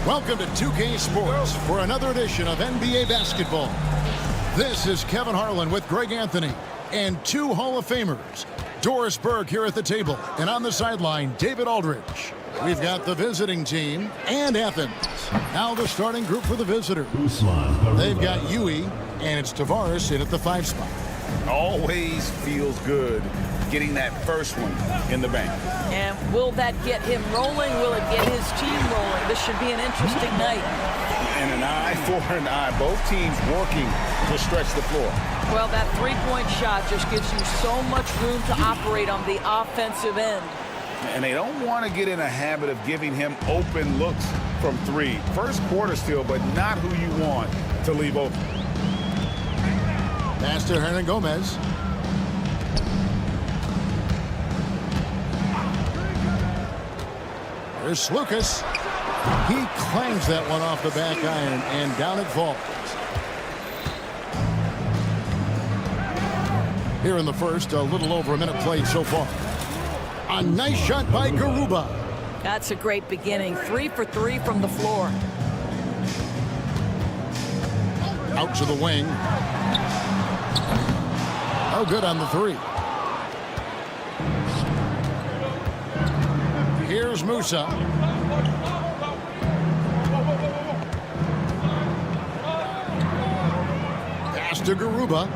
Welcome to 2K Sports for another edition of NBA basketball. This is Kevin Harlan with Greg Anthony and two Hall of Famers. Doris Berg here at the table, and on the sideline, David Aldridge. We've got the visiting team and Athens. Now the starting group for the visitors. They've got Yui, and it's Tavares in at the 5 spot. Always feels good getting that first one in the bank. And will that get him rolling? Will it get his team rolling? This should be an interesting night. And an eye for an eye. Both teams working to stretch the floor. Well, that three-point shot just gives you so much room to operate on the offensive end. And they don't want to get in a habit of giving him open looks from three. First quarter still, but not who you want to leave open. Pass to Hernan Gomez. There's Lucas. He clangs that one off the back iron, and down it falls. Here in the first, a little over a minute played so far. A nice shot by Garuba. That's a great beginning. 3 for 3 from the floor. Out to the wing. Oh, good on the 3. Here's Musa. Pass to Garuba.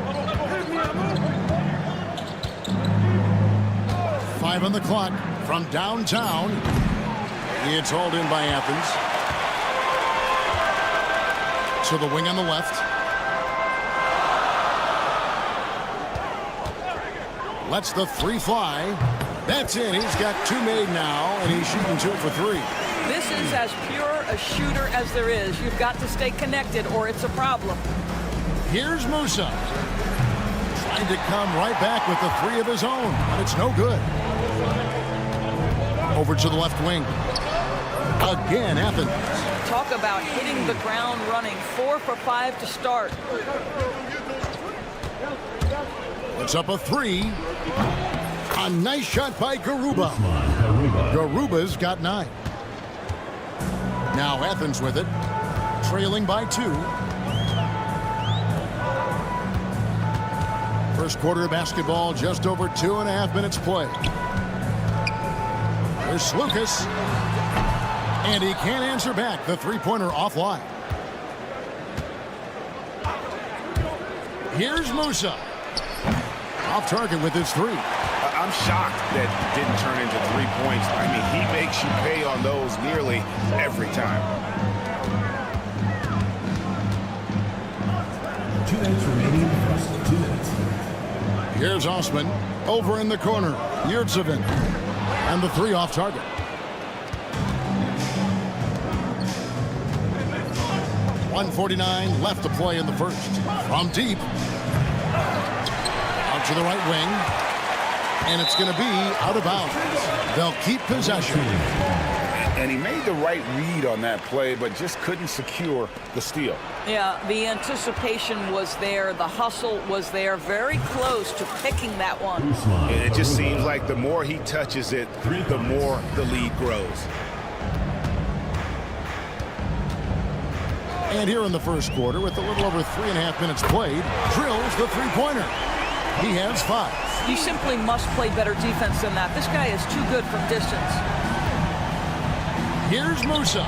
5 on the clock from downtown. It's hauled in by Athens. To the wing on the left. Lets the 3 fly. That's in. He's got 2 made now, and he's shooting 2 for 3. This is as pure a shooter as there is. You've got to stay connected, or it's a problem. Here's Musa. Trying to come right back with the 3 of his own, but it's no good. Over to the left wing. Again, Athens. Talk about hitting the ground running. 4 for 5 to start. It's up a 3. A nice shot by Garuba. Garuba's got 9. Now Athens with it. Trailing by 2. First quarter of basketball, just over 2.5 minutes played. There's Lucas. And he can't answer back. The three-pointer offline. Here's Musa. Off target with his 3. I'm shocked that didn't turn into 3 points. I mean, he makes you pay on those nearly every time. 2 minutes remaining. 2 minutes. Here's Osman. Over in the corner. Yurtsevin. And the 3 off target. .149 left to play in the first. From deep. Out to the right wing. And it's going to be out of bounds. They'll keep possession. And he made the right read on that play, but just couldn't secure the steal. Yeah, the anticipation was there. The hustle was there. Very close to picking that one. And it just seems like the more he touches it, the more the lead grows. And here in the first quarter, with a little over 3.5 minutes played, drills the three-pointer. He has 5. You simply must play better defense than that. This guy is too good from distance. Here's Musa.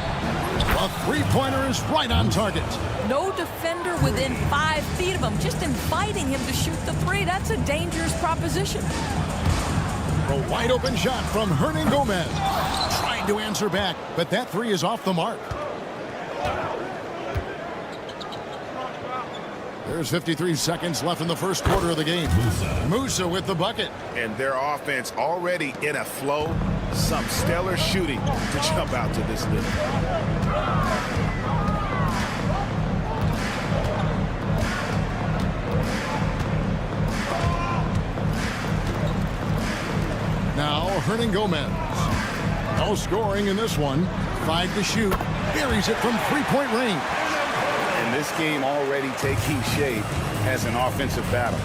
A three-pointer is right on target. No defender within 5 feet of him, just inviting him to shoot the 3. That's a dangerous proposition. A wide-open shot from Hernan Gomez. Trying to answer back, but that 3 is off the mark. There's 53 seconds left in the first quarter of the game. Musa with the bucket. And their offense already in a flow. Some stellar shooting to jump out to this lead. Now Hernan Gomez. No scoring in this one. 5 to shoot. Buries it from three-point range. And this game already taking shape as an offensive battle.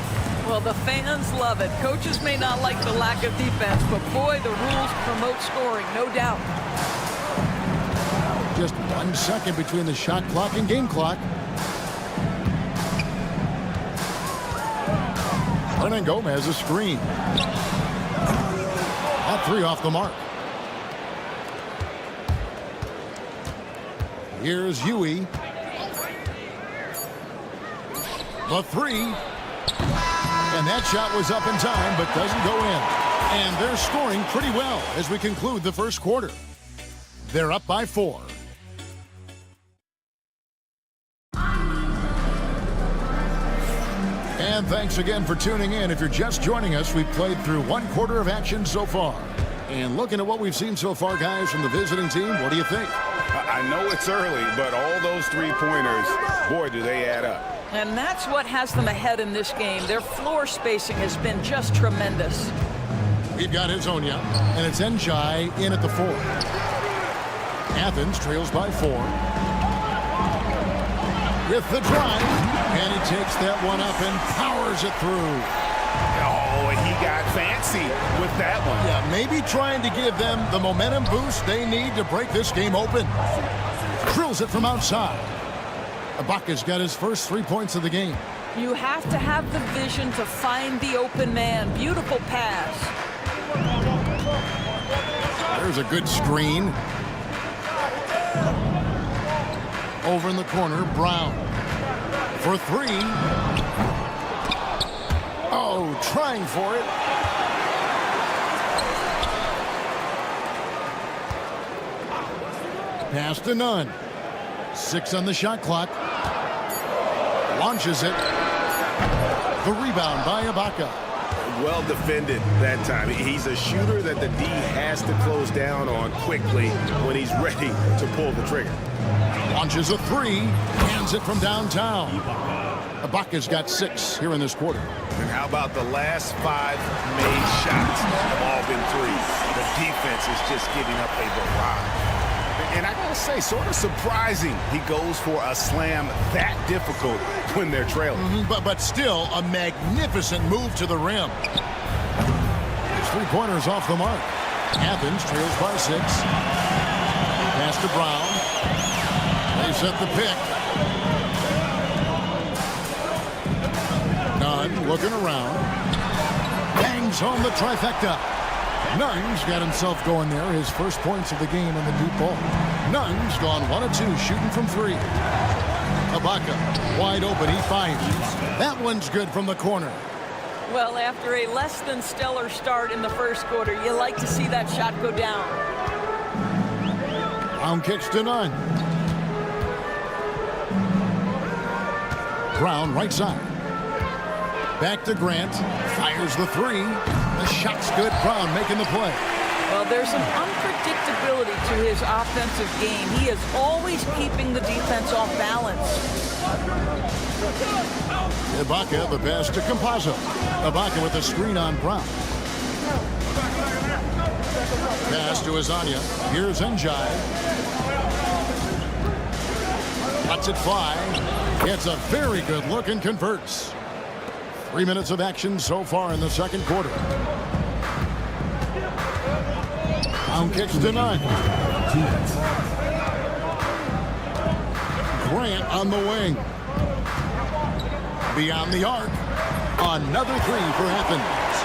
Well, the fans love it. Coaches may not like the lack of defense, but boy, the rules promote scoring, no doubt. Just 1 second between the shot clock and game clock. Hernan Gomez a screen. That 3 off the mark. Here's Huey. The 3. And that shot was up in time, but doesn't go in. And they're scoring pretty well as we conclude the first quarter. They're up by 4. And thanks again for tuning in. If you're just joining us, we've played through 1 quarter of action so far. And looking at what we've seen so far, guys, from the visiting team, what do you think? I know it's early, but all those three-pointers, boy, do they add up. And that's what has them ahead in this game. Their floor spacing has been just tremendous. We've got Hezonja, and it's Njai in at the 4. Athens trails by 4. With the drive, and he takes that one up and powers it through. Oh, he got fancy with that one. Yeah, maybe trying to give them the momentum boost they need to break this game open. Drills it from outside. Ibaka's got his first 3 points of the game. You have to have the vision to find the open man. Beautiful pass. There's a good screen. Over in the corner, Brown. For 3. Oh, trying for it. Pass to Nunn. 6 on the shot clock. Launches it. The rebound by Ibaka. Well defended that time. He's a shooter that the D has to close down on quickly when he's ready to pull the trigger. Launches a 3. Hands it from downtown. Ibaka's got 6 here in this quarter. And how about the last 5 made shots have all been threes? The defense is just giving up a barrage. And I gotta say, sort of surprising he goes for a slam that difficult when they're trailing. But still a magnificent move to the rim. His 3-pointers off the mark. Athens trails by 6. Pass to Brown. They set the pick. Nunn looking around. Bangs home the trifecta. Nunn's got himself going there. His first points of the game in the deep ball. Nunn's gone 1 of 2, shooting from 3. Ibaka wide open. He fires. That one's good from the corner. Well, after a less than stellar start in the first quarter, you like to see that shot go down. Brown kicks to Nunn. Brown right side. Back to Grant. Fires the 3. The shot's good. Brown making the play. Well, there's some unpredictability to his offensive game. He is always keeping the defense off balance. Ibaka, the pass to Campazzo. Ibaka with a screen on Brown. Pass to Hezonja. Here's Njai. Lets it fly. Gets a very good look and converts. 3 minutes of action so far in the second quarter. Brown kicks to Nunn. Grant on the wing. Beyond the arc. Another 3 for Athens.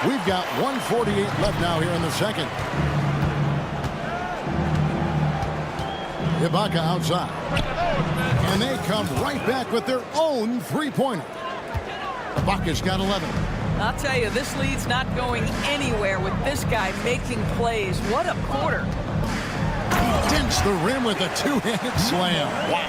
We've got 1:48 left now here in the second. Ibaka outside. And they come right back with their own 3-pointer. Ibaka's got 11. I'll tell you, this lead's not going anywhere with this guy making plays. What a quarter. He dinks the rim with a 2-handed slam. Wow.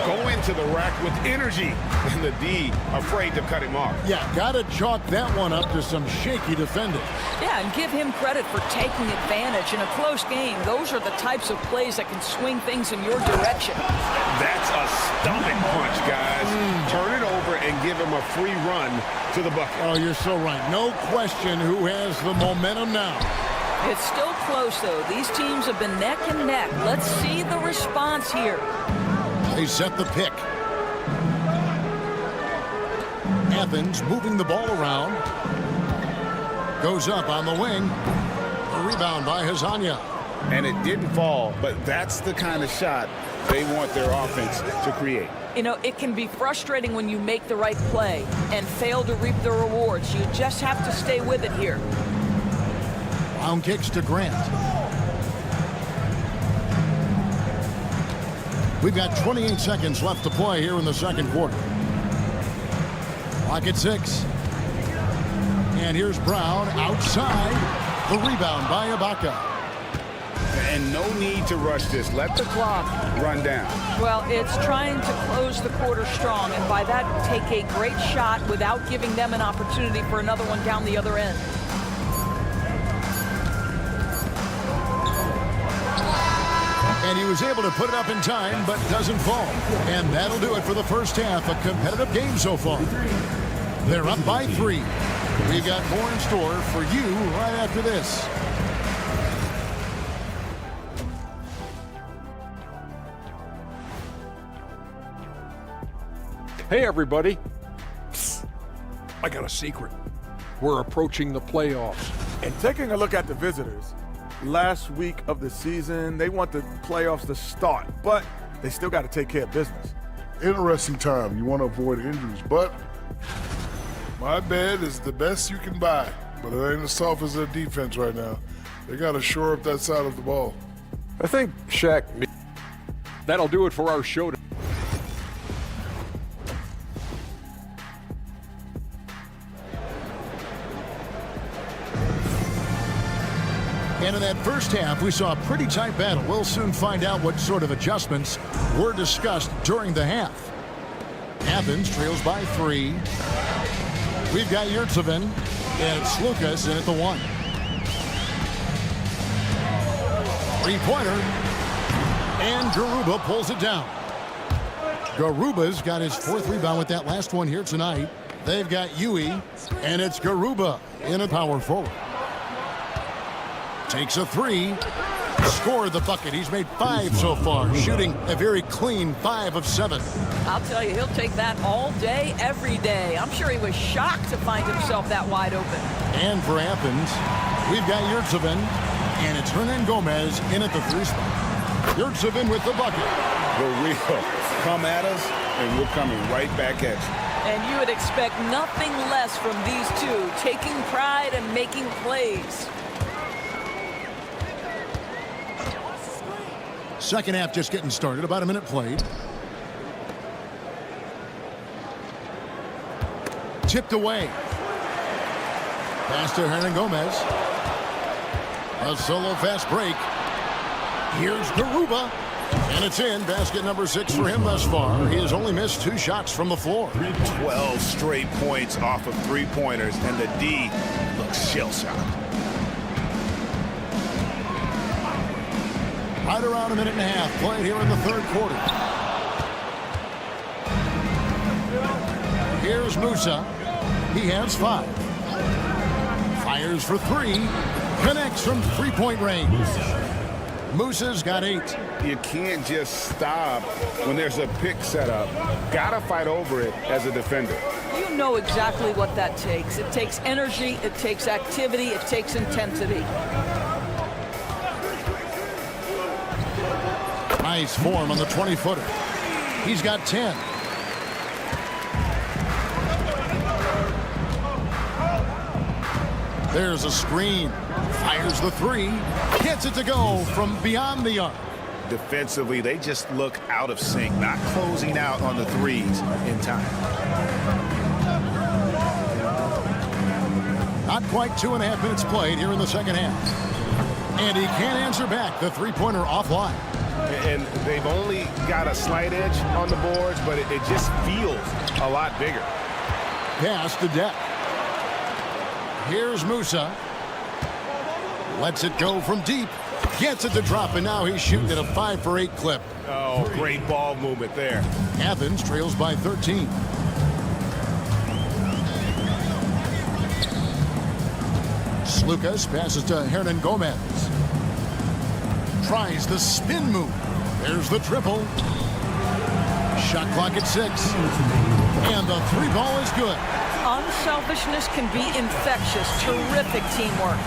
go into the rack with energy, and the D afraid to cut him off. Yeah, got to chalk that one up to some shaky defending. Yeah, and give him credit for taking advantage in a close game. Those are the types of plays that can swing things in your direction. That's a stomach punch, guys. Turn it over and give him a free run to the bucket. Oh, you're so right. No question who has the momentum now. It's still close, though. These teams have been neck and neck. Let's see the response here. They set the pick. Athens moving the ball around. Goes up on the wing. A rebound by Hazanya. And it didn't fall, but that's the kind of shot they want their offense to create. You know, it can be frustrating when you make the right play and fail to reap the rewards. You just have to stay with it here. Round kicks to Grant. We've got 28 seconds left to play here in the second quarter. Clock at 6. And here's Brown outside. The rebound by Ibaka. And no need to rush this. Let the clock run down. Well, it's trying to close the quarter strong, and by that, take a great shot without giving them an opportunity for another one down the other end. And he was able to put it up in time, but doesn't fall. And that'll do it for the first half. A competitive game so far. They're up by 3. We've got more in store for you right after this. Hey, everybody. Psst. I got a secret. We're approaching the playoffs. And taking a look at the visitors, last week of the season, they want the playoffs to start, but they still got to take care of business. Interesting time. You want to avoid injuries, but my bed is the best you can buy. But it ain't as soft as their defense right now. They got to shore up that side of the ball. I think Shaq, that'll do it for our show. And in that first half, we saw a pretty tight battle. We'll soon find out what sort of adjustments were discussed during the half. Athens trails by 3. We've got Yurtsevin, and it's Lucas in at the 1. Three-pointer, and Garuba pulls it down. Garuba's got his 4th rebound with that last one here tonight. They've got Yui, and it's Garuba in a power forward. Takes a 3. Scored the bucket. He's made 5 so far, shooting a very clean 5 of 7. I'll tell you, he'll take that all day, every day. I'm sure he was shocked to find himself that wide open. And for Athens, we've got Yurtsevin, and it's Hernan Gomez in at the 3 spot. Yurtsevin with the bucket. The real come at us, and we're coming right back at you. And you would expect nothing less from these two, taking pride and making plays. Second half just getting started. About a minute played. Tipped away. Pass to Hernan Gomez. A solo fast break. Here's Garuba. And it's in. Basket number 6 for him thus far. He has only missed 2 shots from the floor. 12 straight points off of 3-pointers, and the D looks shell-shocked. Right around a minute and a half played here in the 3rd quarter. Here's Musa. He has 5. Fires for 3. Connects from 3-point range. Musa's got 8. You can't just stop when there's a pick set up. Gotta fight over it as a defender. You know exactly what that takes. It takes energy, it takes activity, it takes intensity. Nice form on the 20-footer. He's got 10. There's a screen. Fires the 3. Gets it to go from beyond the arc. Defensively, they just look out of sync, not closing out on the 3s in time. Not quite 2.5 minutes played here in the second half. And he can't answer back. The 3-pointer offline. And they've only got a slight edge on the boards, but it just feels a lot bigger. Pass to Deck. Here's Musa. Lets it go from deep. Gets it to drop, and now he's shooting at a 5 for 8 clip. Oh, great ball movement there. Athens trails by 13. Slukas passes to Hernan Gomez. Tries the spin move. There's the triple. Shot clock at 6. And the 3 ball is good. Unselfishness can be infectious. Terrific teamwork.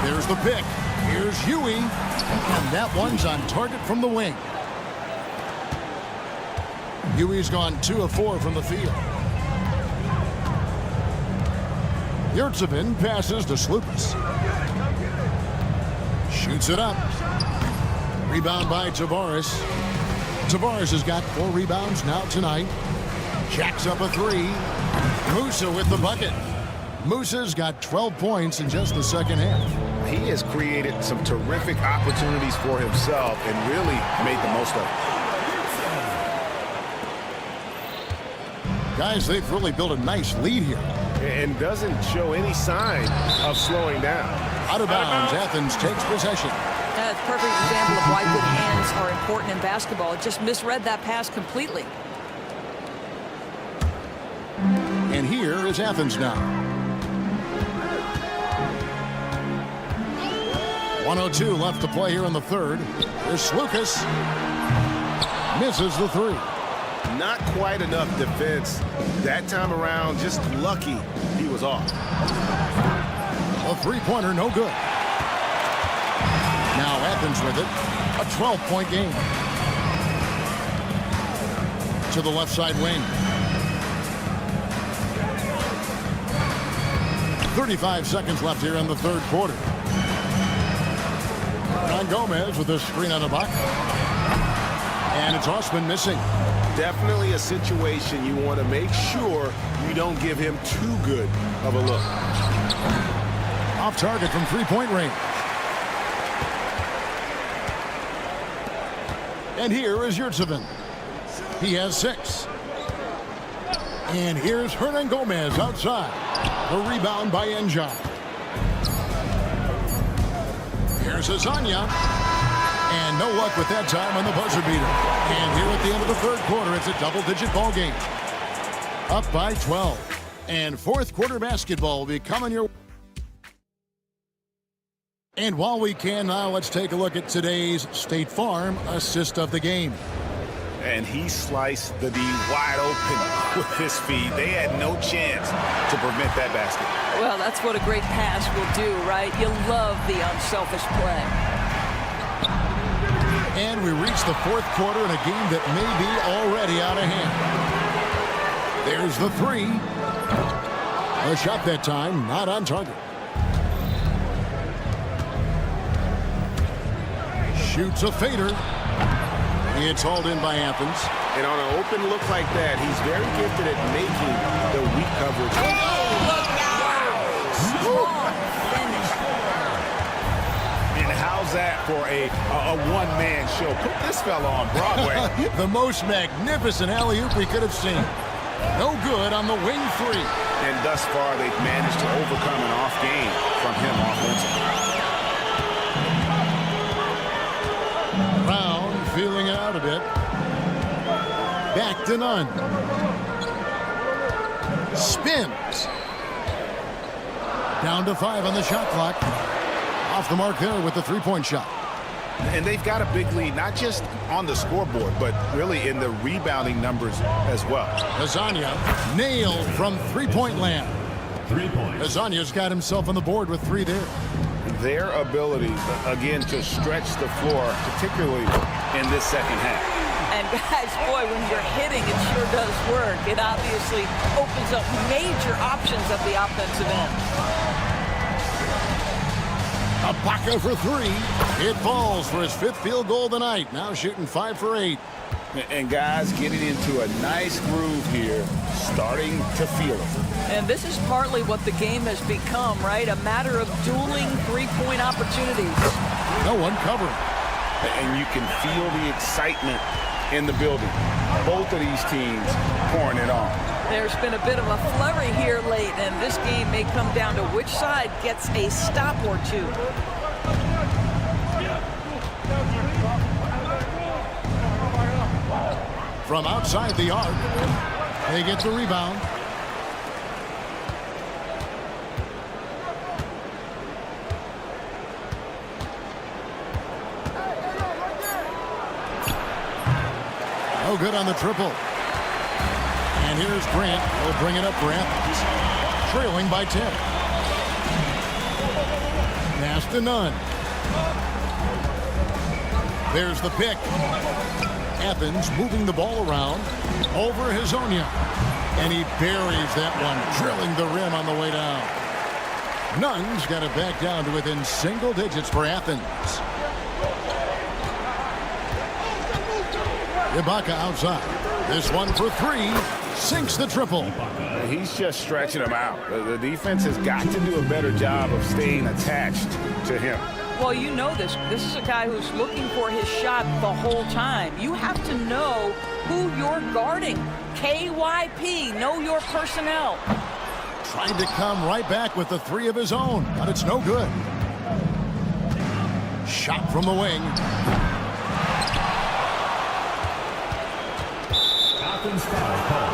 There's the pick. Here's Huey. And that one's on target from the wing. Huey's gone 2 of 4 from the field. Yurtsevin passes to Slukas. Shoots it up. Rebound by Tavares. Tavares has got 4 rebounds now tonight. Jacks up a 3. Musa with the bucket. Musa's got 12 points in just the second half. He has created some terrific opportunities for himself and really made the most of it. Guys, they've really built a nice lead here. And doesn't show any sign of slowing down. Out of bounds, Athens takes possession. That's a perfect example of why good hands are important in basketball. It just misread that pass completely. And here is Athens now. 1:02 left to play here in the third. There's Slukas. Misses the 3. Not quite enough defense that time around. Just lucky he was off. A 3-pointer, no good. Now Athens with it. A 12-point game. To the left side wing. 35 seconds left here in the third quarter. Ron Gomez with a screen on the block. And it's Osman missing. Definitely a situation you want to make sure you don't give him too good of a look. Off target from 3-point range. And here is Yurtsevin. He has 6. And here's Hernan Gomez outside. The rebound by Enjai. Here's Azania. And no luck with that time on the buzzer beater. And here at the end of the third quarter, it's a double-digit ball game. Up by 12. And fourth quarter basketball will be coming your way. And while we can now, let's take a look at today's State Farm assist of the game. And he sliced the D wide open with his feed. They had no chance to prevent that basket. Well, that's what a great pass will do, right? You love the unselfish play. And we reach the fourth quarter in a game that may be already out of hand. There's the 3. A shot that time, not on target. Shoots a fader. It's hauled in by Athens. And on an open look like that, he's very gifted at making the weak coverage. Oh, look out! Strong finish. And how's that for a one-man show? Put this fella on Broadway. The most magnificent alley-oop we could have seen. No good on the wing 3. And thus far, they've managed to overcome an off game from him offensively. Brown feeling it out a bit. Back to none. Spins. Down to 5 on the shot clock. Off the mark there with the 3-point shot. And they've got a big lead, not just on the scoreboard, but really in the rebounding numbers as well. Azania nailed from 3-point land. 3 points. Azania's got himself on the board with 3 there. Their ability, again, to stretch the floor, particularly in this second half. And guys, boy, when you're hitting, it sure does work. It obviously opens up major options at the offensive end. Pasko for 3. It falls for his 5th field goal tonight. Now shooting 5 for 8. And guys getting into a nice groove here, starting to feel it. And this is partly what the game has become, right? A matter of dueling three-point opportunities. No one covering. And you can feel the excitement in the building. Both of these teams pouring it on. There's been a bit of a flurry here late, and this game may come down to which side gets a stop or two. From outside the arc, they get the rebound. No good on the triple. And here's Grant. He'll bring it up for Athens. Trailing by 10. Pass to Nunn. There's the pick. Athens moving the ball around over Hazonia. And he buries that one, drilling the rim on the way down. Nunn's got it back down to within single digits for Athens. Ibaka outside. This one for three. Sinks the triple. He's just stretching him out. The defense has got to do a better job of staying attached to him. Well, you know this. This is a guy who's looking for his shot the whole time. You have to know who you're guarding. KYP, know your personnel. Trying to come right back with the three of his own, but it's no good. Shot from the wing. Athens foul call.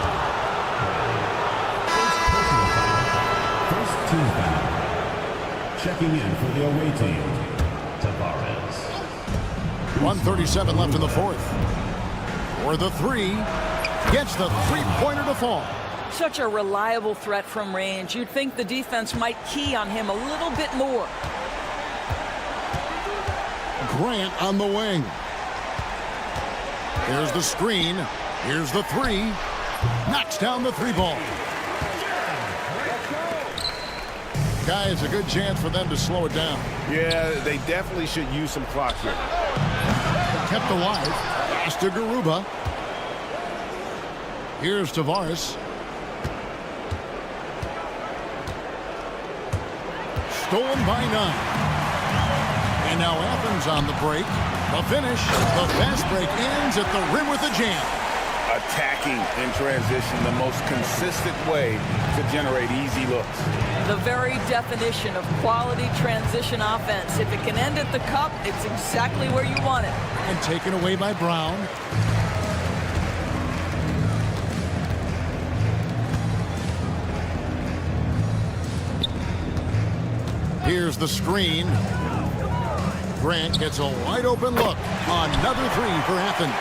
First team foul. Checking in for the away team. Tavares. 1:37 left in the fourth. For the three. Gets the three-pointer to fall. Such a reliable threat from range. You'd think the defense might key on him a little bit more. Grant on the wing. Here's the screen. Here's the three. Knocks down the three ball. Guys, a good chance for them to slow it down. Yeah, they definitely should use some clock here. Kept alive. Pass to Garuba. Here's Tavares. Stolen by Nunn. And now Athens on the break. The finish. The fast break ends at the rim with a jam. Attacking in transition, the most consistent way to generate easy looks. The very definition of quality transition offense. If it can end at the cup, it's exactly where you want it. And taken away by Brown. Here's the screen. Grant gets a wide open look. Another three for Athens.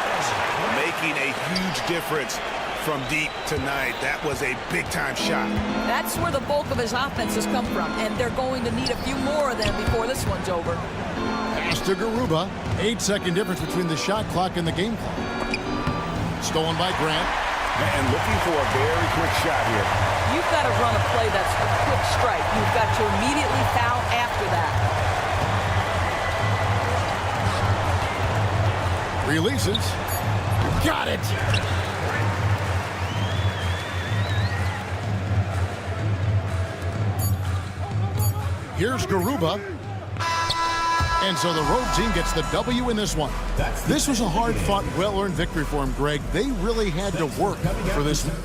Making a huge difference from deep tonight. That was a big-time shot. That's where the bulk of his offense has come from, and they're going to need a few more of them before this one's over. Pass to Garuba. 8-second difference between the shot clock and the game clock. Stolen by Grant. And looking for a very quick shot here. You've got to run a play that's a quick strike. You've got to immediately foul after that. Releases. Got it. Here's Garuba. And so the road team gets the W in this one. This was a hard-fought, well-earned victory for him, Greg. They really had to work for this one.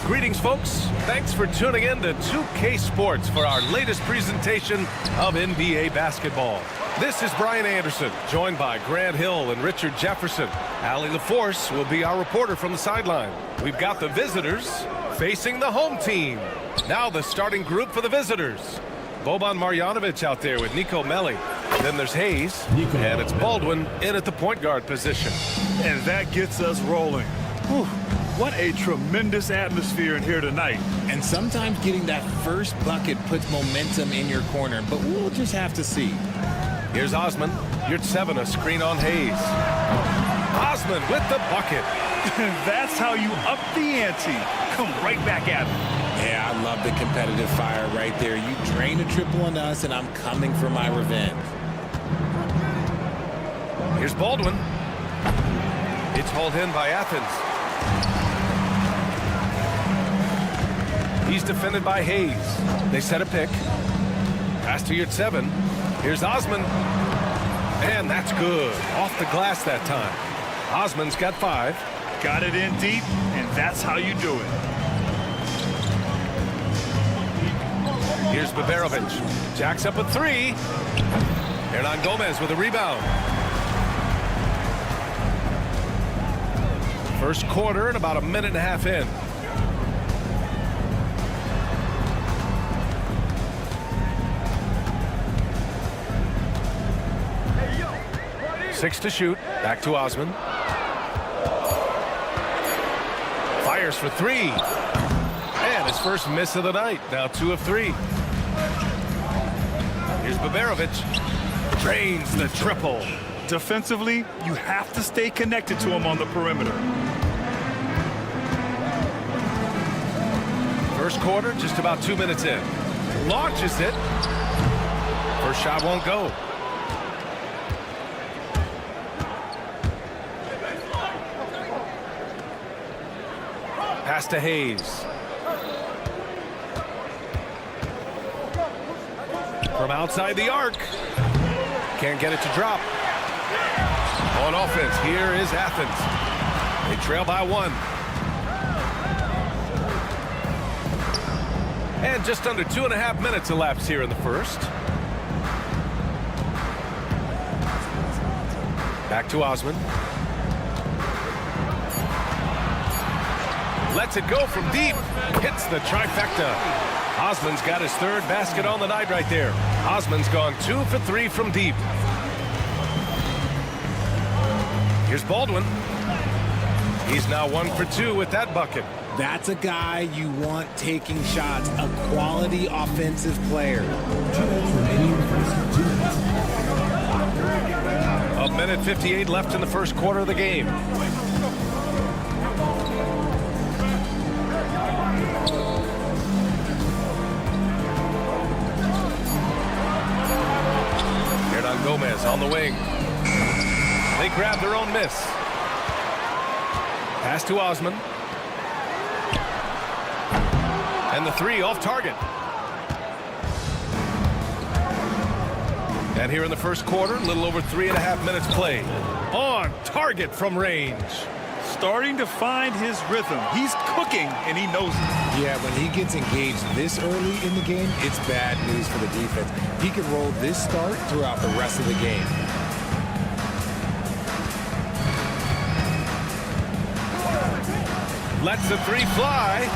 Greetings, folks. Thanks for tuning in to 2K Sports for our latest presentation of NBA basketball. This is Brian Anderson, joined by Grant Hill and Richard Jefferson. Allie LaForce will be our reporter from the sideline. We've got the visitors facing the home team. Now the starting group for the visitors. Boban Marjanovic out there with Nico Melli. Then there's Hayes, and it's Baldwin in at the point guard position. And that gets us rolling. Whew. What a tremendous atmosphere in here tonight. And sometimes getting that first bucket puts momentum in your corner, but we'll just have to see. Here's Osman. Yurtseven, a screen on Hayes. Osman with the bucket. That's how you up the ante. Come right back at me. Yeah, I love the competitive fire right there. You drain a triple on us, and I'm coming for my revenge. Here's Baldwin. It's hauled in by Athens. He's defended by Hayes. They set a pick. Pass to Yurtseven. Here's Osman. And that's good. Off the glass that time. Osman's got 5. Got it in deep, and that's how you do it. Here's Baberovic. Jacks up a 3. Hernan Gomez with a rebound. First quarter and about a minute and a half in. Six to shoot. Back to Osman. Fires for 3. And his first miss of the night. Now 2 of 3. Here's Baberovic. Drains the triple. Defensively, you have to stay connected to him on the perimeter. First quarter, just about 2 minutes in. Launches it. First shot won't go. Pass to Hayes. From outside the arc. Can't get it to drop. On offense, here is Athens. They trail by 1. And just under 2.5 minutes elapsed here in the first. Back to Osman. Lets it go from deep. Hits the trifecta. Osman's got his 3rd basket on the night right there. Osman's gone 2 for 3 from deep. Here's Baldwin. He's now 1 for 2 with that bucket. That's a guy you want taking shots, a quality offensive player. A minute 58 left in the first quarter of the game. Hernan Gomez on the wing. They grab their own miss. Pass to Osman. And the 3 off target. And here in the first quarter, a little over 3.5 minutes played. On target from range. Starting to find his rhythm. He's cooking, and he knows it. Yeah, when he gets engaged this early in the game, it's bad news for the defense. He can roll this start throughout the rest of the game. Lets the three fly.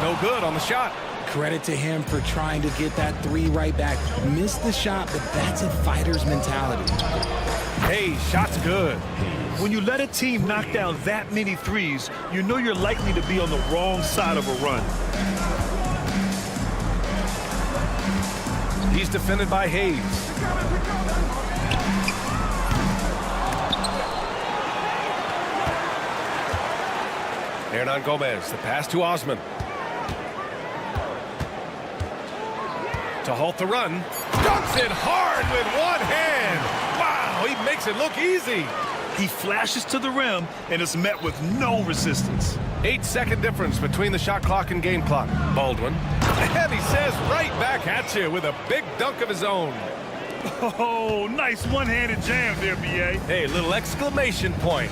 No good on the shot. Credit to him for trying to get that three right back. Missed the shot, but that's a fighter's mentality. Hey, shot's good. When you let a team knock down that many threes, you know you're likely to be on the wrong side of a run. He's defended by Hayes. Hernan Gomez, the pass to Osman. To halt the run. Dunks it hard with one hand. Wow, he makes it look easy. He flashes to the rim and is met with no resistance. 8-second difference between the shot clock and game clock. Baldwin. And he says right back at you with a big dunk of his own. Oh, nice one-handed jam there, B.A. Hey, little exclamation point.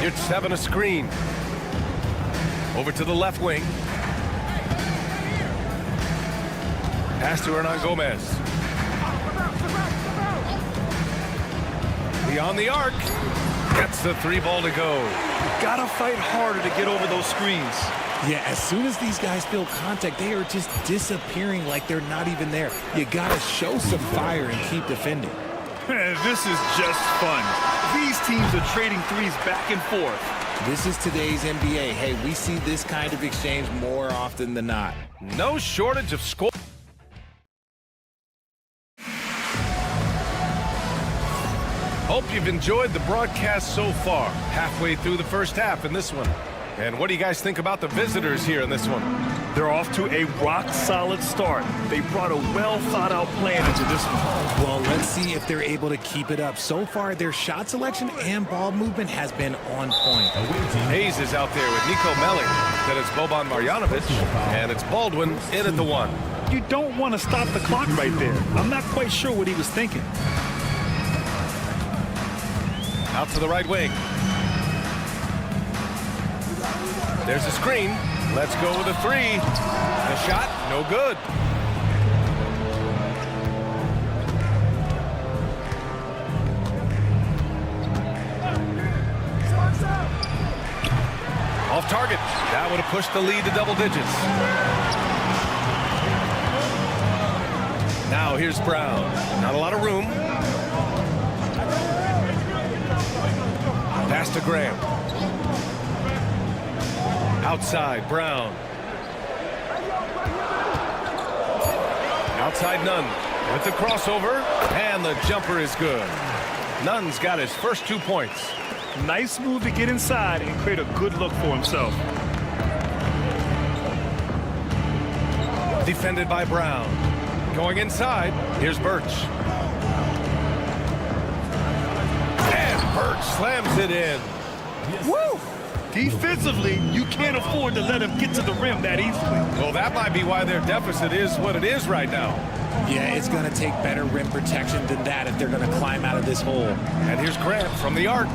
Here's 7 a screen. Over to the left wing. Pass to Hernan Gomez. Beyond the arc. Gets the three ball to go. Gotta fight harder to get over those screens. Yeah, as soon as these guys feel contact, they are just disappearing like they're not even there. You gotta show some fire and keep defending. This is just fun. These teams are trading threes back and forth. This is today's NBA. Hey, we see this kind of exchange more often than not. No shortage of score. Hope you've enjoyed the broadcast so far. Halfway through the first half in this one. And what do you guys think about the visitors here in this one? They're off to a rock-solid start. They brought a well-thought-out plan into this one. Well, let's see if they're able to keep it up. So far, their shot selection and ball movement has been on point. Hayes is out there with Nico Melling. Then it's Boban Marjanovic. And it's Baldwin in at the one. You don't want to stop the clock right there. I'm not quite sure what he was thinking. Out to the right wing. There's a screen. Let's go with a three. The shot, no good. Off target. That would have pushed the lead to double digits. Now here's Brown. Not a lot of room. Pass to Graham. Outside, Brown. Outside, Nunn with the crossover, and the jumper is good. Nunn's got his first 2 points. Nice move to get inside and create a good look for himself. Defended by Brown. Going inside, here's Birch. And Birch slams it in. Woo! Defensively, you can't afford to let him get to the rim that easily. Well, that might be why their deficit is what it is right now. Yeah, it's going to take better rim protection than that if they're going to climb out of this hole. And here's Grant from the arc.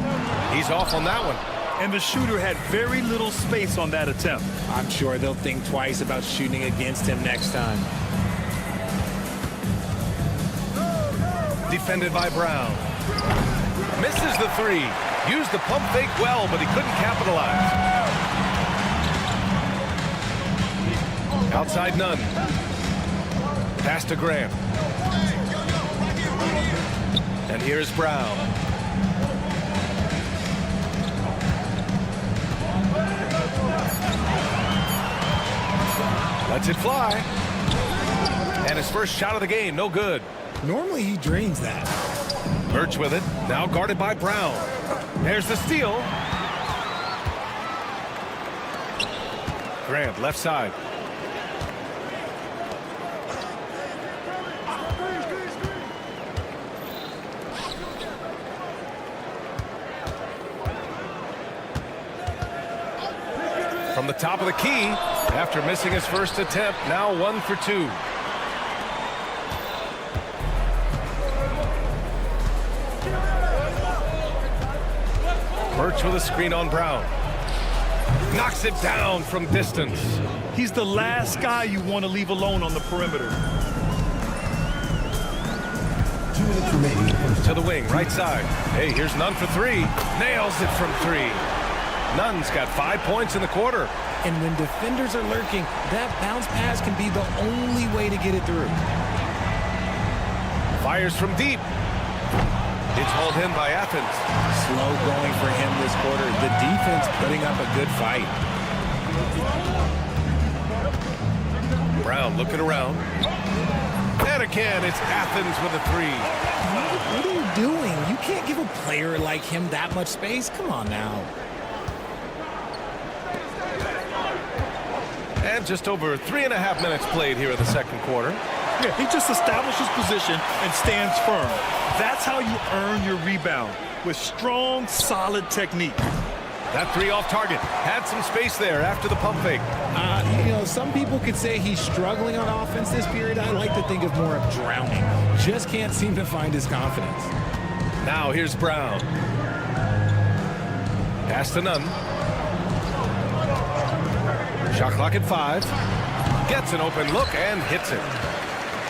He's off on that one. And the shooter had very little space on that attempt. I'm sure they'll think twice about shooting against him next time. Defended by Brown. Misses the three. Used the pump fake well, but he couldn't capitalize. Outside Nunn. Pass to Graham. And here's Brown. Lets it fly. And his first shot of the game, no good. Normally he drains that. Birch with it, now guarded by Brown. There's the steal. Grant, left side. From the top of the key, after missing his first attempt, now 1 for 2. Birch with a screen on Brown. Knocks it down from distance. He's the last guy you want to leave alone on the perimeter. 2 minutes remaining. To the wing, right side. Hey, here's Nunn for 3. Nails it from 3. Nunn's got 5 points in the quarter. And when defenders are lurking, that bounce pass can be the only way to get it through. Fires from deep. It's hauled in by Athens. Slow going for him this quarter. The defense putting up a good fight. Brown looking around. And again, it's Athens with a 3. What are you doing? You can't give a player like him that much space. Come on now. And just over 3.5 minutes played here in the second quarter. Yeah, he just establishes position and stands firm. That's how you earn your rebound, with strong, solid technique. That 3 off target. Had some space there after the pump fake. You know, some people could say he's struggling on offense this period. I like to think of more of drowning. Just can't seem to find his confidence. Now here's Brown. Pass to Nunn. Shot clock at 5. Gets an open look and hits it.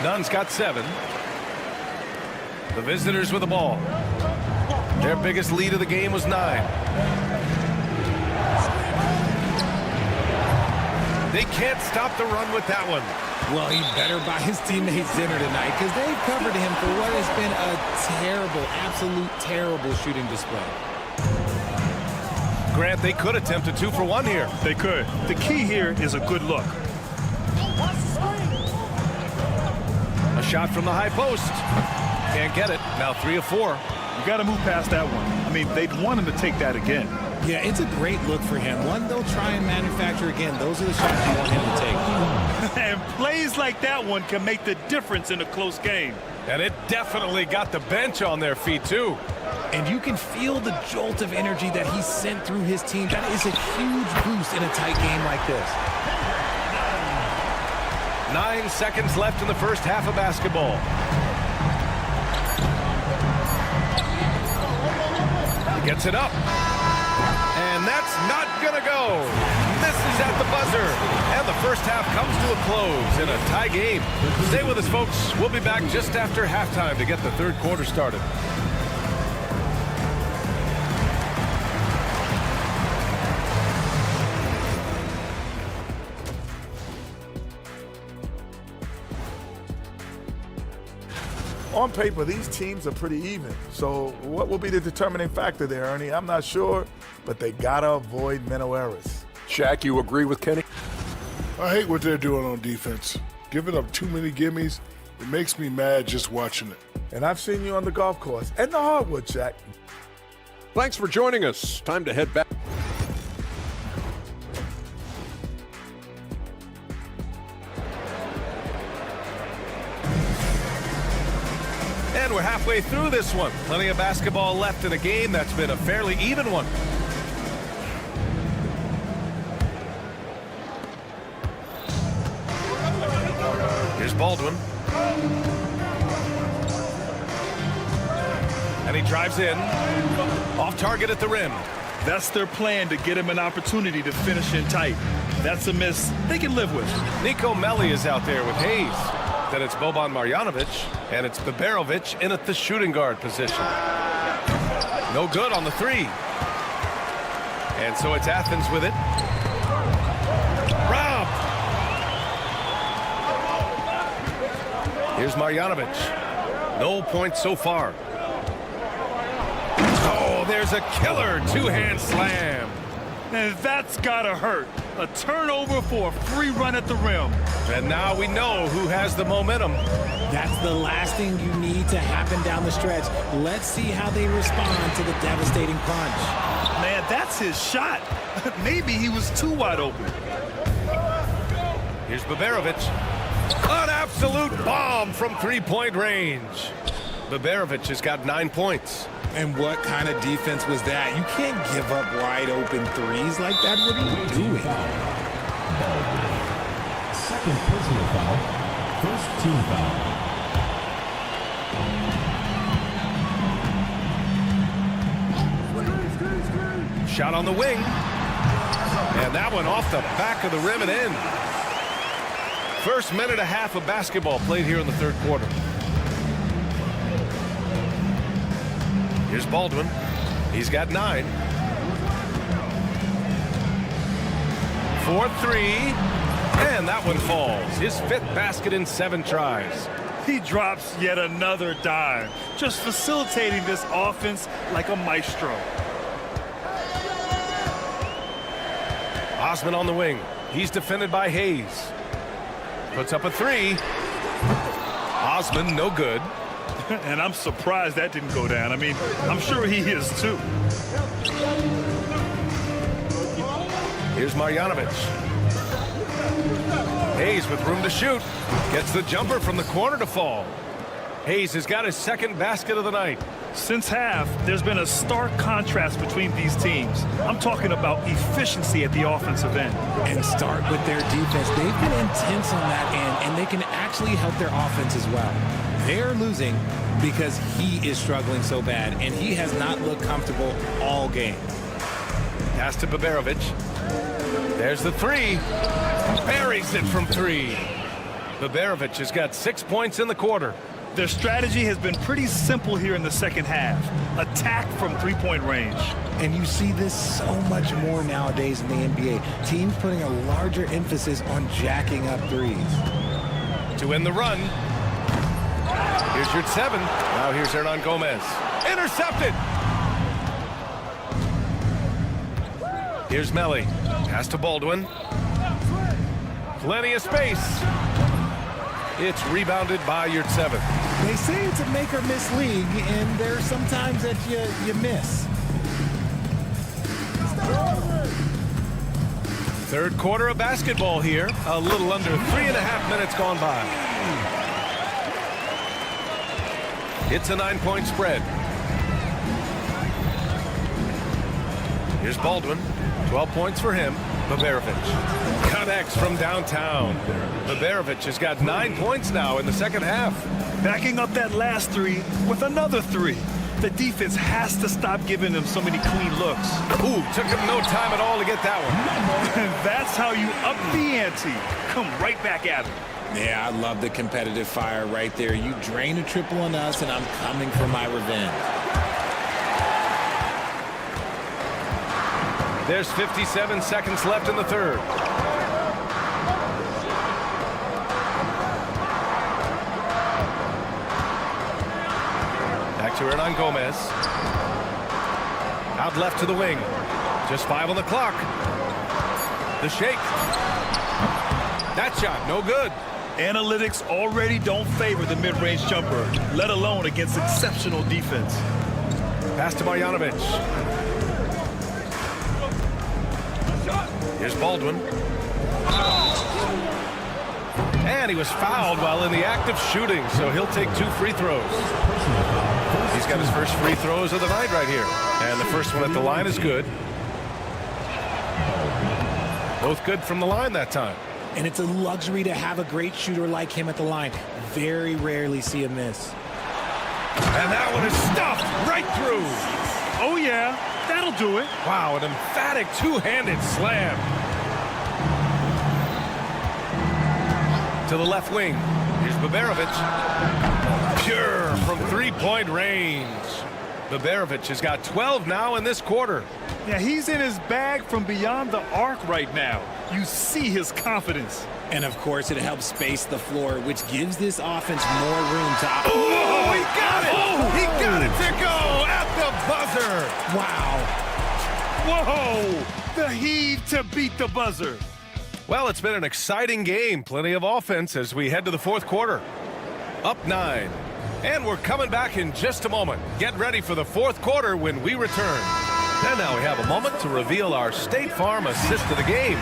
Nunn's got 7. The visitors with the ball. Their biggest lead of the game was 9. They can't stop the run with that one. Well, he better buy his teammates dinner tonight because they've covered him for what has been a terrible, absolute terrible shooting display. Grant, they could attempt a 2 for 1 here. They could. The key here is a good look. A shot from the high post. Can't get it. Now 3 of 4. You got to move past that one. I mean, they'd want him to take that again. Yeah, it's a great look for him. One they'll try and manufacture again. Those are the shots you want him to take. And plays like that one can make the difference in a close game. And it definitely got the bench on their feet, too. And you can feel the jolt of energy that he sent through his team. That is a huge boost in a tight game like this. 9 seconds left in the first half of basketball. He gets it up. And that's not going to go. Misses at the buzzer. And the first half comes to a close in a tie game. Stay with us, folks. We'll be back just after halftime to get the third quarter started. On paper, these teams are pretty even. So what will be the determining factor there, Ernie? I'm not sure, but they got to avoid mental errors. Shaq, you agree with Kenny? I hate what they're doing on defense. Giving up too many gimmies, it makes me mad just watching it. And I've seen you on the golf course and the hardwood, Shaq. Thanks for joining us. Time to head back. And we're halfway through this one. Plenty of basketball left in a game that's been a fairly even one. Here's Baldwin. And he drives in. Off target at the rim. That's their plan, to get him an opportunity to finish in tight. That's a miss they can live with. Nico Melli is out there with Hayes. Then it's Boban Marjanovic, and it's Baberovic in at the shooting guard position. No good on the 3. And so it's Athens with it. Robbed. Here's Marjanovic. No points so far. Oh, there's a killer two-hand slam. And that's gotta hurt. A turnover for a free run at the rim. And now we know who has the momentum. That's the last thing you need to happen down the stretch. Let's see how they respond to the devastating punch. Man, that's his shot. Maybe he was too wide open. Here's Baberovic. An absolute bomb from three-point range. Baberovic has got 9 points. And what kind of defense was that? You can't give up wide open threes like that. What are you doing? Second personal foul. First team foul. Shot on the wing. And that one off the back of the rim and in. First minute and a half of basketball played here in the third quarter. Here's Baldwin. He's got 9. 4-3. And that one falls. His 5th basket in 7 tries. He drops yet another dime, just facilitating this offense like a maestro. Osman on the wing. He's defended by Hayes. Puts up a 3. Osman, no good. And I'm surprised that didn't go down. I mean, I'm sure he is too. Here's Marjanovic. Hayes with room to shoot. Gets the jumper from the corner to fall. Hayes has got his 2nd basket of the night. Since half, there's been a stark contrast between these teams. I'm talking about efficiency at the offensive end. And start with their defense. They've been intense on that end, and they can actually help their offense as well. They're losing because he is struggling so bad, and he has not looked comfortable all game. Pass to Baberovic. There's the 3. Buries it from 3. Baberovic has got 6 points in the quarter. Their strategy has been pretty simple here in the second half. Attack from 3-point range. And you see this so much more nowadays in the NBA. Teams putting a larger emphasis on jacking up threes. To end the run. Here's your 7. Now here's Hernan Gomez. Intercepted. Here's Melly. Pass to Baldwin. Plenty of space. It's rebounded by your 7. They say it's a make or miss league, and there's sometimes that you miss. Third quarter of basketball here. A little under 3.5 minutes gone by. It's a 9-point spread. Here's Baldwin. 12 points for him. Baberovic connects from downtown. Baberovic has got 9 points now in the second half. Backing up that last 3 with another 3. The defense has to stop giving them so many clean looks. Ooh, took him no time at all to get that one. That's how you up the ante. Come right back at him. Yeah, I love the competitive fire right there. You drain a triple on us, and I'm coming for my revenge. There's 57 seconds left in the third. Back to Hernan Gomez. Out left to the wing. Just 5 on the clock. The shake. That shot, no good. Analytics already don't favor the mid-range jumper, let alone against exceptional defense. Pass to Marjanovic. Here's Baldwin. And he was fouled while in the act of shooting, so he'll take 2 free throws. He's got his first free throws of the night right here. And the first one at the line is good. Both good from the line that time. And it's a luxury to have a great shooter like him at the line. Very rarely see a miss. And that one is stuffed right through. Oh, yeah. That'll do it. Wow, an emphatic two-handed slam. To the left wing. Here's Baberovic. Pure from 3-point range. Baberovic has got 12 now in this quarter. Yeah, he's in his bag from beyond the arc right now. You see his confidence. And, of course, it helps space the floor, which gives this offense more room to... Oh, he got it! Oh, he got it to go at the buzzer! Wow. Whoa! The heave to beat the buzzer. Well, it's been an exciting game. Plenty of offense as we head to the fourth quarter. Up 9. And we're coming back in just a moment. Get ready for the fourth quarter when we return. And now we have a moment to reveal our State Farm assist of the game.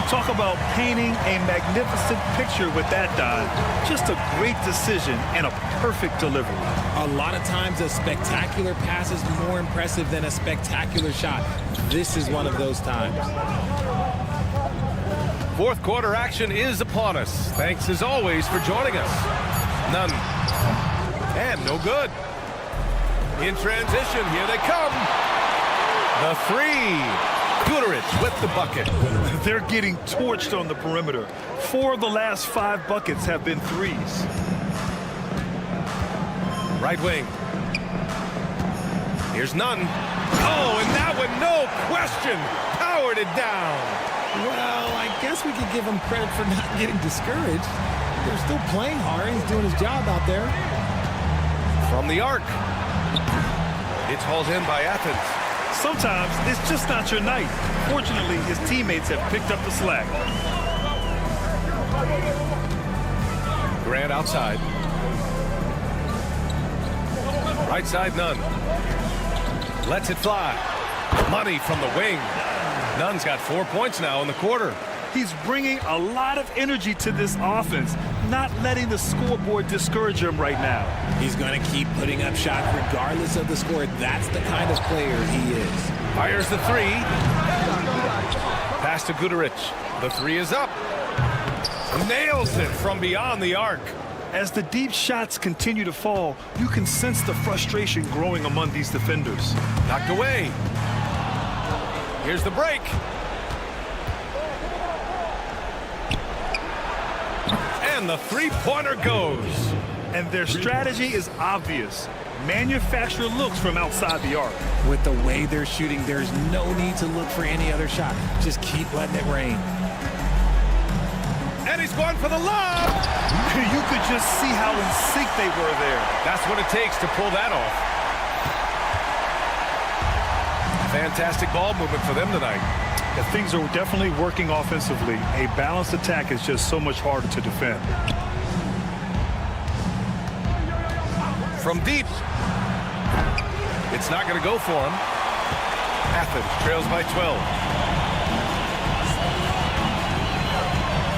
Talk about painting a magnificent picture with that dive. Just a great decision and a perfect delivery. A lot of times a spectacular pass is more impressive than a spectacular shot. This is one of those times. Fourth quarter action is upon us. Thanks as always for joining us. None. And no good. In transition, here they come. The 3. Guduric with the bucket. They're getting torched on the perimeter. 4 of the last 5 buckets have been threes. Right wing. Here's none. Oh, and that one, no question, powered it down. Well, I guess we could give him credit for not getting discouraged. They're still playing hard. He's doing his job out there. From the arc. It's hauled in by Athens. Sometimes it's just not your night. Fortunately, his teammates have picked up the slack. Grant outside. Right side, Nunn. Lets it fly. Money from the wing. Nunn's got 4 points now in the quarter. He's bringing a lot of energy to this offense, not letting the scoreboard discourage him right now. He's going to keep putting up shots regardless of the score. That's the kind of player he is. Fires the three. Pass to Guduric. The three is up. Nails it from beyond the arc. As the deep shots continue to fall, you can sense the frustration growing among these defenders. Knocked away. Here's the break. And the three-pointer goes. And their strategy is obvious. Manufacture looks from outside the arc. With the way they're shooting, there's no need to look for any other shot. Just keep letting it rain. And he's going for the lob. You could just see how in sync they were there. That's what it takes to pull that off. Fantastic ball movement for them tonight. Yeah, things are definitely working offensively. A balanced attack is just so much harder to defend. From deep. It's not going to go for him. Athens trails by 12.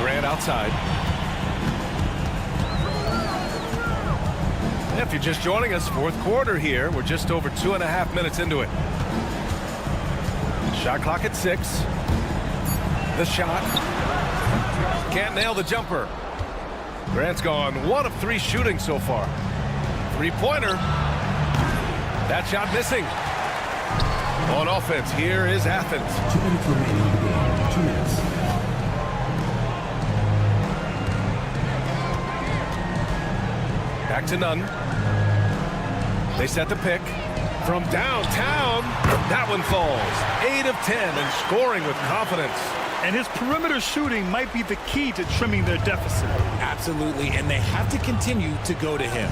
Grant outside. If you're just joining us, fourth quarter here. We're just over 2.5 minutes into it. Shot clock at 6. The shot. Can't nail the jumper. Grant's gone 1 of 3 shooting so far. Three-pointer. That shot missing. On offense, here is Athens. 2 minutes remaining in the game. 2 minutes. Back to Nunn. They set the pick. From downtown, that one falls. 8 of 10 and scoring with confidence. And his perimeter shooting might be the key to trimming their deficit. Absolutely, and they have to continue to go to him.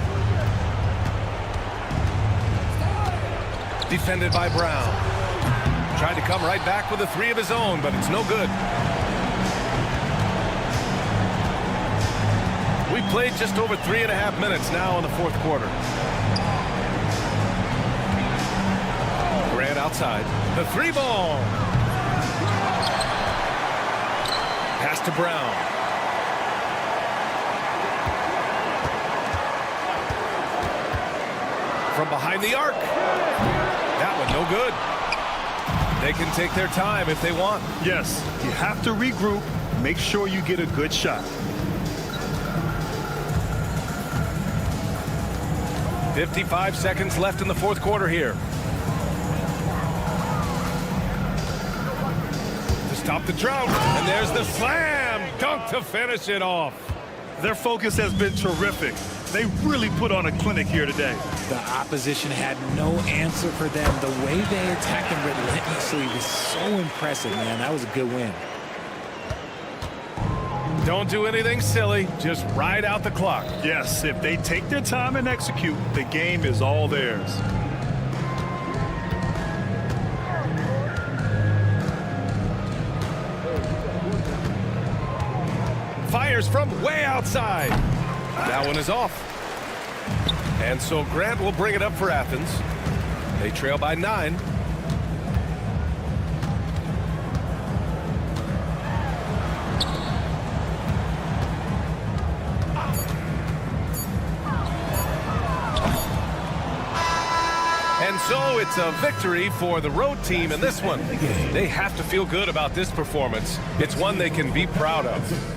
Defended by Brown. Tried to come right back with a 3 of his own, but it's no good. We played just over 3.5 minutes now in the fourth quarter. Grant outside. The 3 ball. Pass to Brown. From behind the arc. That one no good. They can take their time if they want. Yes, you have to regroup. Make sure you get a good shot. 55 seconds left in the fourth quarter here. To stop the drought. And there's the slam dunk to finish it off. Their focus has been terrific. They really put on a clinic here today. The opposition had no answer for them. The way they attacked them relentlessly was so impressive, man. That was a good win. Don't do anything silly. Just ride out the clock. Yes, if they take their time and execute, the game is all theirs. Fires from way outside. That one is off. And so Grant will bring it up for Athens. They trail by 9. And so it's a victory for the road team in this one. They have to feel good about this performance. It's one they can be proud of.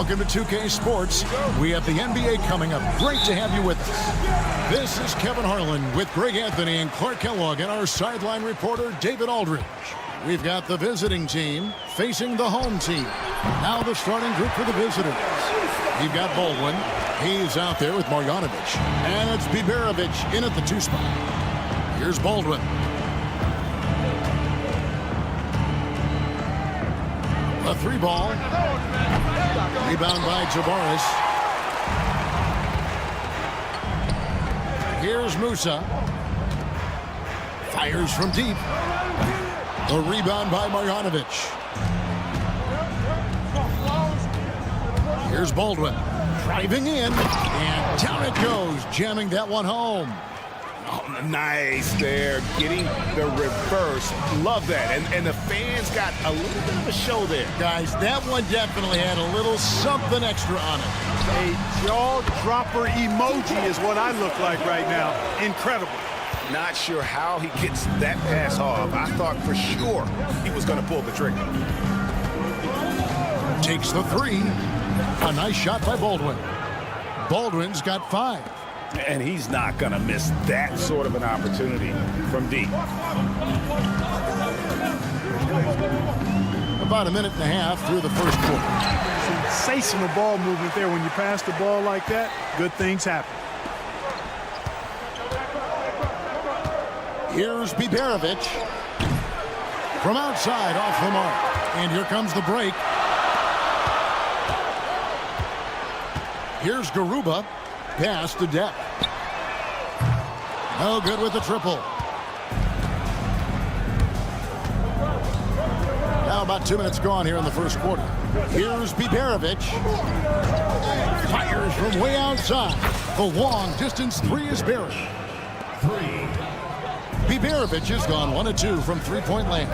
Welcome to 2K Sports. We have the NBA coming up. Great to have you with us. This is Kevin Harlan with Greg Anthony and Clark Kellogg and our sideline reporter, David Aldridge. We've got the visiting team facing the home team. Now the starting group for the visitors. You've got Baldwin. He's out there with Marjanovic. And it's Biberovic in at the 2 spot. Here's Baldwin. A 3 ball. Rebound by Javaris. Here's Musa. Fires from deep. The rebound by Marjanovic. Here's Baldwin. Driving in. And down it goes. Jamming that one home. Oh, nice there, getting the reverse. Love that. And the fans got a little bit of a show there. Guys, that one definitely had a little something extra on it. A jaw-dropper emoji is what I look like right now. Incredible. Not sure how he gets that pass off. I thought for sure he was going to pull the trigger. Takes the 3. A nice shot by Baldwin. Baldwin's got 5. And he's not going to miss that sort of an opportunity from deep. About a minute and a half through the first quarter. Sensational ball movement there. When you pass the ball like that, good things happen. Here's Biberovic. From outside, off the mark. And here comes the break. Here's Garuba. Pass to Depp. No good with the triple. Now about 2 minutes gone here in the first quarter. Here's Biberovic. Fires from way outside. The long distance 3 is buried. 3. Biberovic has gone 1 of 2 from three-point land.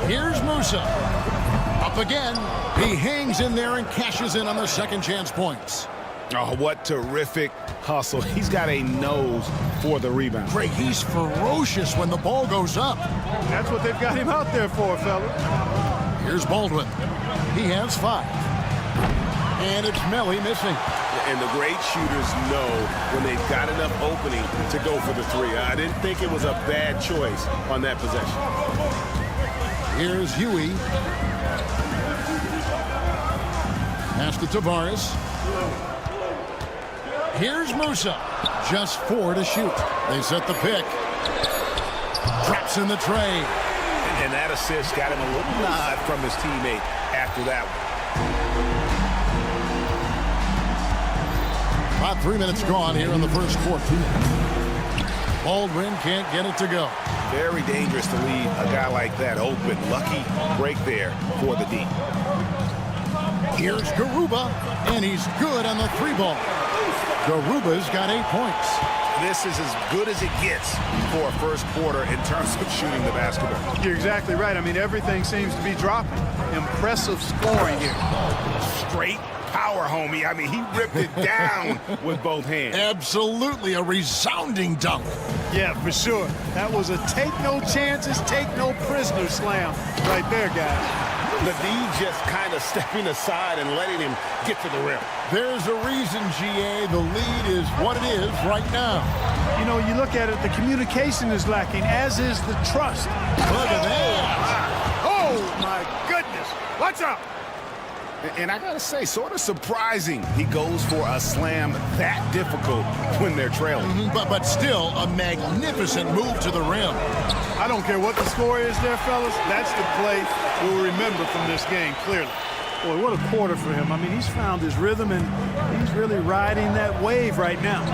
Here's Musa. Up again. He hangs in there and cashes in on the second chance points. Oh, what terrific hustle. He's got a nose for the rebound. Greg, he's ferocious when the ball goes up. That's what they've got him out there for, fella. Here's Baldwin. He has 5. And it's Melly missing. And the great shooters know when they've got enough opening to go for the 3. I didn't think it was a bad choice on that possession. Here's Huey. Pass to Tavares. Here's Musa. Just 4 to shoot. They set the pick. Drops in the tray. And that assist got him a little nod from his teammate after that one. About 3 minutes gone here in the first quarter. Baldwin can't get it to go. Very dangerous to leave a guy like that open. Lucky break there for the D. Here's Garuba, and he's good on the 3-ball. Garuba's got 8 points. This is as good as it gets for a first quarter in terms of shooting the basketball. You're exactly right. I mean, everything seems to be dropping. Impressive scoring here. Straight power, homie. I mean, he ripped it down with both hands. Absolutely a resounding dunk. Yeah, for sure. That was a take no chances, take no prisoner slam right there, guys. The D just kind of stepping aside and letting him get to the rim. There's a reason, GA, the lead is what it is right now. You know, you look at it, the communication is lacking, as is the trust. Look at that. Oh, my goodness. Watch out. And I got to say, sort of surprising he goes for a slam that difficult when they're trailing. But still a magnificent move to the rim. I don't care what the score is there, fellas. That's the play we'll remember from this game, clearly. Boy, what a quarter for him. I mean, he's found his rhythm, and he's really riding that wave right now.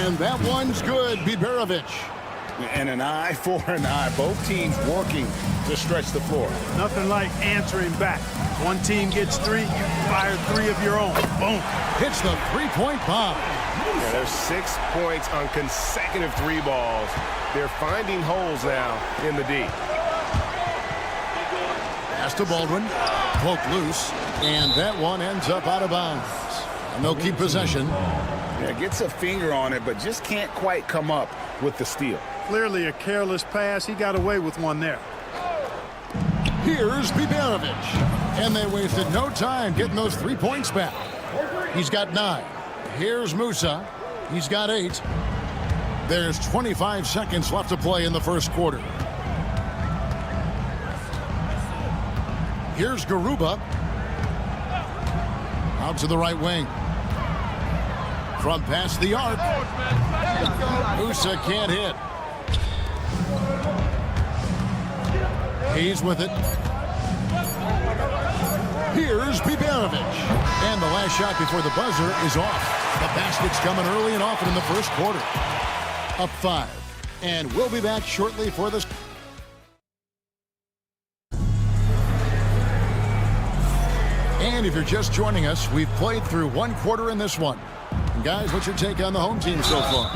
And that one's good, Biberovic. And an eye for an eye. Both teams working to stretch the floor. Nothing like answering back. One team gets 3, you fire 3 of your own. Boom. Hits the 3-point bomb. Yeah, there's 6 points on consecutive 3 balls. They're finding holes now in the D. Pass to Baldwin. Poke loose. And that one ends up out of bounds. And they'll keep possession. Yeah, gets a finger on it, but just can't quite come up with the steal. Clearly a careless pass. He got away with one there. Here's Biberovic. And they wasted no time getting those 3 points back. He's got 9. Here's Musa. He's got 8. There's 25 seconds left to play in the first quarter. Here's Garuba. Out to the right wing. From past the arc. Musa can't hit. He's with it. Here's Biberovic. And the last shot before the buzzer is off. The basket's coming early and often in the first quarter. Up 5. And we'll be back shortly for this. And if you're just joining us, we've played through 1 quarter in this one. And guys, what's your take on the home team so far?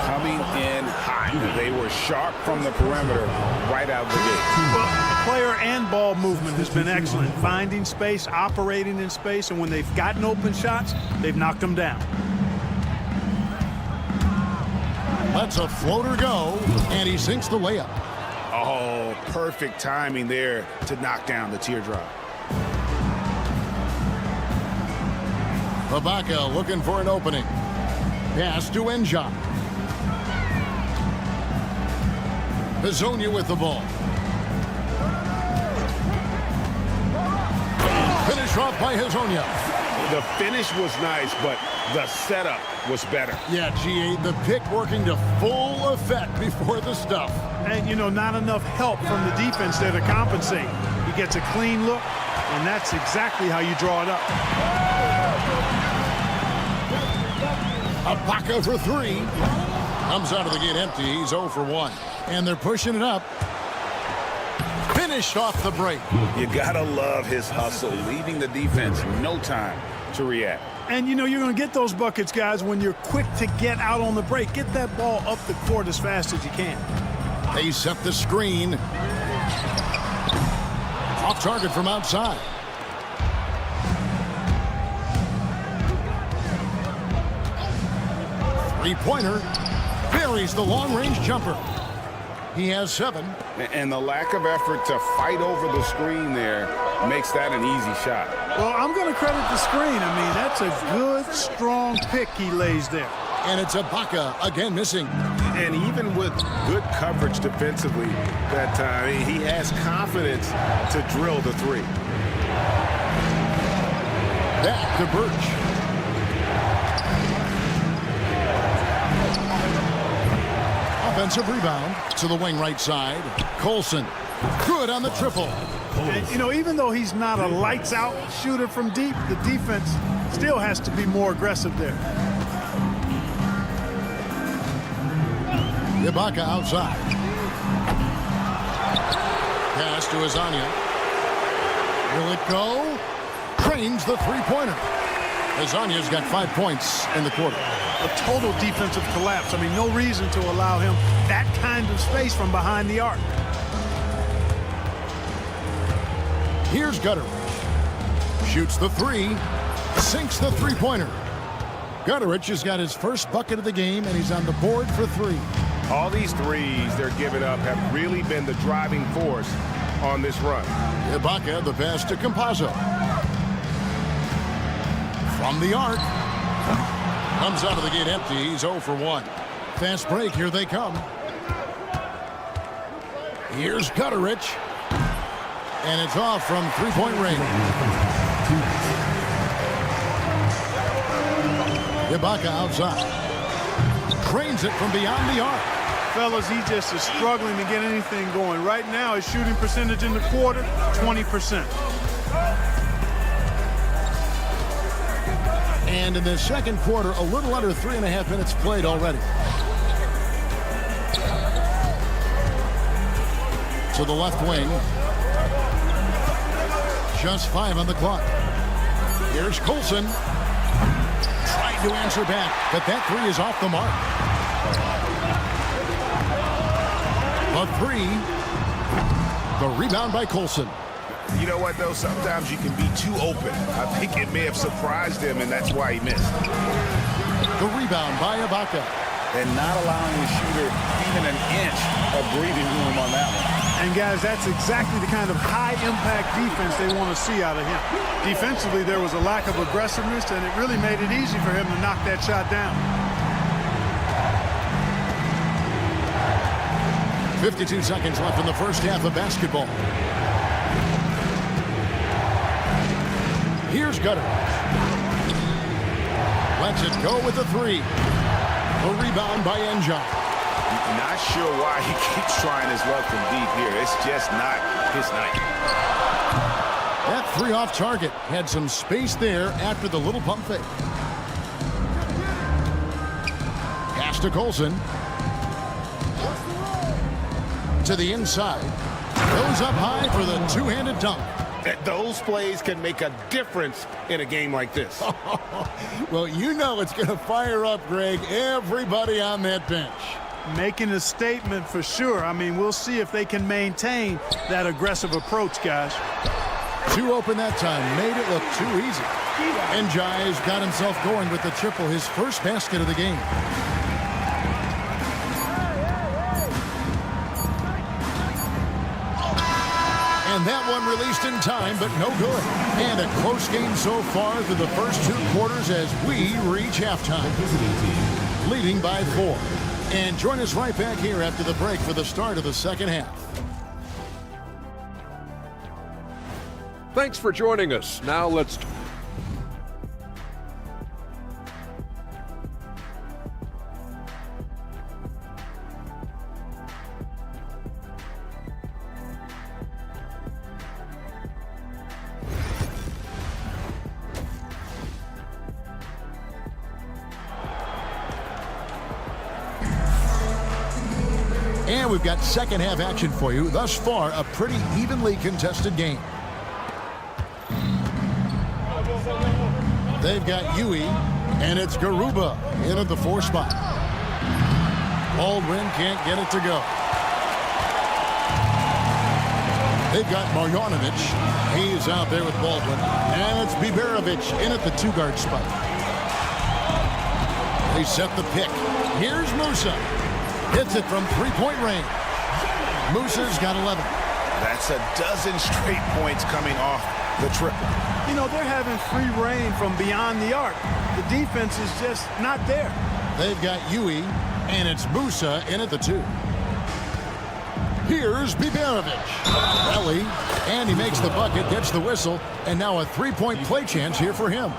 Coming in hot. They were sharp from the perimeter right out the gate. Well, player and ball movement has been excellent. Finding space, operating in space, and when they've gotten open shots, they've knocked them down. Lets a floater go, and he sinks the layup. Oh, perfect timing there to knock down the teardrop. Ibaka looking for an opening. Pass to Enja. Hazonia with the ball. Finish off by Hazonia. The finish was nice, but the setup was better. Yeah, G8, the pick working to full effect before the stuff. And, you know, not enough help from the defense there to compensate. He gets a clean look, and that's exactly how you draw it up. Ibaka for three. Comes out of the gate empty. He's 0 for 1. And they're pushing it up. Finished off the break. You gotta love his hustle, leaving the defense no time to react. And, you know, you're going to get those buckets, guys, when you're quick to get out on the break. Get that ball up the court as fast as you can. They set the screen. Off target from outside. Three-pointer. Buries the long-range jumper. He has 7. And the lack of effort to fight over the screen there makes that an easy shot. Well, I'm going to credit the screen. I mean, that's a good, strong pick he lays there. And it's Ibaka again missing. And even with good coverage defensively that time, he has confidence to drill the three. Back to Birch. Offensive rebound to the wing right side. Colson, good on the triple. And, you know, even though he's not a lights-out shooter from deep, the defense still has to be more aggressive there. Ibaka outside. Pass to Hazonia. Will it go? Trains the three-pointer. Hazonia's got 5 points in the quarter. A total defensive collapse. I mean, no reason to allow him that kind of space from behind the arc. Here's Gutteridge. Shoots the three. Sinks the three-pointer. Gutteridge has got his first bucket of the game, and he's on the board for 3. All these threes they're giving up have really been the driving force on this run. Ibaka, the pass to Campazzo. From the arc. Comes out of the gate empty. He's 0 for 1. Fast break. Here they come. Here's Gutteridge. And it's off from three-point range. Ibaka outside. Trains it from beyond the arc. Fellas, he just is struggling to get anything going. Right now, his shooting percentage in the quarter, 20%. And in the second quarter, a little under 3.5 minutes played already. To the left wing. Just 5 on the clock. Here's Colson. Tried to answer back, but that 3 is off the mark. A 3. The rebound by Colson. You know what, though? Sometimes you can be too open. I think it may have surprised him, and that's why he missed. The rebound by Ibaka. And not allowing the shooter even an inch of breathing room on that one. And, guys, that's exactly the kind of high-impact defense they want to see out of him. Defensively, there was a lack of aggressiveness, and it really made it easy for him to knock that shot down. 52 seconds left in the first half of basketball. Here's Gutteridge. Lets it go with the 3. A rebound by Enja. Not sure why he keeps trying his luck from deep here. It's just not his night. That 3 off target. Had some space there after the little pump fake. Pass to Colson. To the inside. Goes up high for the two-handed dunk. Those plays can make a difference in a game like this. Well, you know it's going to fire up, Greg, everybody on that bench. Making a statement for sure. I mean, we'll see if they can maintain that aggressive approach, guys. 2 open that time. Made it look too easy. Njai's got himself going with the triple, his first basket of the game. And that one released in time, but no good. And a close game so far through the first 2 quarters as we reach halftime. Leading by 4. And join us right back here after the break for the start of the second half. Thanks for joining us. Now let's... And we've got second half action for you. Thus far, a pretty evenly contested game. They've got Yui, and it's Garuba in at the 4 spot. Baldwin can't get it to go. They've got Marjanovic. He's out there with Baldwin. And it's Biberovic in at the 2-guard spot. They set the pick. Here's Musa. Hits it from 3-point range. Musa's got 11. That's a dozen straight points coming off the triple. You know, they're having free reign from beyond the arc. The defense is just not there. They've got Yui, and it's Musa in at the 2. Here's Biberovic. Belly, and he makes the bucket, gets the whistle, and now a 3-point play chance here for him.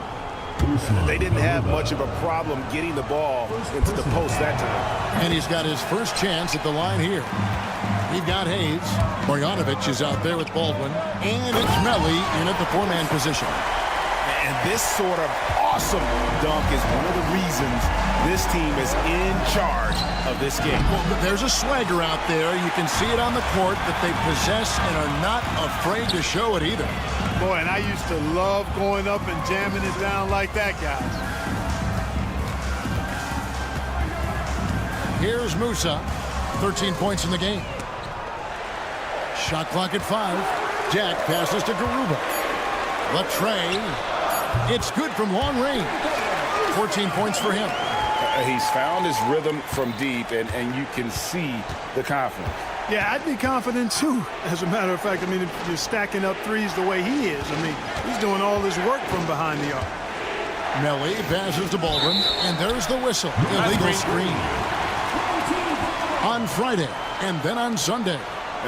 They didn't have much of a problem getting the ball into the post that time. And he's got his first chance at the line here. We've got Hayes. Marjanovic is out there with Baldwin. And it's Melli in at the 4-man position. And this sort of awesome dunk is one of the reasons this team is in charge of this game. Well, there's a swagger out there. You can see it on the court that they possess and are not afraid to show it either. Boy, and I used to love going up and jamming it down like that, guys. Here's Musa. 13 points in the game. Shot clock at 5. Jack passes to Garuba. Latre. It's good from long range. 14 points for him. He's found his rhythm from deep, and you can see the confidence. Yeah, I'd be confident too. As a matter of fact, I mean, if you're stacking up threes the way he is, I mean, he's doing all his work from behind the arc. Melli passes to Baldwin, and there's the whistle. Illegal screen. On Friday, and then on Sunday.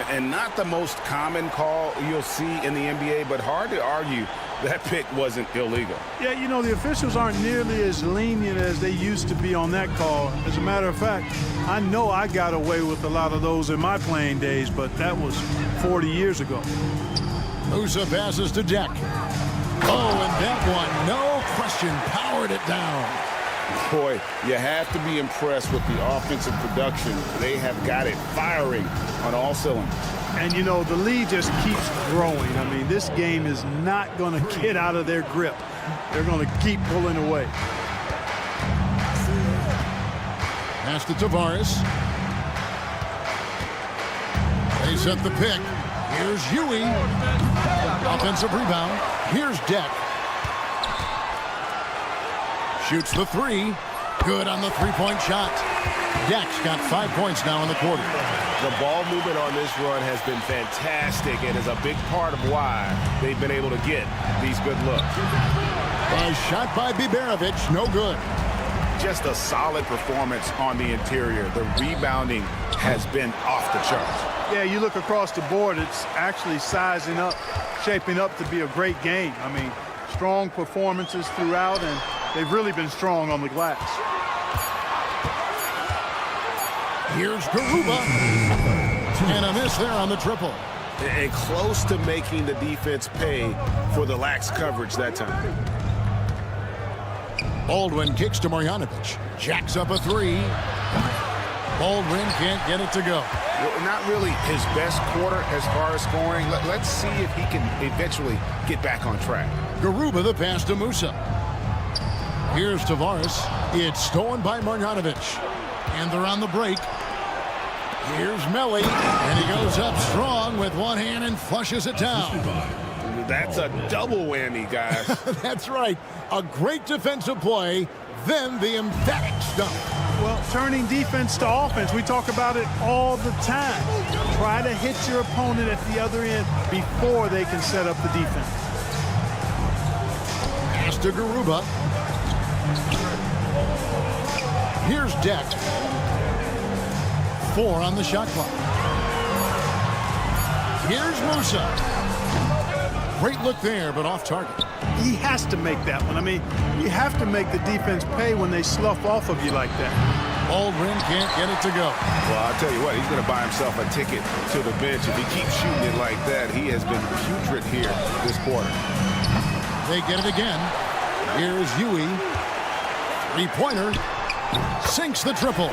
And not the most common call you'll see in the NBA, but hard to argue that pick wasn't illegal. Yeah, you know, the officials aren't nearly as lenient as they used to be on that call. As a matter of fact, I know I got away with a lot of those in my playing days, but that was 40 years ago. Musa passes to Jack. Oh, and that one, no question, powered it down. Boy, you have to be impressed with the offensive production. They have got it firing on all cylinders. And, you know, the lead just keeps growing. I mean, this game is not going to get out of their grip. They're going to keep pulling away. Pass to Tavares. They set the pick. Here's Yui. Offensive rebound. Here's Deck. Shoots the 3. Good on the 3-point shot. Deck's got 5 points now in the quarter. The ball movement on this run has been fantastic and is a big part of why they've been able to get these good looks. A shot by Biberovic, no good. Just a solid performance on the interior. The rebounding has been off the charts. Yeah, you look across the board, it's actually sizing up, shaping up to be a great game. I mean, strong performances throughout, and they've really been strong on the glass. Here's Garuba. And a miss there on the triple. And close to making the defense pay for the lax coverage that time. Baldwin kicks to Marjanovic. Jacks up a 3. Baldwin can't get it to go. Well, not really his best quarter as far as scoring. Let's see if he can eventually get back on track. Garuba the pass to Musa. Here's Tavares. It's stolen by Marjanovic. And they're on the break. Here's Melli. And he goes up strong with one hand and flushes it down. That's a double whammy, guys. That's right. A great defensive play, then the emphatic stump. Well, turning defense to offense, we talk about it all the time. Try to hit your opponent at the other end before they can set up the defense. Pass to Garuba. Here's Deck. 4 on the shot clock. Here's Musa. Great look there, but off target. He has to make that one. I mean, you have to make the defense pay when they slough off of you like that. Aldrin can't get it to go. Well, I'll tell you what, he's going to buy himself a ticket to the bench. If he keeps shooting it like that, he has been putrid here this quarter. They get it again. Here's Huey. 3-pointer. Sinks the triple.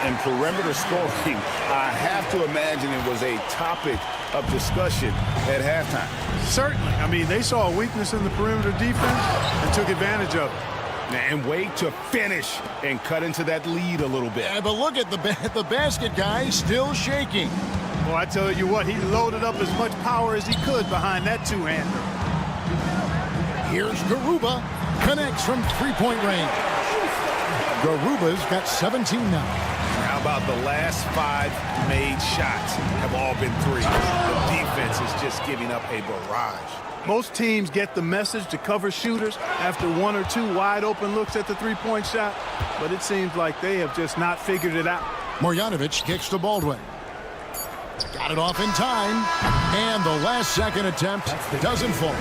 And perimeter scoring, I have to imagine it was a topic of discussion at halftime. Certainly. I mean, they saw a weakness in the perimeter defense and took advantage of it. And wait to finish and cut into that lead a little bit. Yeah, but look at the basket, guys, still shaking. Well, I tell you what, he loaded up as much power as he could behind that two-hander. Here's Garuba. Connects from 3-point range. Garuba's got 17 now. How about the last 5 made shots have all been threes? The defense is just giving up a barrage. Most teams get the message to cover shooters after 1 or 2 wide open looks at the three-point shot, but it seems like they have just not figured it out. Marjanovic kicks to Baldwin. Got it off in time, and the last second attempt doesn't fall.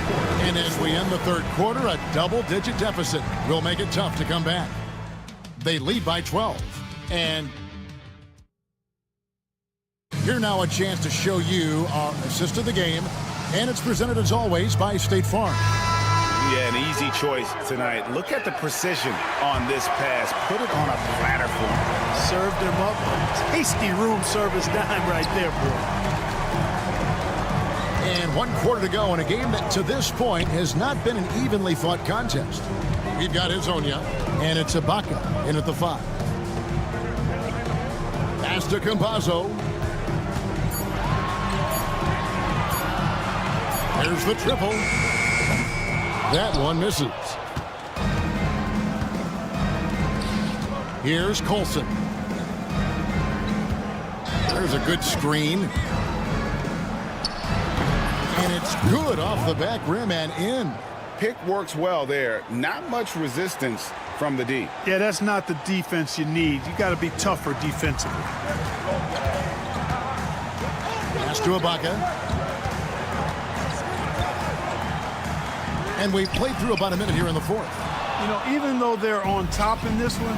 And as we end the third quarter, a double-digit deficit will make it tough to come back. They lead by 12, and here now a chance to show you our assist of the game, and it's presented as always by State Farm. Yeah, an easy choice tonight. Look at the precision on this pass. Put it on a platter for him. Served him up a tasty room service dime right there, boy. And 1 quarter to go in a game that to this point has not been an evenly fought contest. We've got Hezonja, and it's Ibaka in at the 5. Pass to Campazzo. There's the triple. That one misses. Here's Colson. There's a good screen. And it's good off the back rim and in. Pick works well there. Not much resistance from the D. Yeah, that's not the defense you need. You got to be tougher defensively. Pass to Ibaka. And we've played through about a minute here in the fourth. You know, even though they're on top in this one,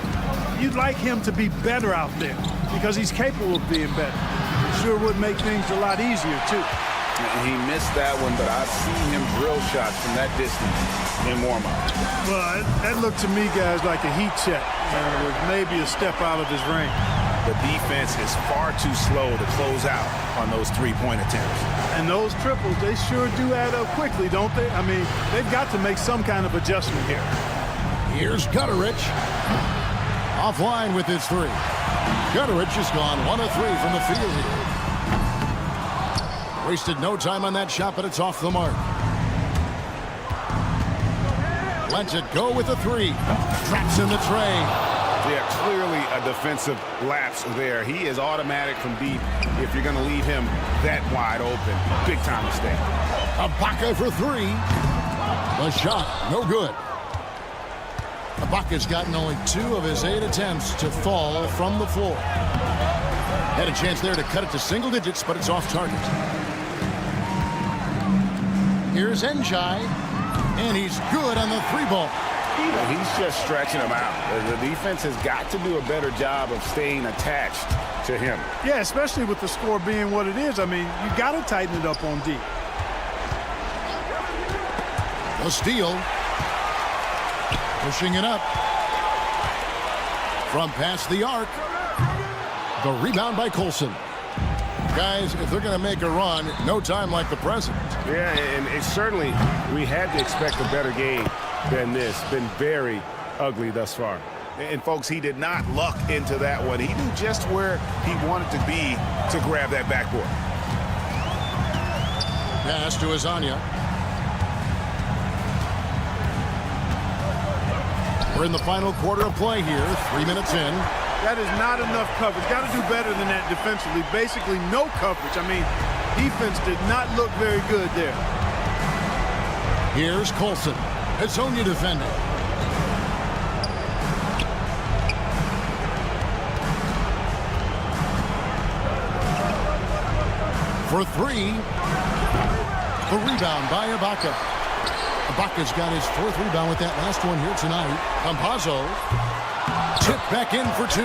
you'd like him to be better out there because he's capable of being better. It sure would make things a lot easier, too. He missed that one, but I've seen him drill shots from that distance in warm-up. Well, that looked to me, guys, like a heat check. It was maybe a step out of his range. The defense is far too slow to close out on those three-point attempts. And those triples, they sure do add up quickly, don't they? I mean, they've got to make some kind of adjustment here. Here's Gutterich. Offline with his 3. Gutterich has gone 1 of 3 from the field here. Wasted no time on that shot, but it's off the mark. Lets it go with the 3. Traps in the tray. Yeah, clearly a defensive lapse there. He is automatic from deep if you're going to leave him that wide open. Big time mistake. Ibaka for 3. The shot, no good. Ibaka's gotten only 2 of his 8 attempts to fall from the floor. Had a chance there to cut it to single digits, but it's off target. Here's Njai, and he's good on the 3-ball. He's just stretching him out. The defense has got to do a better job of staying attached to him. Yeah, especially with the score being what it is. I mean, you got to tighten it up on D. The steal. Pushing it up. From past the arc. The rebound by Colson. Guys, if they're going to make a run, no time like the present. Yeah, and it's certainly, we had to expect a better game than this. Been very ugly thus far. And folks, he did not luck into that one. He knew just where he wanted to be to grab that backboard. Pass to Hezonja. We're in the final quarter of play here, 3 minutes in. That is not enough coverage. Got to do better than that defensively. Basically, no coverage. I mean, defense did not look very good there. Here's Colson. Hezonja defending. For three. The rebound by Ibaka. Ibaka's got his 4th rebound with that last one here tonight. Campazzo. Tip back in for 2.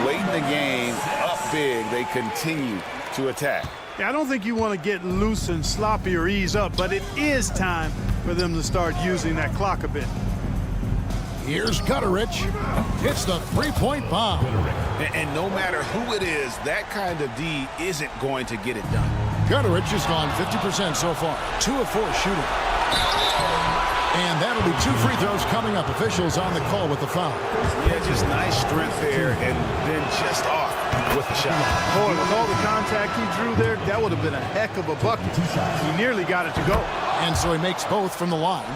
Late in the game, up big, they continue to attack. Yeah, I don't think you want to get loose and sloppy or ease up, but it is time for them to start using that clock a bit. Here's Gutterich. It's the 3-point bomb. And no matter who it is, that kind of D isn't going to get it done. Gutterich has gone 50% so far. 2 of 4 shooting. And that'll be 2 free throws coming up. Officials on the call with the foul. Yeah, just nice strength there and then just off with the shot. Boy, with all the contact he drew there, that would have been a heck of a bucket. He nearly got it to go. And so he makes both from the line.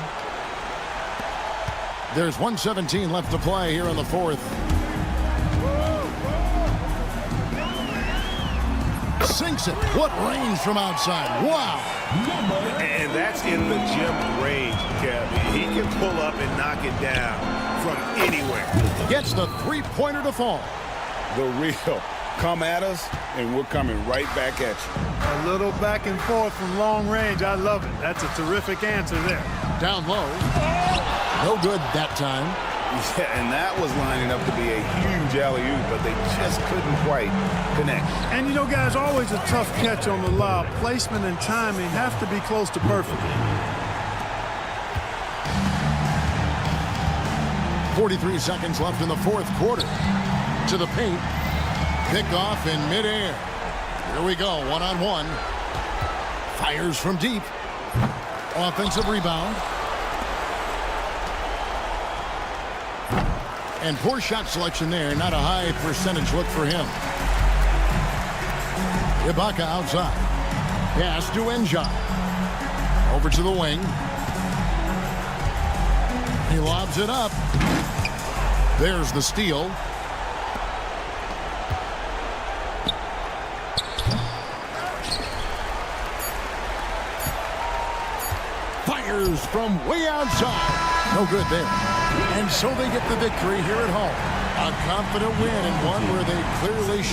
There's 1:17 left to play here in the 4th. Sinks it. What range from outside. Wow. And that's in the gym range, Kevin. He can pull up and knock it down from anywhere. Gets the 3-pointer to fall. The real. Come at us, and we're coming right back at you. A little back and forth from long range. I love it. That's a terrific answer there. Down low. No good that time. Yeah, and that was lining up to be a huge alley-oop, but they just couldn't quite connect. And, you know, guys, always a tough catch on the lob. Placement and timing have to be close to perfect. 43 seconds left in the 4th quarter. To the paint. Pick off in midair. Here we go, one-on-one. Fires from deep. Offensive rebound. And poor shot selection there. Not a high percentage look for him. Ibaka outside. Pass to Enja. Over to the wing. He lobs it up. There's the steal. Fires from way outside. No good there. And so they get the victory here at home. A confident win and one where they clearly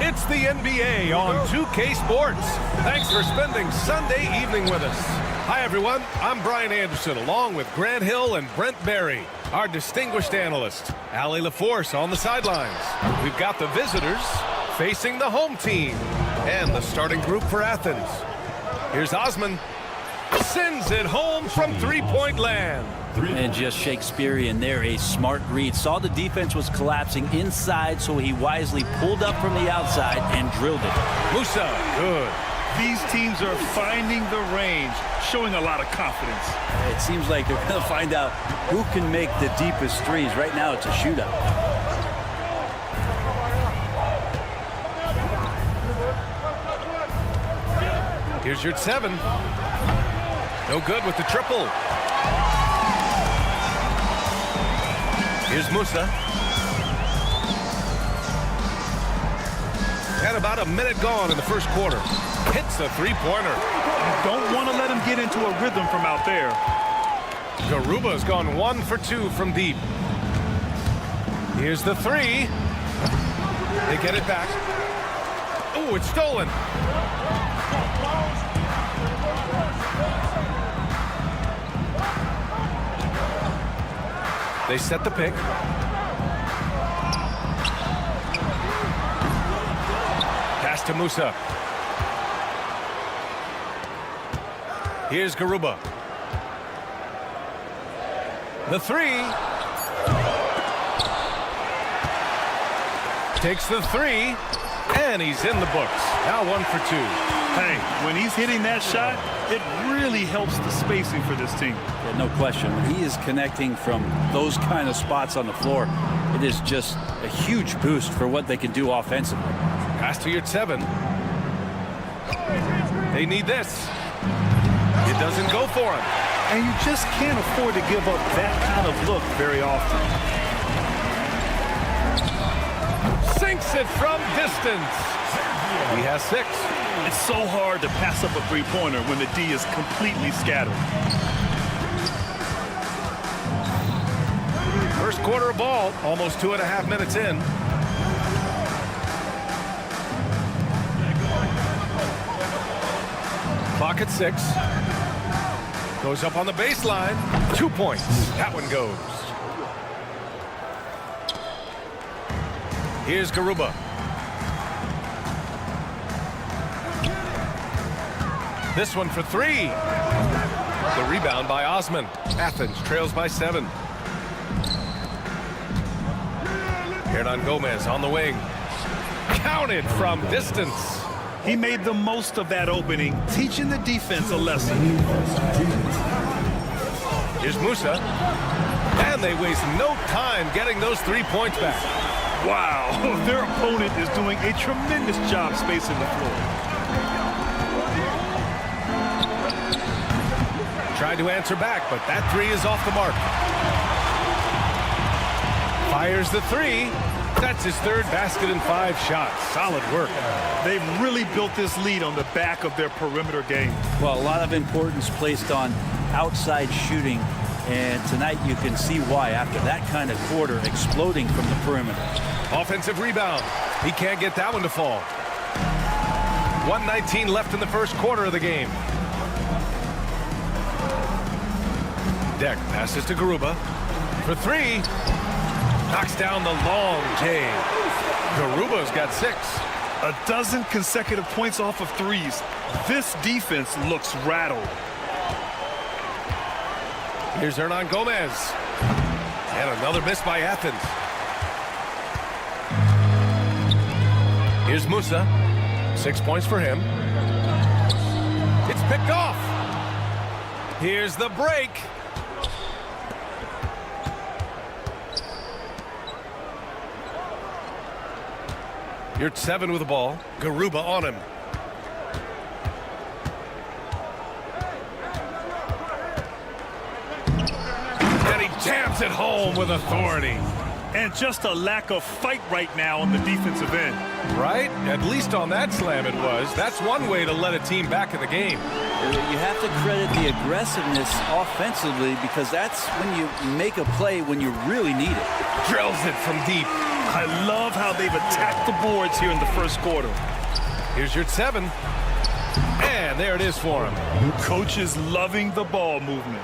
It's the NBA on 2K Sports. Thanks for spending Sunday evening with us. Hi, everyone. I'm Brian Anderson, along with Grant Hill and Brent Barry, our distinguished analyst. Allie LaForce on the sidelines. We've got the visitors facing the home team and the starting group for Athens. Here's Osman. Sends it home from three-point land. And just Shakespearean there, a smart read. Saw the defense was collapsing inside, so he wisely pulled up from the outside and drilled it. Musa, good. These teams are finding the range, showing a lot of confidence. It seems like they're going to find out who can make the deepest threes. Right now, it's a shootout. Here's your 7. No good with the triple. Here's Musa. Had about a minute gone in the first quarter. Hits a three-pointer. You don't want to let him get into a rhythm from out there. Garuba's gone 1 for 2 from deep. Here's the 3. They get it back. Oh, it's stolen. They set the pick. Pass to Musa. Here's Garuba. The 3. Takes the 3. And he's in the books. Now 1 for 2. Hey, when he's hitting that shot, it really helps the spacing for this team. Yeah, no question. When he is connecting from those kind of spots on the floor, it is just a huge boost for what they can do offensively. Pass to your 7. They need this. It doesn't go for him. And you just can't afford to give up that kind of look very often. Sinks it from distance. He has 6. It's so hard to pass up a three-pointer when the D is completely scattered. First quarter of ball, almost 2.5 minutes in. Clock at 6. Goes up on the baseline. 2 points. That one goes. Here's Garuba. This one for 3. The rebound by Osman. Athens trails by 7. Hernan Gomez on the wing. Counted from distance. He made the most of that opening, teaching the defense a lesson. Here's Musa. And they waste no time getting those 3 points back. Wow, their opponent is doing a tremendous job spacing the floor. Tried to answer back, but that 3 is off the mark. Fires the 3. That's his 3rd basket in 5 shots. Solid work. They've really built this lead on the back of their perimeter game. Well, a lot of importance placed on outside shooting, and tonight you can see why after that kind of quarter exploding from the perimeter. Offensive rebound. He can't get that one to fall. 1:19 left in the first quarter of the game. Deck passes to Garuba for 3. Knocks down the long J. Garuba's got 6. A dozen consecutive points off of threes. This defense looks rattled. Here's Hernan Gomez. And another miss by Athens. Here's Musa. 6 points for him. It's picked off. Here's the break. You're at 7 with the ball. Garuba on him. And he jams it home with authority. And just a lack of fight right now on the defensive end. Right? At least on that slam it was. That's one way to let a team back in the game. You have to credit the aggressiveness offensively, because that's when you make a play when you really need it. Drills it from deep. I love how they've attacked the boards here in the first quarter. Here's your 7. And there it is for him. Coach is loving the ball movement.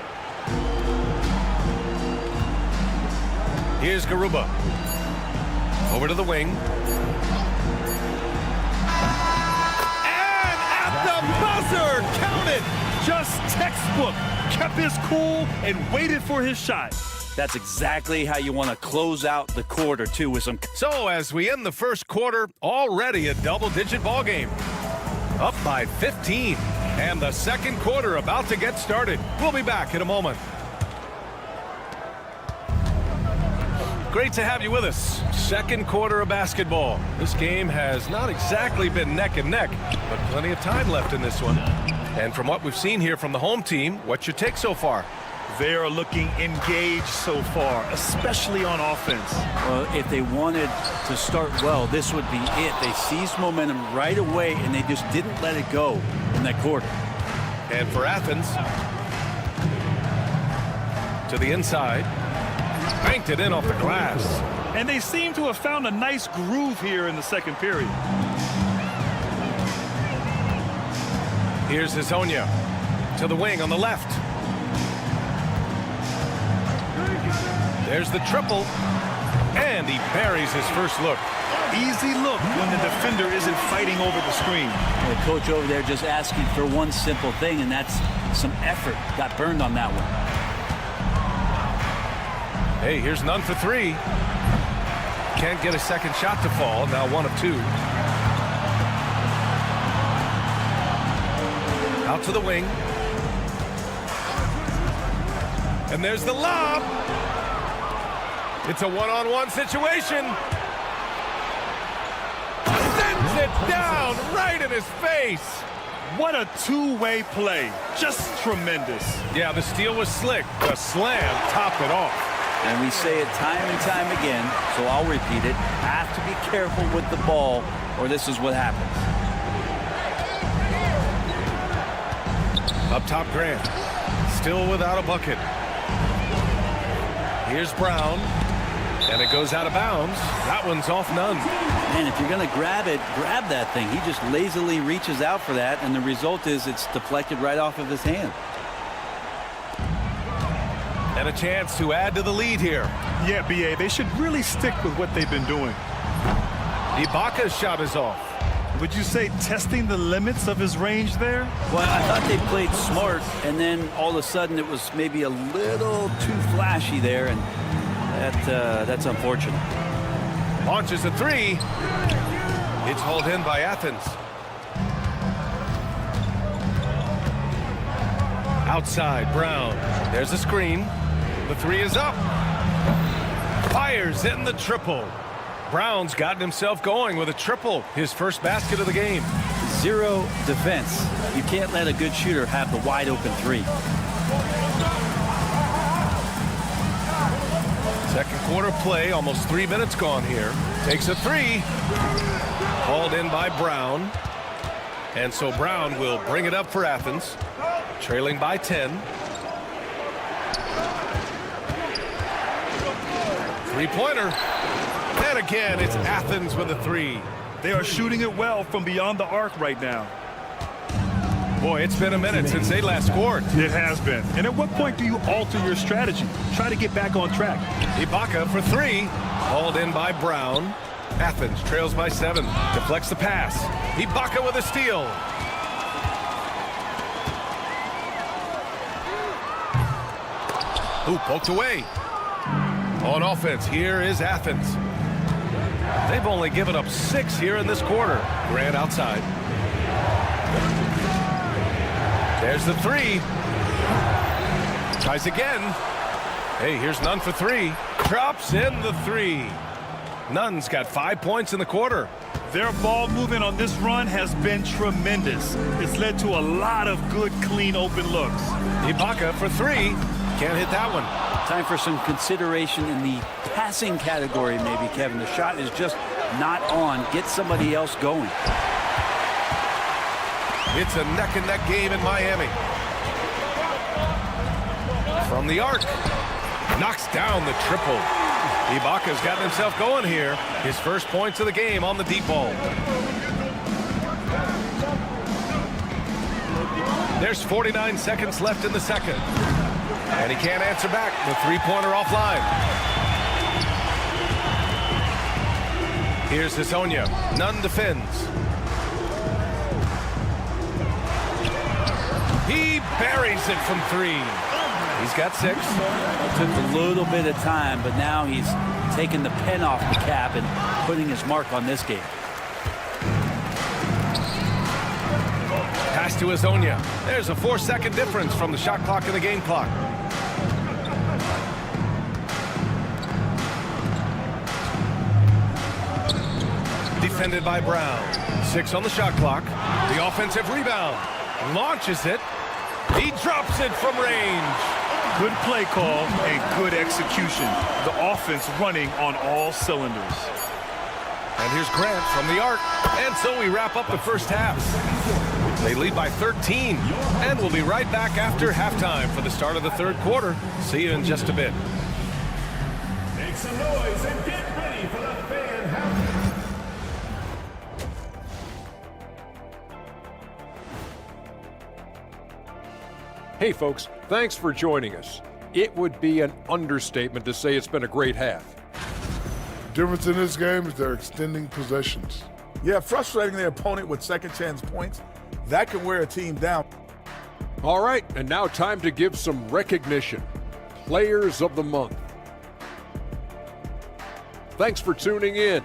Here's Garuba. Over to the wing. And at the buzzer! Count it! Just textbook. Kept his cool and waited for his shot. That's exactly how you want to close out the quarter, too, with some... So as we end the first quarter, already a double-digit ball game. Up by 15. And the second quarter about to get started. We'll be back in a moment. Great to have you with us. Second quarter of basketball. This game has not exactly been neck and neck, but plenty of time left in this one. And from what we've seen here from the home team, what's your take so far? They are looking engaged so far, especially on offense. Well, if they wanted to start well, this would be it. They seized momentum right away, and they just didn't let it go in that quarter. And for Athens, to the inside. Banked it in off the glass. And they seem to have found a nice groove here in the second period. Here's Hazonia to the wing on the left. There's the triple. And he buries his first look. Easy look when the defender isn't fighting over the screen. The coach over there just asking for one simple thing, and that's some effort. Got burned on that one. Hey, here's none for 3. Can't get a second shot to fall. Now 1 of 2. Out to the wing. And there's the lob. It's a one-on-one situation. Sends it down right in his face. What a two-way play. Just tremendous. Yeah, the steal was slick. The slam topped it off. And we say it time and time again, so I'll repeat it. Have to be careful with the ball, or this is what happens. Up top, Grant. Still without a bucket. Here's Brown. And it goes out of bounds. That one's off none. Man, if you're going to grab it, grab that thing. He just lazily reaches out for that, and the result is it's deflected right off of his hand. And a chance to add to the lead here. Yeah, B.A., they should really stick with what they've been doing. Ibaka's shot is off. Would you say testing the limits of his range there? Well, I thought they played smart, and then all of a sudden it was maybe a little too flashy there, and that's unfortunate. Launches a 3. It's hauled in by Athens. Outside, Brown. There's a screen. The 3 is up. Fires in the triple. Brown's gotten himself going with a triple. His first basket of the game. 0 defense. You can't let a good shooter have the wide open 3. Second quarter play, almost 3 minutes gone here. Takes a 3. Hauled in by Brown. And so Brown will bring it up for Athens. Trailing by 10. 3-pointer. And again, it's Athens with a 3. They are shooting it well from beyond the arc right now. Boy, it's been a minute since they last scored. It has been. And at what point do you alter your strategy? Try to get back on track. Ibaka for 3. Hauled in by Brown. Athens trails by 7. Deflects the pass. Ibaka with a steal. Ooh, poked away. On offense, here is Athens. They've only given up 6 here in this quarter. Grant outside. There's the 3. Tries again. Hey, here's Nunn for 3. Drops in the 3. Nunn's got 5 points in the quarter. Their ball movement on this run has been tremendous. It's led to a lot of good, clean, open looks. Ibaka for three. Can't hit that one. Time for some consideration in the passing category, maybe, Kevin. The shot is just not on. Get somebody else going. It's a neck-and-neck game in Miami. From the arc. Knocks down the triple. Ibaka's gotten himself going here. His first points of the game on the deep ball. There's 49 seconds left in the second. And he can't answer back. The three-pointer offline. Here's Hezonja. Nunn defends. He buries it from three. He's got 6. Took a little bit of time, but now he's taking the pen off the cap and putting his mark on this game. Pass to Hezonja. There's a 4-second difference from the shot clock and the game clock. Defended by Brown. 6 on the shot clock. The offensive rebound. Launches it. He drops it from range. Good play call and good execution. The offense running on all cylinders. And here's Grant from the arc. And so we wrap up the first half. They lead by 13. And we'll be right back after halftime for the start of the third quarter. See you in just a bit. Make some noise and get ready for the fan halftime. Hey folks, thanks for joining us. It would be an understatement to say it's been a great half. Difference in this game is they're extending possessions. Yeah, frustrating their opponent with second chance points. That can wear a team down. All right, and now time to give some recognition. Players of the Month. Thanks for tuning in.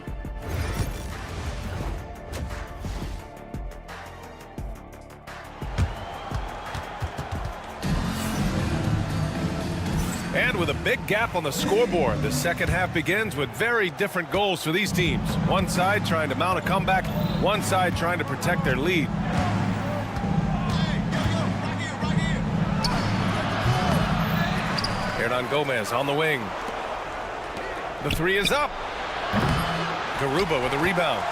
And with a big gap on the scoreboard, the second half begins with very different goals for these teams. One side trying to mount a comeback, one side trying to protect their lead. Hernangomez on the wing. The three is up. Garuba with a rebound.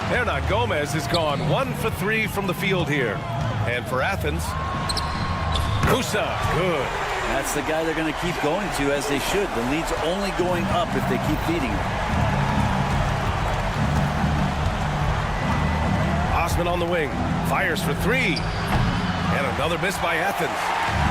Hernangomez has gone 1 for 3 from the field here. And for Athens, Musa, good. That's the guy they're going to keep going to, as they should. The lead's only going up if they keep feeding him. Osman on the wing. Fires for 3. And another miss by Athens.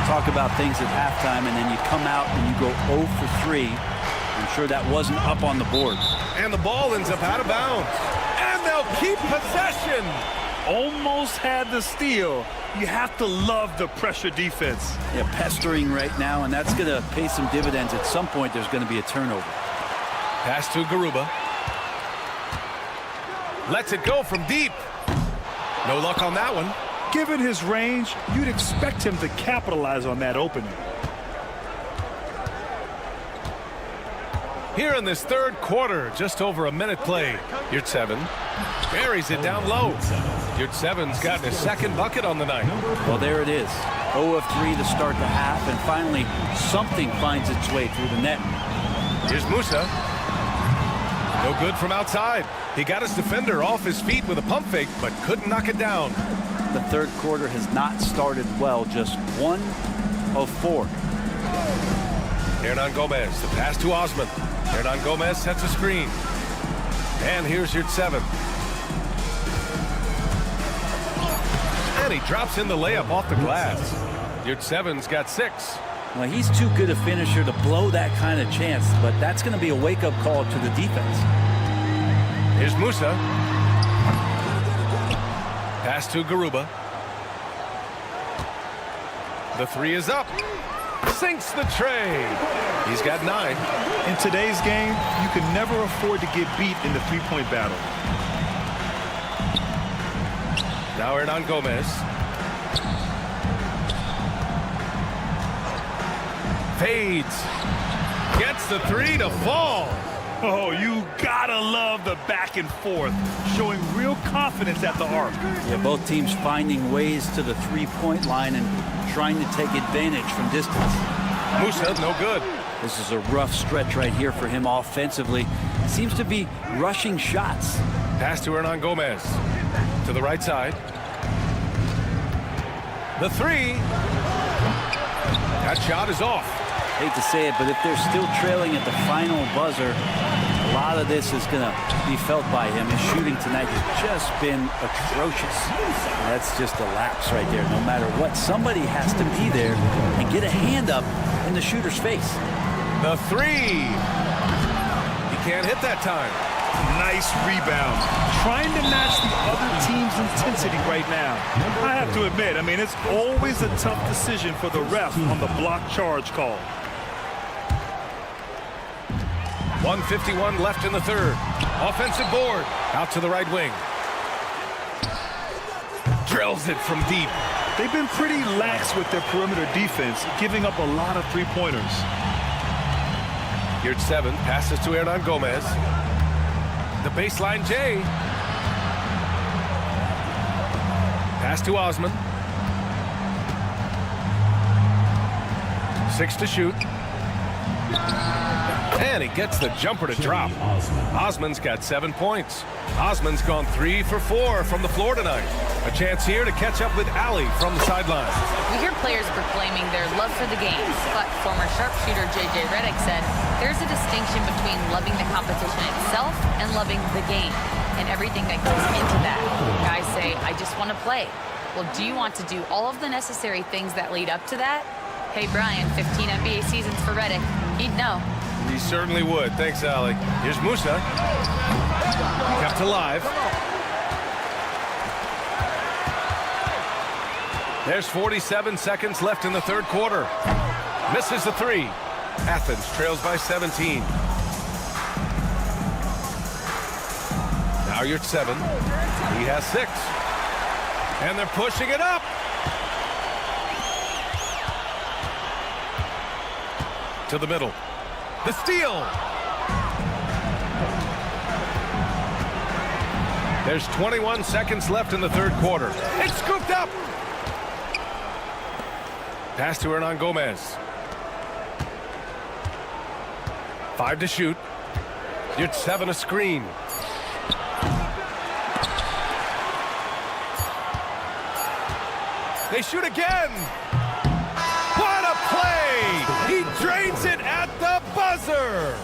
Talk about things at halftime, and then you come out and you go 0 for 3. I'm sure that wasn't up on the board. And the ball ends up out of bounds. And they'll keep possession. Almost had the steal. You have to love the pressure defense. Yeah, pestering right now, and that's going to pay some dividends. At some point, there's going to be a turnover. Pass to Garuba. Lets it go from deep. No luck on that one. Given his range, you'd expect him to capitalize on that opening. Here in this third quarter, just over a minute play. Yurtseven buries it down low. Yurtseven's gotten his second bucket on the night. Well, there it is. 0 of 3 to start the half, and finally something finds its way through the net. Here's Musa. No good from outside. He got his defender off his feet with a pump fake, but couldn't knock it down. The third quarter has not started well, just 1 of 4. Hernangomez, the pass to Osman. Hernangomez sets a screen. And here's Yurtseven. And he drops in the layup off the glass. Yurtseven's got 6. Well, he's too good a finisher to blow that kind of chance, but that's going to be a wake-up call to the defense. Here's Musa. Pass to Garuba. The 3 is up. Sinks the tray. He's got 9. In today's game, you can never afford to get beat in the three-point battle. Now Hernangomez. Fades. Gets the 3 to fall. Oh, you gotta love the back and forth, showing real confidence at the arc. Yeah, both teams finding ways to the three-point line and trying to take advantage from distance. Musa, no good. This is a rough stretch right here for him offensively. Seems to be rushing shots. Pass to Hernan Gomez. To the right side. The three. That shot is off. Hate to say it, but if they're still trailing at the final buzzer, a lot of this is going to be felt by him. His shooting tonight has just been atrocious. That's just a lapse right there. No matter what, somebody has to be there and get a hand up in the shooter's face. The three. He can't hit that time. Nice rebound. Trying to match the other team's intensity right now. I have to admit, I mean, it's always a tough decision for the ref on the block charge call. 1:51 left in the third. Offensive board. Out to the right wing. Drills it from deep. They've been pretty lax with their perimeter defense, giving up a lot of three-pointers. Here's 7. Passes to Hernan Gomez. The baseline J. Pass to Osman. 6 to shoot. And he gets the jumper to drop. Osman's got 7 points. Osman's gone 3 for 4 from the floor tonight. A chance here to catch up with Ali from the sideline. We hear players proclaiming their love for the game, but former sharpshooter J.J. Redick said there's a distinction between loving the competition itself and loving the game and everything that goes into that. Guys say, I just want to play. Well, do you want to do all of the necessary things that lead up to that? Hey, Brian, 15 NBA seasons for Redick. He'd know. He certainly would. Thanks, Ali. Here's Musa. Kept alive. There's 47 seconds left in the third quarter. Misses the three. Athens trails by 17. Now you're at 7. He has 6. And they're pushing it up. To the middle. The steal. There's 21 seconds left in the third quarter. It's scooped up. Pass to Hernan Gomez. 5 to shoot. You're at 7 a screen. They shoot again. What a play! He drains it at the buzzer.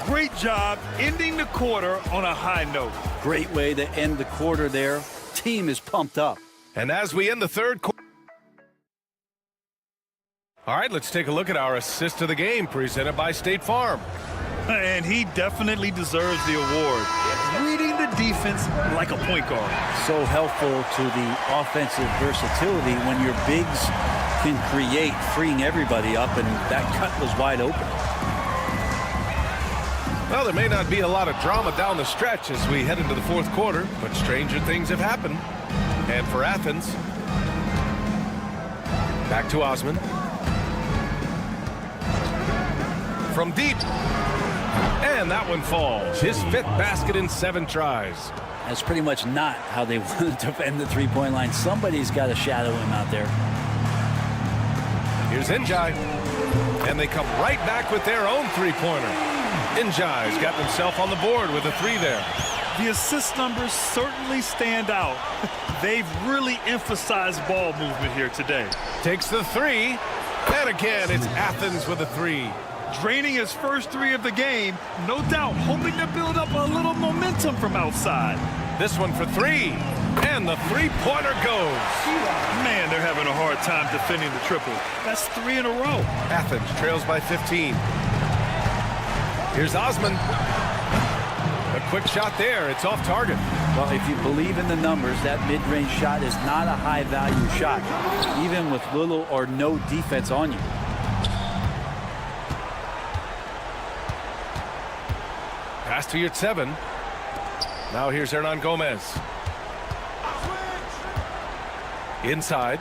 Great job ending the quarter on a high note. Great way to end the quarter there. Team is pumped up. And as we end the third quarter. All right, let's take a look at our assist of the game presented by State Farm. And he definitely deserves the award. Reading the defense like a point guard. So helpful to the offensive versatility when your bigs can create, freeing everybody up, and that cut was wide open. Well, there may not be a lot of drama down the stretch as we head into the fourth quarter, but stranger things have happened. And for Athens, back to Osman. From deep. And that one falls. His 5th basket in 7 tries. That's pretty much not how they want to defend the three-point line. Somebody's got to shadow him out there. Here's Njai. And they come right back with their own three-pointer. Njai's got himself on the board with a 3 there. The assist numbers certainly stand out. They've really emphasized ball movement here today. Takes the 3. And again, it's Athens with a 3. Draining his first 3 of the game, no doubt hoping to build up a little momentum from outside. This one for 3. And the three-pointer goes. Man, they're having a hard time defending the triple. That's 3 in a row. Athens trails by 15. Here's Osman. A quick shot there. It's off target. Well, if you believe in the numbers, that mid-range shot is not a high-value shot, even with little or no defense on you. Pass to your 7. Now here's Hernan Gomez. Inside.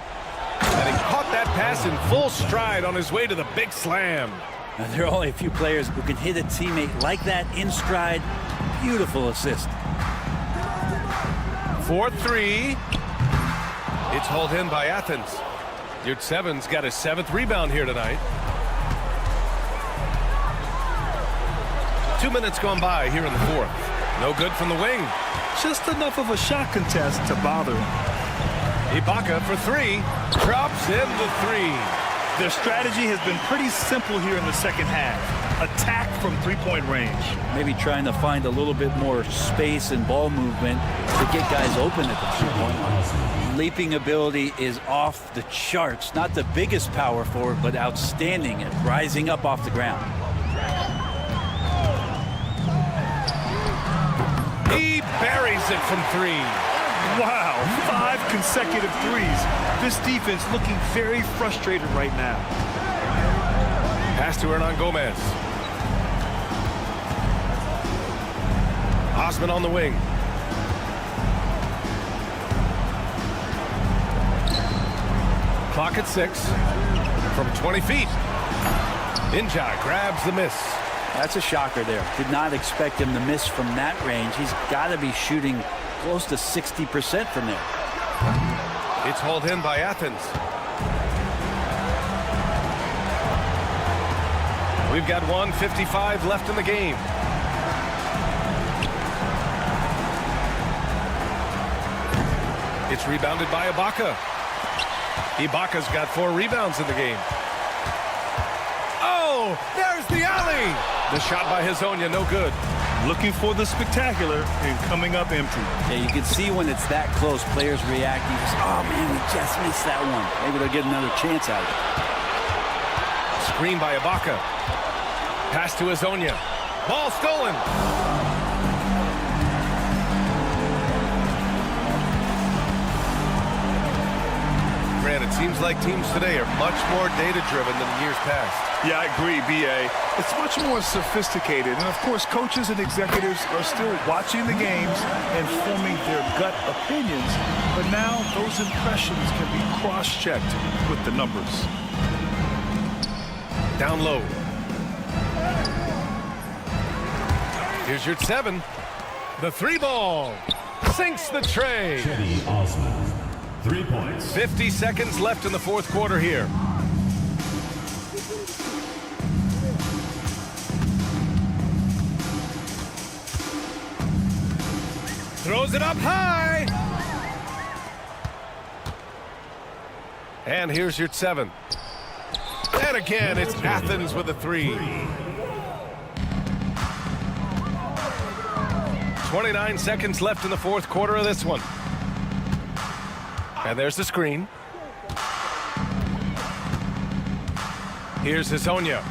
And he caught that pass in full stride on his way to the big slam. Now, there are only a few players who can hit a teammate like that in stride. Beautiful assist. 4-3. It's hauled in by Athens. Yurtseven's got his 7th rebound here tonight. 2 minutes gone by here in the 4th. No good from the wing. Just enough of a shot contest to bother him. Ibaka for 3. Drops in the 3. Their strategy has been pretty simple here in the second half. Attack from three-point range. Maybe trying to find a little bit more space and ball movement to get guys open at the three-point line. Leaping ability is off the charts. Not the biggest power forward, but outstanding at rising up off the ground. He buries it from 3. Wow, 5 consecutive threes. This defense looking very frustrated right now. Pass to Hernan Gomez. Osman on the wing. Clock at 6. From 20 feet. Inja grabs the miss. That's a shocker there. Did not expect him to miss from that range. He's got to be shooting close to 60% from there. It's hauled in by Athens. We've got 1:55 left in the game. It's rebounded by Ibaka. Ibaka's got 4 rebounds in the game. Oh, there's the alley. The shot by Hezonja, no good. Looking for the spectacular and coming up empty. Yeah, you can see when it's that close, players reacting. Just, oh, man, we just missed that one. Maybe they'll get another chance out of it. Screen by Ibaka. Pass to Hezonja. Ball stolen. Grant, it seems like teams today are much more data-driven than years past. Yeah, I agree, B.A. It's much more sophisticated. And, of course, coaches and executives are still watching the games and forming their gut opinions. But now those impressions can be cross-checked with the numbers. Down low. Here's your 7. The 3 ball. Sinks the tray. 3 points. 50 seconds left in the 4th quarter here. Throws it up high. And here's your 7. And again, it's Athens with a 3. 29 seconds left in the 4th quarter of this one. And there's the screen. Here's Hezonja.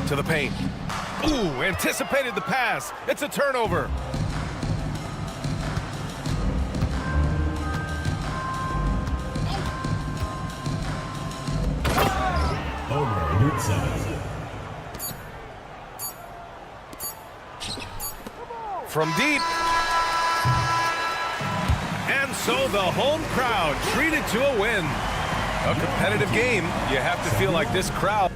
To the paint. Ooh, anticipated the pass. It's a turnover. Over Yurtseven. From deep. And so the home crowd treated to a win. A competitive game. You have to feel like this crowd.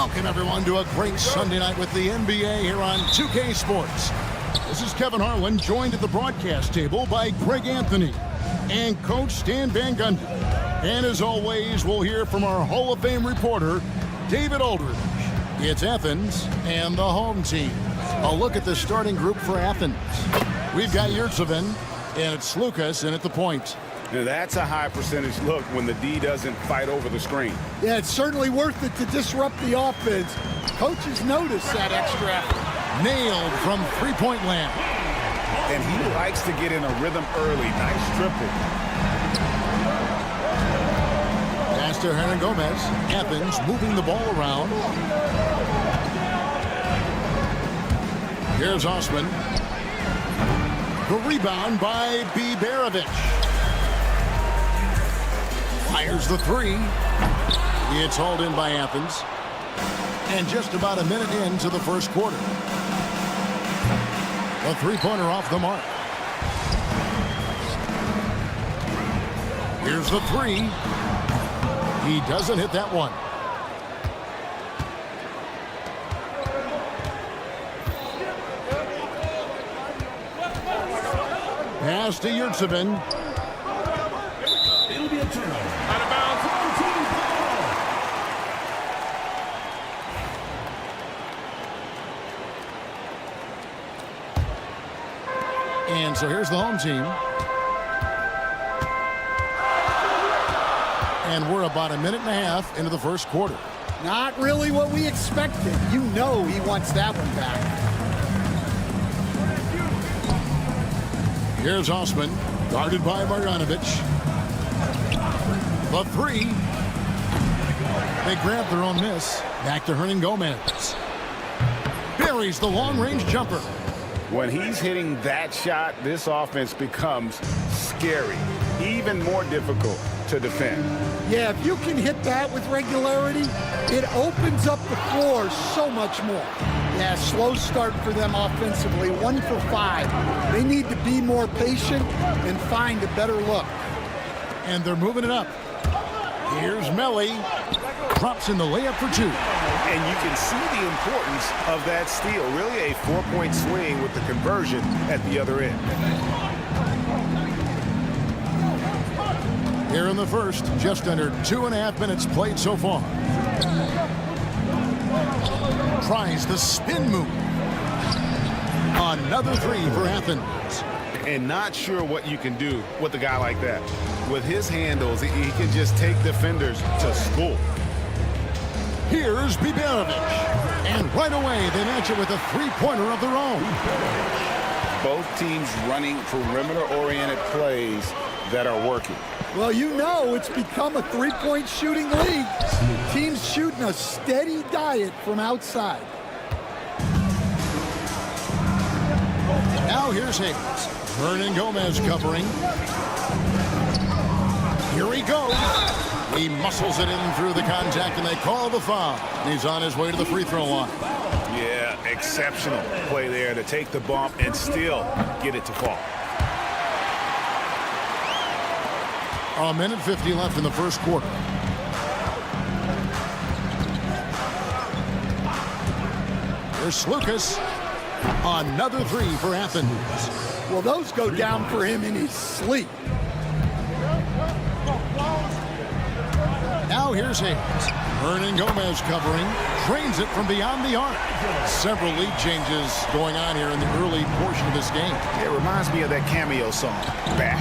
Welcome, everyone, to a great Sunday night with the NBA here on 2K Sports. This is Kevin Harlan, joined at the broadcast table by Greg Anthony and Coach Stan Van Gundy. And as always, we'll hear from our Hall of Fame reporter, David Aldridge. It's Athens and the home team. A look at the starting group for Athens. We've got Yurtsevin, and it's Lucas in at the point. Now that's a high percentage look when the D doesn't fight over the screen. Yeah, it's certainly worth it to disrupt the offense. Coaches notice that extra effort. Nailed from three-point land. And he likes to get in a rhythm early. Nice triple. Pass to Hernan Gomez. Athens moving the ball around. Here's Osman. The rebound by Biberovic. Fires the three. It's hauled in by Athens. And just about a minute into the first quarter. A three-pointer off the mark. Here's the three. He doesn't hit that one. Pass to Yurtsevin. It'll be a turnover. Out of bounds. And so here's the home team. And we're about a minute and a half into the first quarter. Not really what we expected. You know he wants that one back. Here's Osman, guarded by Marjanovic. The three. They grab their own miss. Back to Hernan Gomez. Buries the long-range jumper. When he's hitting that shot, this offense becomes scary, even more difficult to defend. Yeah, if you can hit that with regularity, it opens up the floor so much more. Yeah, slow start for them offensively, 1 for 5. They need to be more patient and find a better look. And they're moving it up. Here's Melly. Drops in the layup for 2. And you can see the importance of that steal. Really a 4-point swing with the conversion at the other end. Here in the first, just under 2.5 minutes played so far. Tries the spin move. Another three for Athens. And not sure what you can do with a guy like that. With his handles, he can just take defenders to school. Here's Biberovic. And right away, they match it with a three-pointer of their own. Both teams running perimeter-oriented plays that are working. Well, you know it's become a three-point shooting league. Teams shooting a steady diet from outside. Now here's Hayes. Hernan Gomez covering. Here he goes. He muscles it in through the contact, and they call the foul. He's on his way to the free throw line. Yeah, exceptional play there to take the bump and still get it to fall. A minute 50 left in the first quarter. Here's Slukas. Another three for Athens. Well, those go down for him in his sleep. Now here's Hayes. Hernan Gomez covering. Trains it from beyond the arc. Several lead changes going on here in the early portion of this game. It reminds me of that cameo song, Back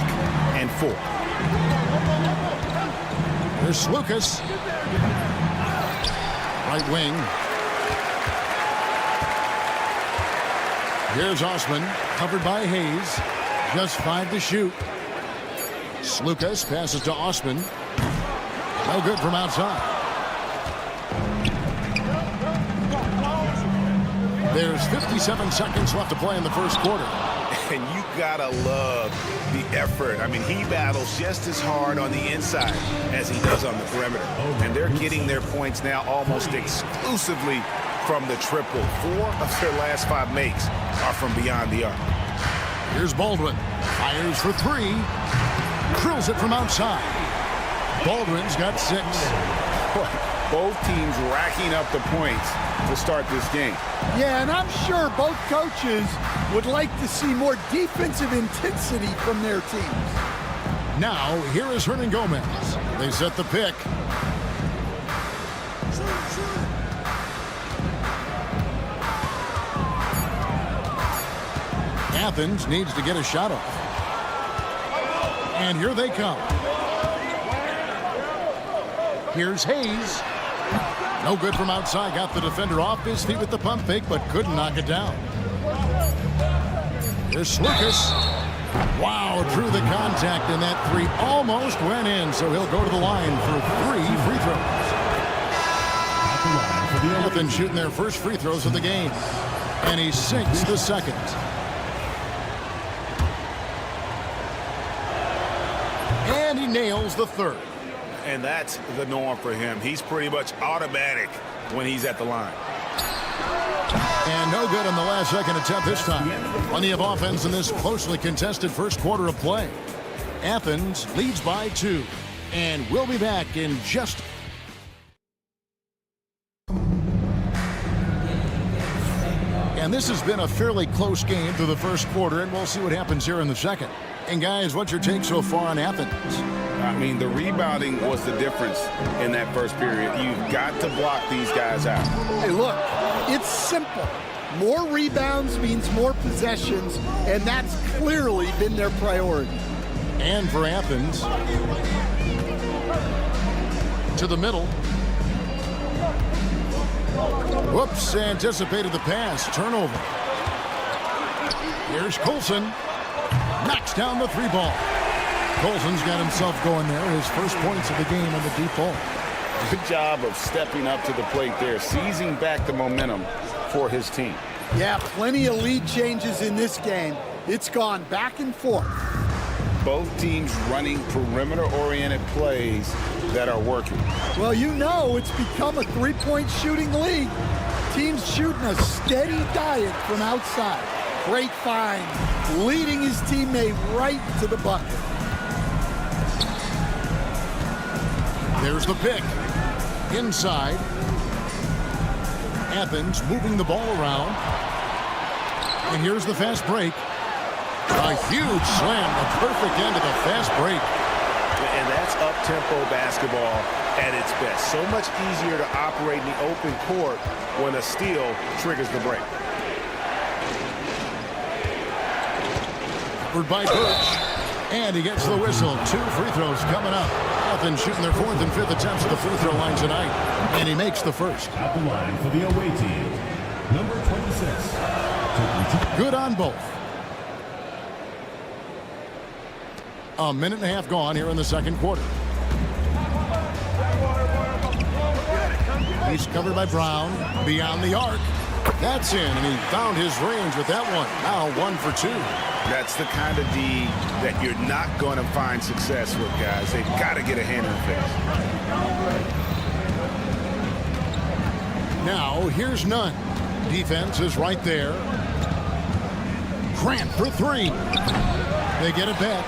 and Forth. Here's Slukas. Right wing. Here's Osman, covered by Hayes. Just 5 to shoot. Slukas passes to Osman. No good from outside. There's 57 seconds left to play in the first quarter. And you gotta love the effort. I mean, he battles just as hard on the inside as he does on the perimeter. And they're getting their points now almost exclusively from the triple. 4 of their last 5 makes are from beyond the arc. Here's Baldwin. Fires for 3. Drills it from outside. Baldwin's got 6. Both teams racking up the points to start this game. Yeah, and I'm sure both coaches would like to see more defensive intensity from their teams. Now, here is Hernan Gomez. They set the pick. Athens needs to get a shot off. And here they come. Here's Hayes. No good from outside. Got the defender off his feet with the pump fake, but couldn't knock it down. Here's Slukas. Wow, through the contact, and that 3 almost went in, so he'll go to the line for 3 free throws. Athens shooting their first free throws of the game, and he sinks the second. And he nails the third. And that's the norm for him. He's pretty much automatic when he's at the line. And no good on the last second attempt this time. Plenty of offense in this closely contested first quarter of play. Athens leads by 2. And we'll be back in just... And this has been a fairly close game through the first quarter, and we'll see what happens here in the second. And guys, what's your take so far on Athens? I mean, the rebounding was the difference in that first period. You've got to block these guys out. Hey, look, it's simple. More rebounds means more possessions, and that's clearly been their priority. And for Athens, to the middle. Whoops, anticipated the pass. Turnover. Here's Colson. Knocks down the 3-ball. Colson's got himself going there. His first points of the game on the deep ball. Good job of stepping up to the plate there, seizing back the momentum for his team. Yeah, plenty of lead changes in this game. It's gone back and forth. Both teams running perimeter-oriented plays that are working. Well, you know it's become a three-point shooting league. Teams shooting a steady diet from outside. Great find, leading his teammate right to the bucket. There's the pick. Inside. Athens moving the ball around. And here's the fast break. A huge slam, the perfect end of the fast break. And that's up-tempo basketball at its best. So much easier to operate in the open court when a steal triggers the break. By Birch, and he gets the whistle. 2 free throws coming up. Athens shooting their 4th and 5th attempts at the free throw line tonight, and he makes the first. At the line for the away team, number 26. Good on both. A minute and a half gone here in the second quarter. He's covered by Brown. Beyond the arc. That's in, and he found his range with that one. Now 1 for 2. That's the kind of D that you're not going to find success with, guys. They've got to get a hand in the face. Now, here's Nunn. Defense is right there. Grant for 3. They get it back.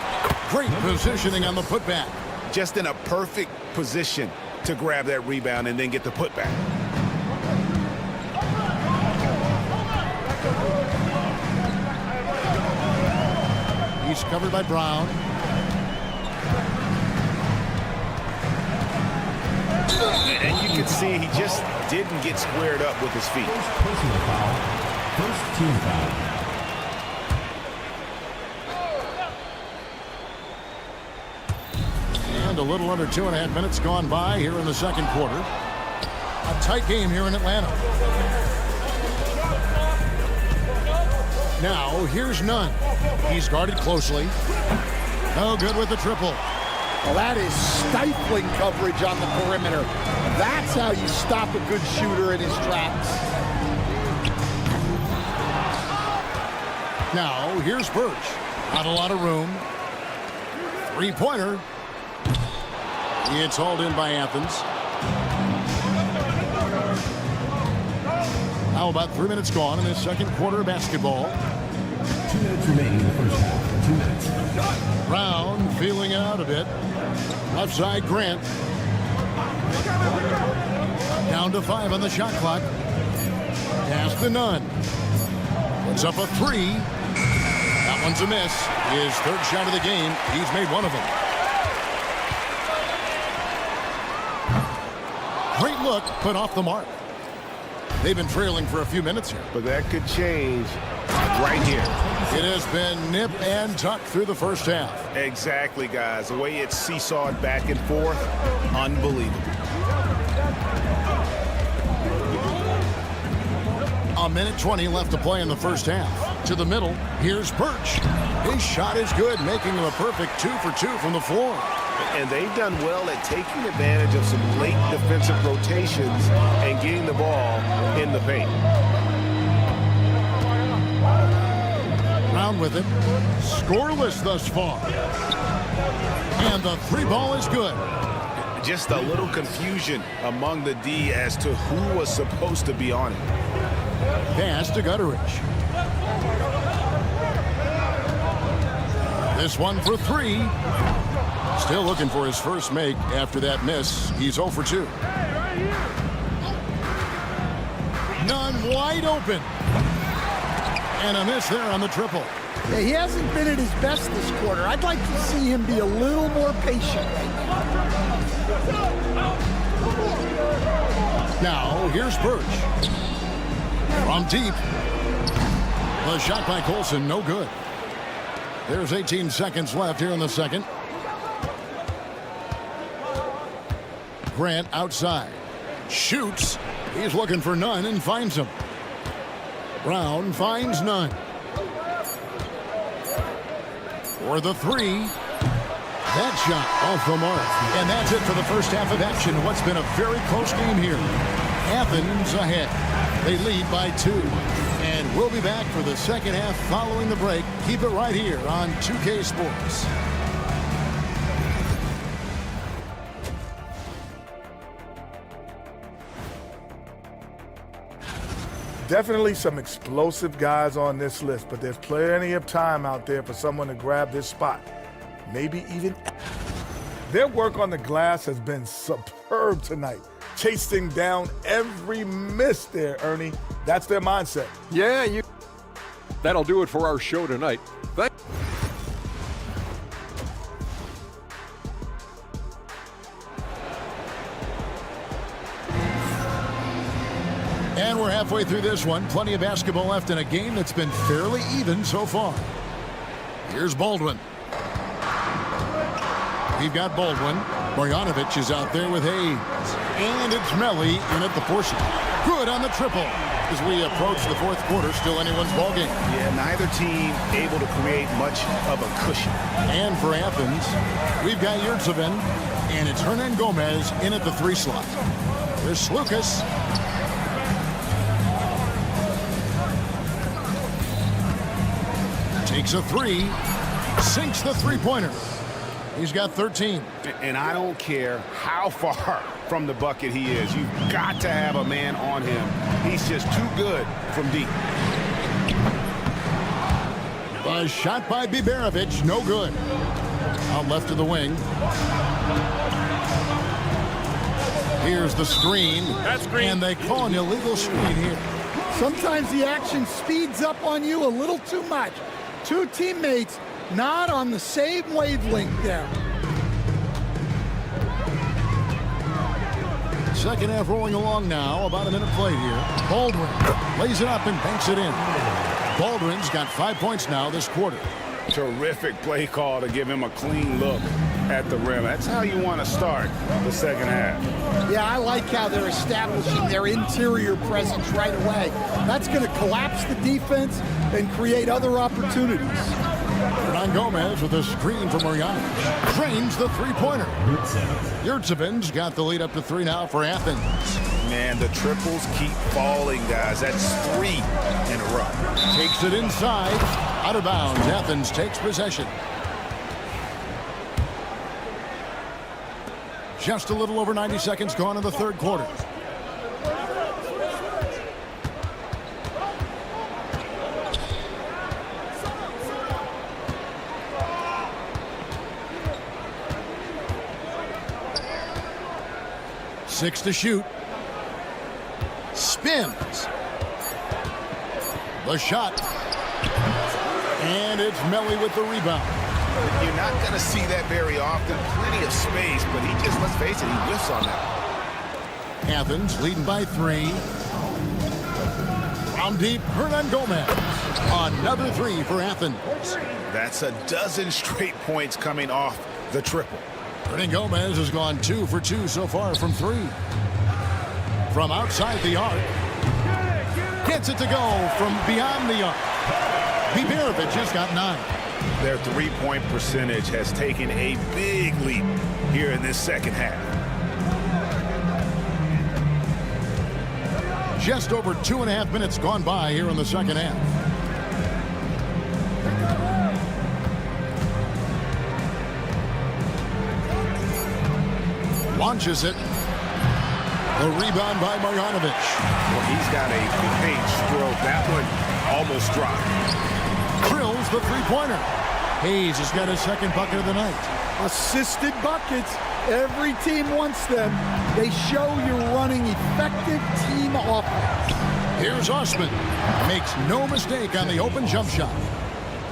Great positioning on the putback. Just in a perfect position to grab that rebound and then get the putback. He's covered by Brown. And you can see he just didn't get squared up with his feet. First personal foul. First team foul. And a little under 2.5 minutes gone by here in the second quarter. A tight game here in Atlanta. Now, here's Nunn. He's guarded closely. No good with the triple. Well, that is stifling coverage on the perimeter. That's how you stop a good shooter in his tracks. Now, here's Birch. Not a lot of room. 3-pointer. It's hauled in by Athens. Now about 3 minutes gone in this second quarter of basketball. 2 minutes remaining in the first half. 2 minutes. Brown feeling it out a bit. Left side, Grant. Down to 5 on the shot clock. Pass to Nunn. Puts up a 3. That one's a miss. His 3rd shot of the game. He's made one of them. Great look, put off the mark. They've been trailing for a few minutes here. But that could change right here. It has been nip and tuck through the first half. Exactly, guys. The way it's seesawed back and forth, unbelievable. A minute 20 left to play in the first half. To the middle, here's Birch. His shot is good, making him a perfect 2 for 2 from the floor. And they've done well at taking advantage of some late defensive rotations and getting the ball in the paint. Brown with it. Scoreless thus far. And the 3 ball is good. Just a little confusion among the D as to who was supposed to be on it. Pass to Gutteridge. This one for 3. Still looking for his first make after that miss. He's 0 for 2. Nunn wide open. And a miss there on the triple. Yeah, he hasn't been at his best this quarter. I'd like to see him be a little more patient right now. Now, here's Birch. From deep. The shot by Colson, no good. There's 18 seconds left here in the second. Grant outside. Shoots. He's looking for Nunn and finds him. Brown finds Nunn. For the 3. That shot off the mark. And that's it for the first half of action. What's been a very close game here. Athens ahead. They lead by 2. And we'll be back for the second half following the break. Keep it right here on 2K Sports. Definitely some explosive guys on this list, but there's plenty of time out there for someone to grab this spot. Maybe even. Their work on the glass has been superb tonight. Chasing down every miss there, Ernie. That's their mindset. Yeah, that'll do it for our show tonight. And we're halfway through this one. Plenty of basketball left in a game that's been fairly even so far. Here's Baldwin. We've got Baldwin. Marjanovic is out there with Hayes. And it's Melly in at the 4 shot. Good on the triple. As we approach the fourth quarter, still anyone's ballgame. Yeah, neither team able to create much of a cushion. And for Athens, we've got Yurtsevin, and it's Hernan Gomez in at the 3 slot. There's Lucas. Takes a 3, sinks the 3-pointer. He's got 13. And I don't care how far from the bucket he is. You've got to have a man on him. He's just too good from deep. A shot by Biberovic, no good. Out left of the wing. Here's the screen. That's green. And they call an illegal screen here. Sometimes the action speeds up on you a little too much. 2 teammates not on the same wavelength there. Second half rolling along now. About a minute played here. Baldwin lays it up and banks it in. Baldwin's got 5 points now this quarter. Terrific play call to give him a clean look at the rim. That's how you want to start the second half. Yeah, I like how they're establishing their interior presence right away. That's going to collapse the defense and create other opportunities. Hernan Gomez with a screen from Marjanovic. Drains the 3-pointer. Yurtsevin's got the lead up to 3 now for Athens. Man, the triples keep falling, guys. That's 3 in a row. Takes it inside. Out of bounds. Athens takes possession. Just a little over 90 seconds gone in the third quarter. Six to shoot. Spins. The shot. And it's Melly with the rebound. You're not going to see that very often. Plenty of space, but he just, let's face it, he whiffs on that. Athens leading by 3. From deep, Hernan Gomez. Another 3 for Athens. That's a dozen straight points coming off the triple. Hernan Gomez has gone 2 for 2 so far from 3. From outside the arc. Gets it to go from beyond the arc. Biberovic has got 9. Their 3-point percentage has taken a big leap here in this second half. Just over 2.5 minutes gone by here in the second half. Launches it. The rebound by Marjanovic. Well, he's got a paint stroke. That one almost dropped. Drills the three-pointer. Hayes has got his second bucket of the night. Assisted buckets. Every team wants them. They show you're running effective team offense. Here's Osman. Makes no mistake on the open jump shot.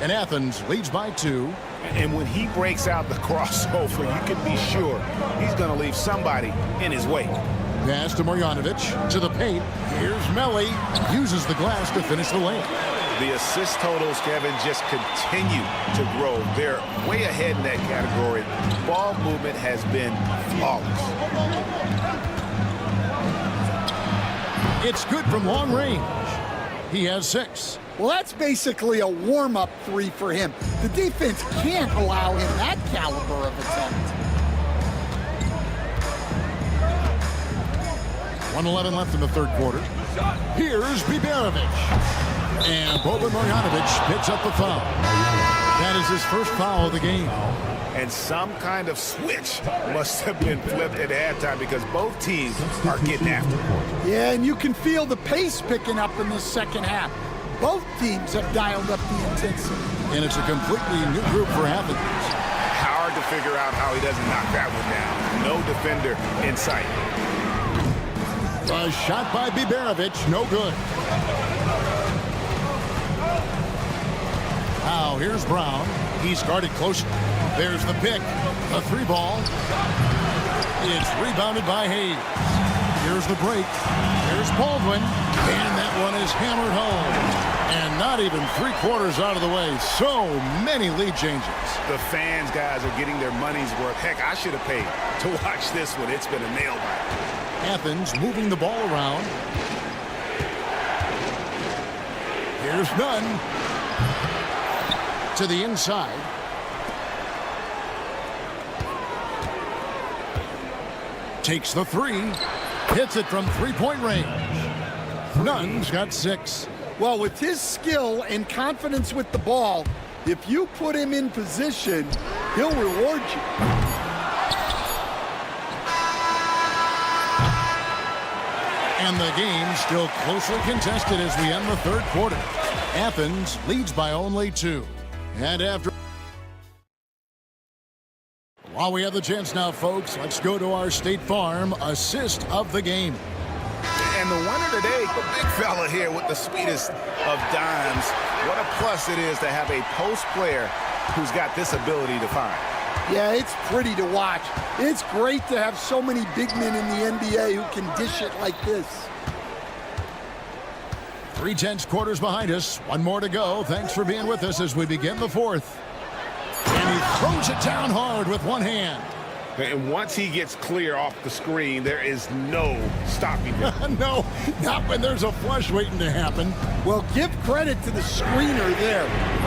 And Athens leads by 2. And when he breaks out the crossover, you can be sure he's going to leave somebody in his wake. Pass to Marjanovic. To the paint. Here's Melli. Uses the glass to finish the layup. The assist totals, Kevin, just continue to grow. They're way ahead in that category. Ball movement has been flawless. It's good from long range. He has 6. Well, that's basically a warm-up 3 for him. The defense can't allow him that caliber of attempt. 1:11 left in the third quarter. Here's Biberovic. And Boban Marjanovic picks up the foul. That is his first foul of the game. And some kind of switch must have been flipped at halftime because both teams are getting after it. Yeah, and you can feel the pace picking up in this second half. Both teams have dialed up the intensity. And it's a completely new group for Athens. Hard to figure out how he doesn't knock that one down. No defender in sight. A shot by Biberovic, no good. Now here's Brown. He's guarded close. There's the pick. The 3 ball. It's rebounded by Hayes. Here's the break. There's Baldwin. And that one is hammered home. And not even 3/4 out of the way. So many lead changes. The fans, guys, are getting their money's worth. Heck, I should have paid to watch this one. It's been a nail-biter. Athens moving the ball around. Here's Nunn. To the inside. Takes the 3. Hits it from 3-point range. Nunn's got 6. Well, with his skill and confidence with the ball, if you put him in position, he'll reward you. And the game still closely contested as we end the third quarter. Athens leads by only 2. And after... While we have the chance now, folks, let's go to our State Farm assist of the game. And the winner today, the big fella here with the sweetest of dimes. What a plus it is to have a post player who's got this ability to find. Yeah, it's pretty to watch. It's great to have so many big men in the NBA who can dish it like this. 3/10 quarters behind us. One more to go. Thanks for being with us as we begin the fourth. And he throws it down hard with one hand. And once he gets clear off the screen, there is no stopping him. No, not when there's a flush waiting to happen. Well, give credit to the screener there.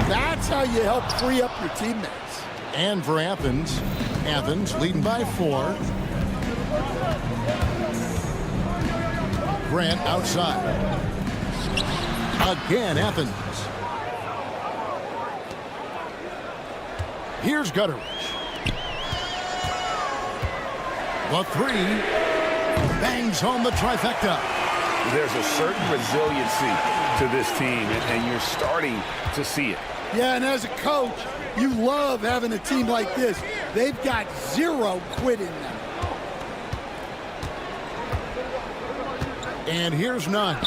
That's how you help free up your teammates. And for Athens, Athens leading by 4. Grant outside. Again, Athens. Here's Gutteridge. The 3 bangs home the trifecta. There's a certain resiliency to this team, and you're starting to see it. Yeah, and as a coach, you love having a team like this. They've got 0 quit in them. And here's Nunn.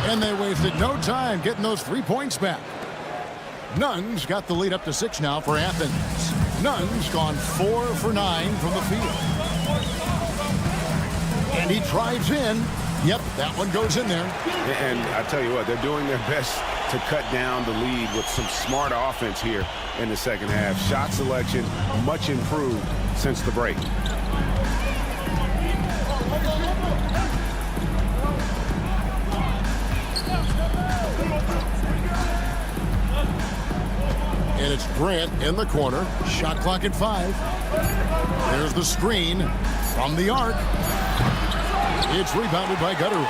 And they wasted no time getting those 3 points back. Nunn's got the lead up to 6 now for Athens. Nunn's gone 4 for 9 from the field. And he drives in. Yep, that one goes in there. And I tell you what, they're doing their best to cut down the lead with some smart offense here in the second half. Shot selection much improved since the break. And it's Grant in the corner. Shot clock at 5. There's the screen from the arc. It's rebounded by Gutteridge.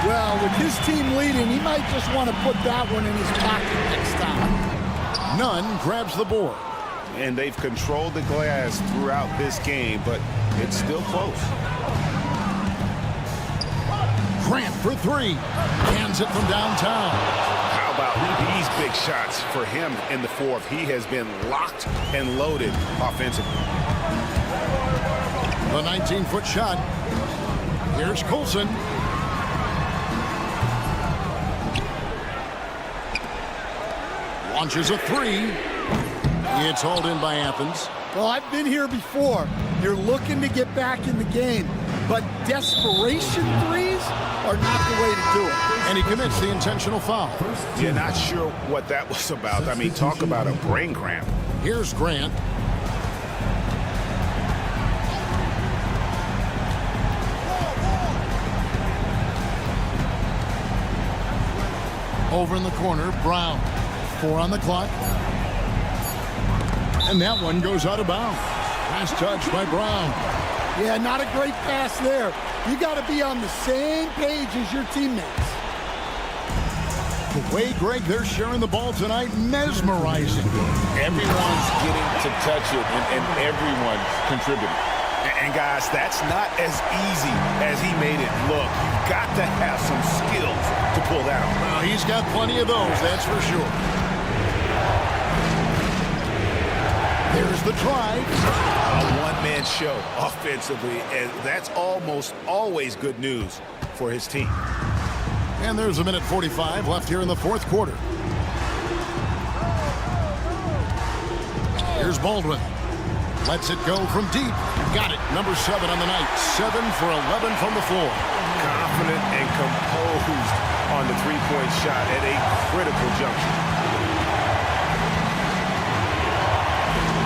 Well, with his team leading, he might just want to put that one in his pocket next time. Nunn grabs the board. and they've controlled the glass throughout this game, but it's still close. Grant for three. Cans it from downtown. How about these big shots for him in the fourth? He has been locked and loaded offensively. The 19-foot shot. Here's Coulson. Launches a three. It's hauled in by Athens. Well, I've been here before. You're looking to get back in the game, but desperation threes are not the way to do it. And he commits the intentional foul. You're not sure what that was about. I mean, talk about a brain cramp. Here's Grant. Over in the corner, Brown. 4 on the clock. And that one goes out of bounds. Pass touched by Brown. Yeah, not a great pass there. You got to be on the same page as your teammates. The way, Greg, they're sharing the ball tonight, mesmerizing. Everyone's getting to touch it, and everyone contributing. And guys, that's not as easy as he made it look. You've got to have some skills to pull that off. Well, he's got plenty of those, that's for sure. There's the drive. A one-man show offensively, and that's almost always good news for his team. And there's a minute 45 left here in the fourth quarter. Here's Baldwin. Lets it go from deep. Got it. Number 7 on the night. 7 for 11 from the floor. Confident and composed on the three-point shot at a critical juncture.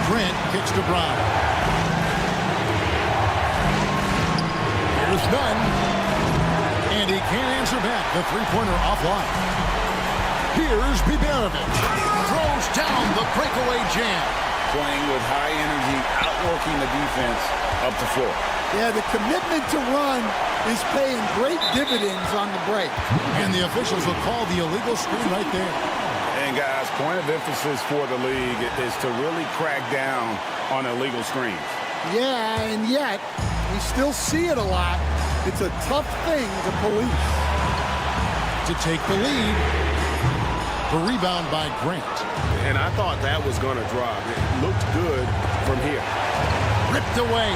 Grant kicks to Brown. Here's Nunn. And he can't answer back. The three-pointer offline. Here's Biberovic. Throws down the breakaway jam. Playing with high energy, outworking the defense up the floor. Yeah, the commitment to run is paying great dividends on the break. And the officials will call the illegal screen right there. And guys, point of emphasis for the league is to really crack down on illegal screens. Yeah, and yet, we still see it a lot. It's a tough thing to police. To take the lead. The rebound by Grant. And I thought that was going to drop. It looked good from here. Ripped away.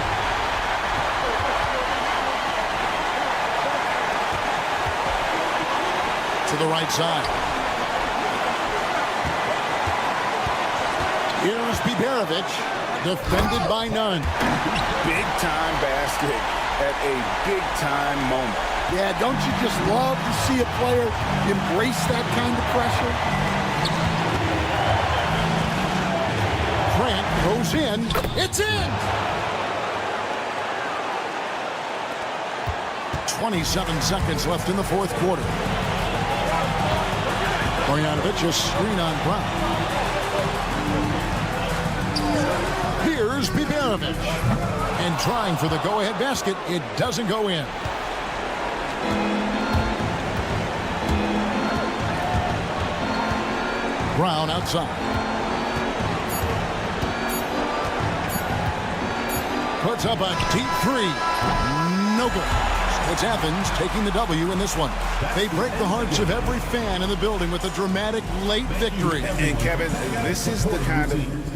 To the right side. Here's Biberovic. Defended by Nunn. Big-time basket at a big-time moment. Yeah, don't you just love to see a player embrace that kind of pressure? Grant goes in. It's in! 27 seconds left in the fourth quarter. Marjanovic a screen on Brown. Here's Biberovic. And trying for the go-ahead basket. It doesn't go in. Brown outside. Puts up a deep three. No good. It's Athens taking the W in this one. They break the hearts of every fan in the building with a dramatic late victory. And Kevin, this is the kind of...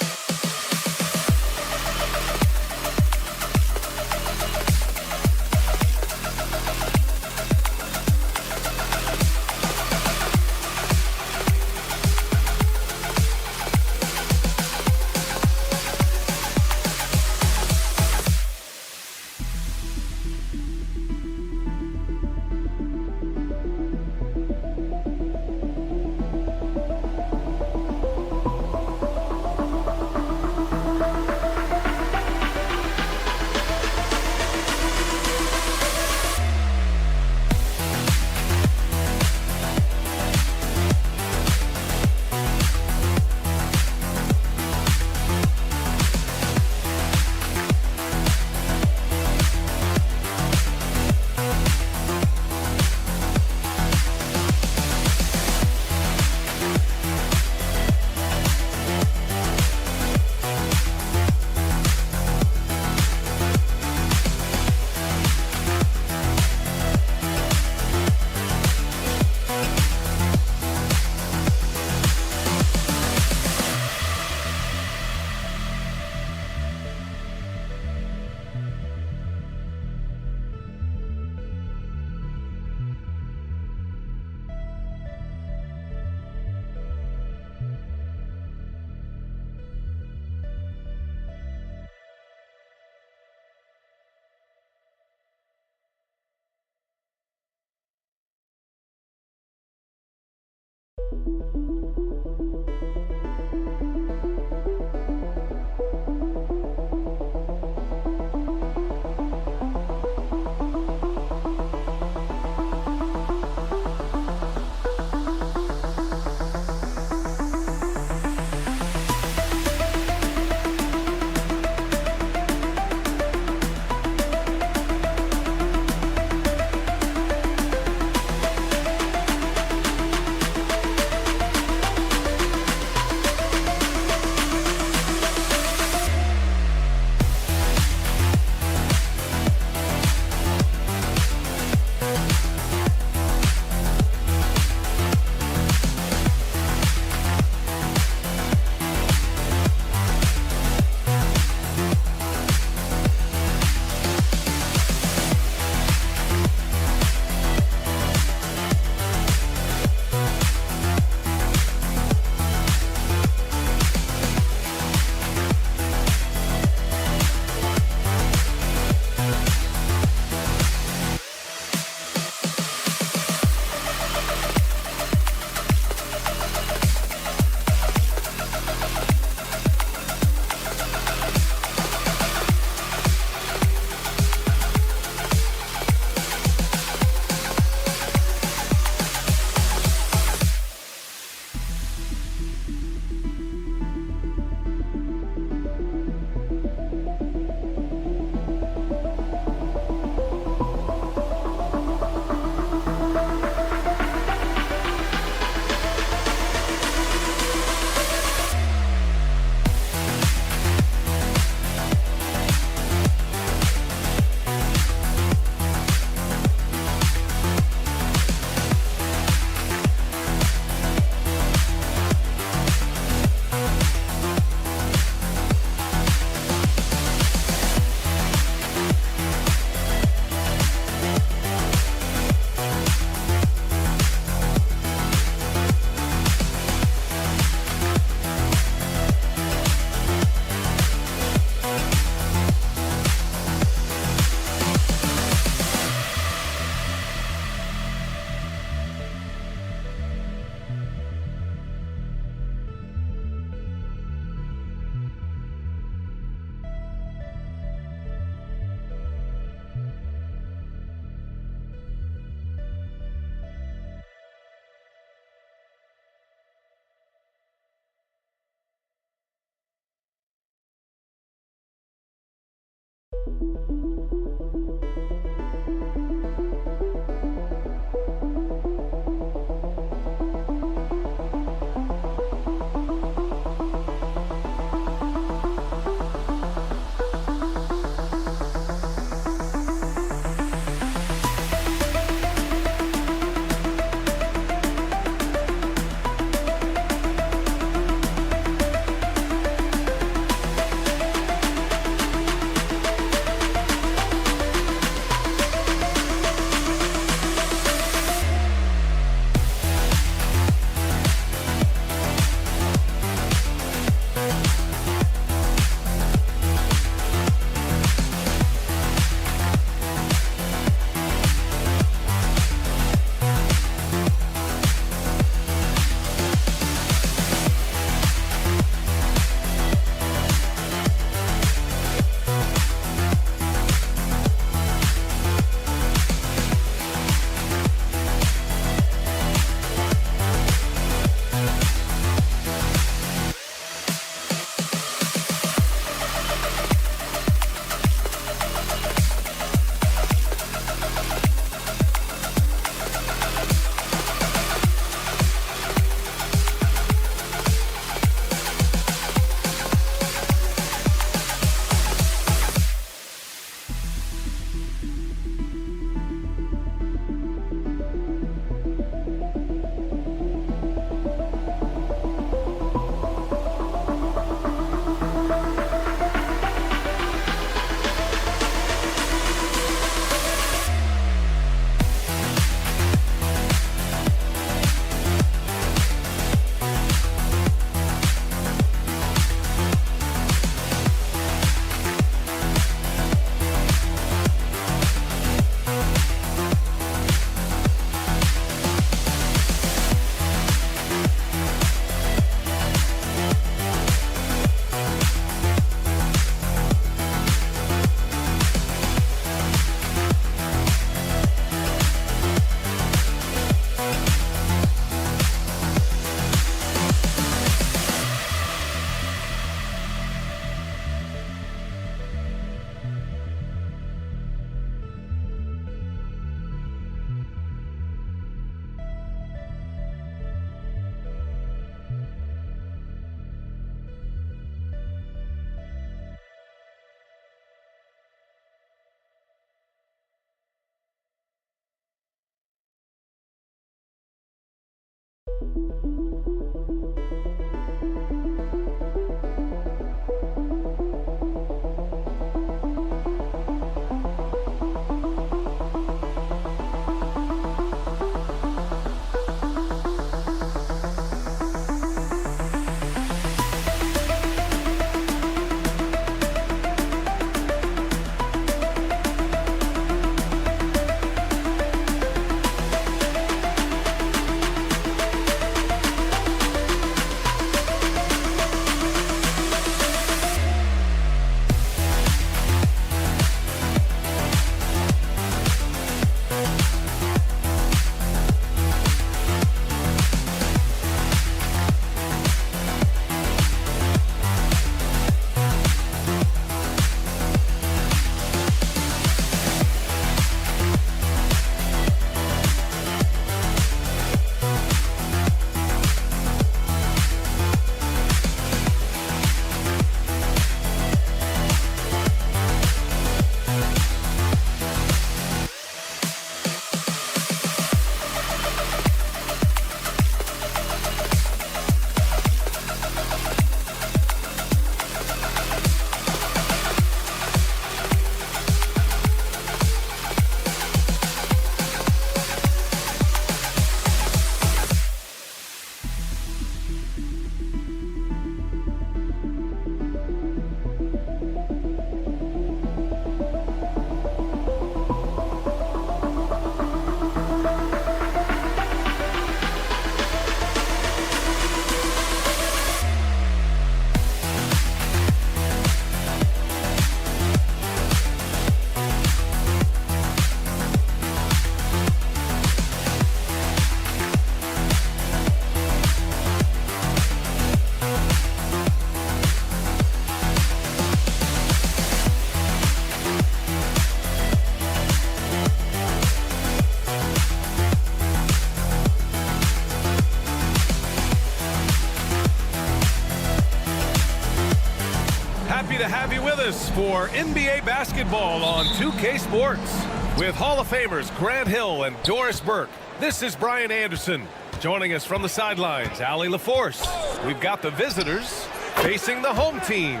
Happy to have you with us for NBA basketball on 2K Sports. With Hall of Famers Grant Hill and Doris Burke, this is Brian Anderson. Joining us from the sidelines, Allie LaForce. We've got the visitors facing the home team.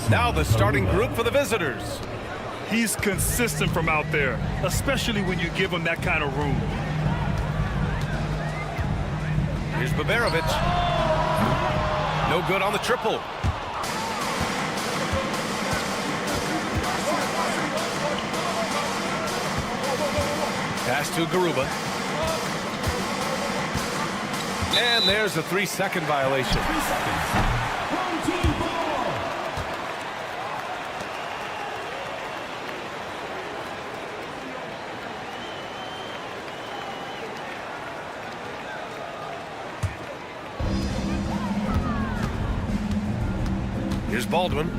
Now the starting group for the visitors. He's consistent from out there, especially when you give him that kind of room. Here's Baberovic. No good on the triple. Pass to Garuba. And there's a 3-second violation. Here's Baldwin.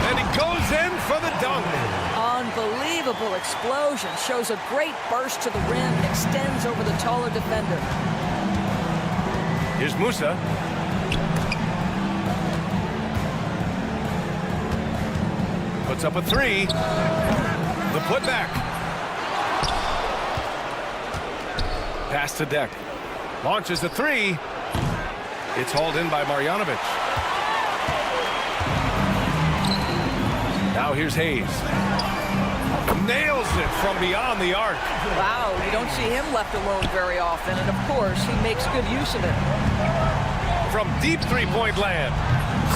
And he goes in for the dunk. Unbelievable explosion. Shows a great burst to the rim. Extends over the taller defender. Here's Musa. Puts up a three. The putback. Pass to Deck. Launches a three. It's hauled in by Marjanovic. Now here's Hayes. Nails it from beyond the arc. Wow, you don't see him left alone very often, and of course, he makes good use of it. From deep three-point land.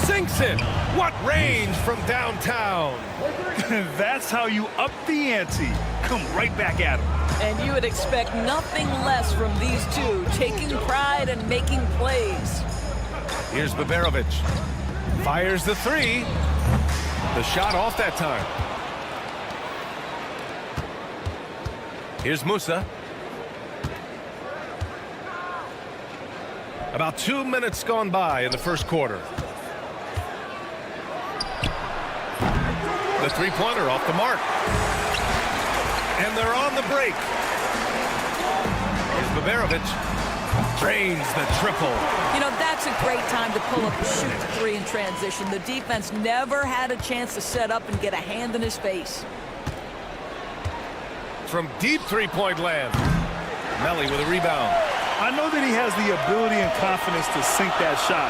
Sinks it. What range from downtown. That's how you up the ante. Come right back at him. And you would expect nothing less from these two, taking pride and making plays. Here's Baberovic. Fires the three. The shot off that time. Here's Musa. About 2 minutes gone by in the first quarter. The three-pointer off the mark. And they're on the break. Here's Baberovic. Drains the triple. You know, that's a great time to pull up and shoot the three in transition. The defense never had a chance to set up and get a hand in his face. From deep three-point land. Melly with a rebound. I know that he has the ability and confidence to sink that shot,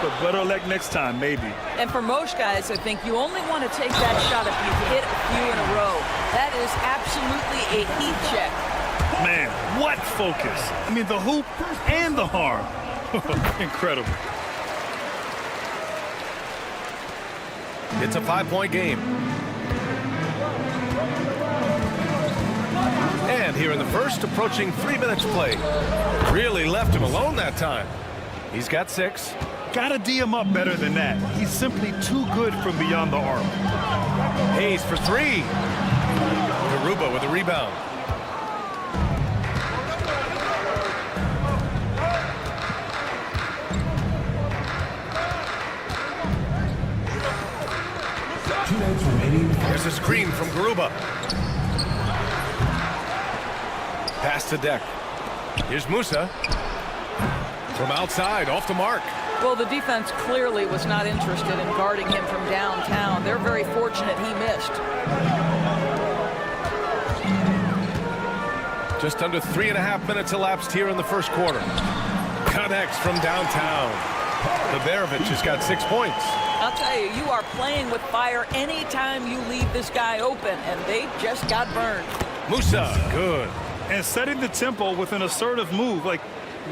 but better luck next time, maybe. And for most guys, I think you only want to take that shot if you hit a few in a row. That is absolutely a heat check. Man, what focus. I mean, the hoop and the harm. Incredible. It's a 5-point game. And here in the first, approaching 3 minutes played. Really left him alone that time. He's got 6. Gotta D him up better than that. He's simply too good from beyond the arc. Hayes for 3. Garuba with a rebound. Here's a screen from Garuba. Pass to Deck. Here's Musa. From outside, off the mark. Well, the defense clearly was not interested in guarding him from downtown. They're very fortunate he missed. Just under 3.5 minutes elapsed here in the first quarter. Connects from downtown. Beverovich has got 6 points. I'll tell you, you are playing with fire anytime you leave this guy open, and they just got burned. Musa, good. And setting the tempo with an assertive move. Like,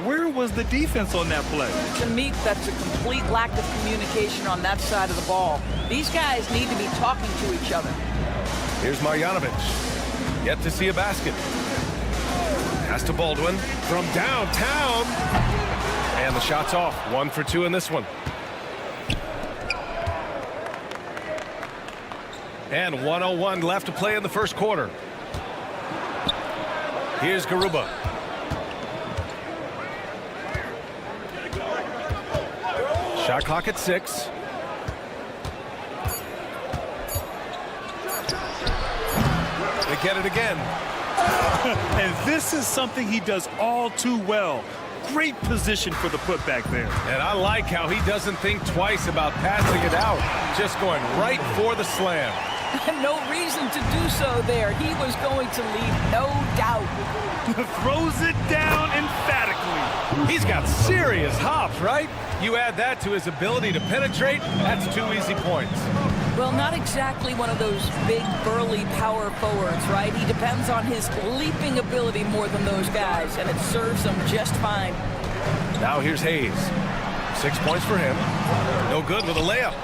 where was the defense on that play? To me, that's a complete lack of communication on that side of the ball. These guys need to be talking to each other. Here's Marjanovic. Yet to see a basket. Pass to Baldwin from downtown. And the shot's off. 1 for 2 in this one. And 1:01 left to play in the first quarter. Here's Garuba. Shot clock at 6. They get it again. And this is something he does all too well. Great position for the putback there. And I like how he doesn't think twice about passing it out. Just going right for the slam. No reason to do so there. He was going to leave, no doubt. Throws it down emphatically. He's got serious hops, right? You add that to his ability to penetrate, that's 2 easy points. Well, not exactly one of those big, burly power forwards, right? He depends on his leaping ability more than those guys, and it serves him just fine. Now here's Hayes. 6 points for him. No good with a layup.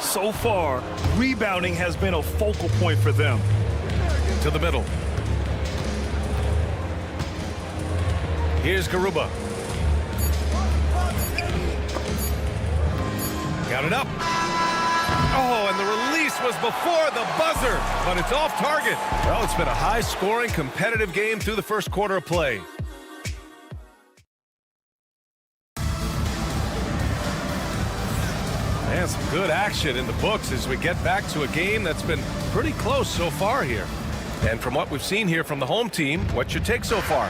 So far, rebounding has been a focal point for them. To the middle. Here's Garuba. Got it up. Oh, and the release was before the buzzer, but it's off target. Well, it's been a high-scoring, competitive game through the first quarter of play. And some good action in the books as we get back to a game that's been pretty close so far here. And from what we've seen here from the home team, what's your take so far?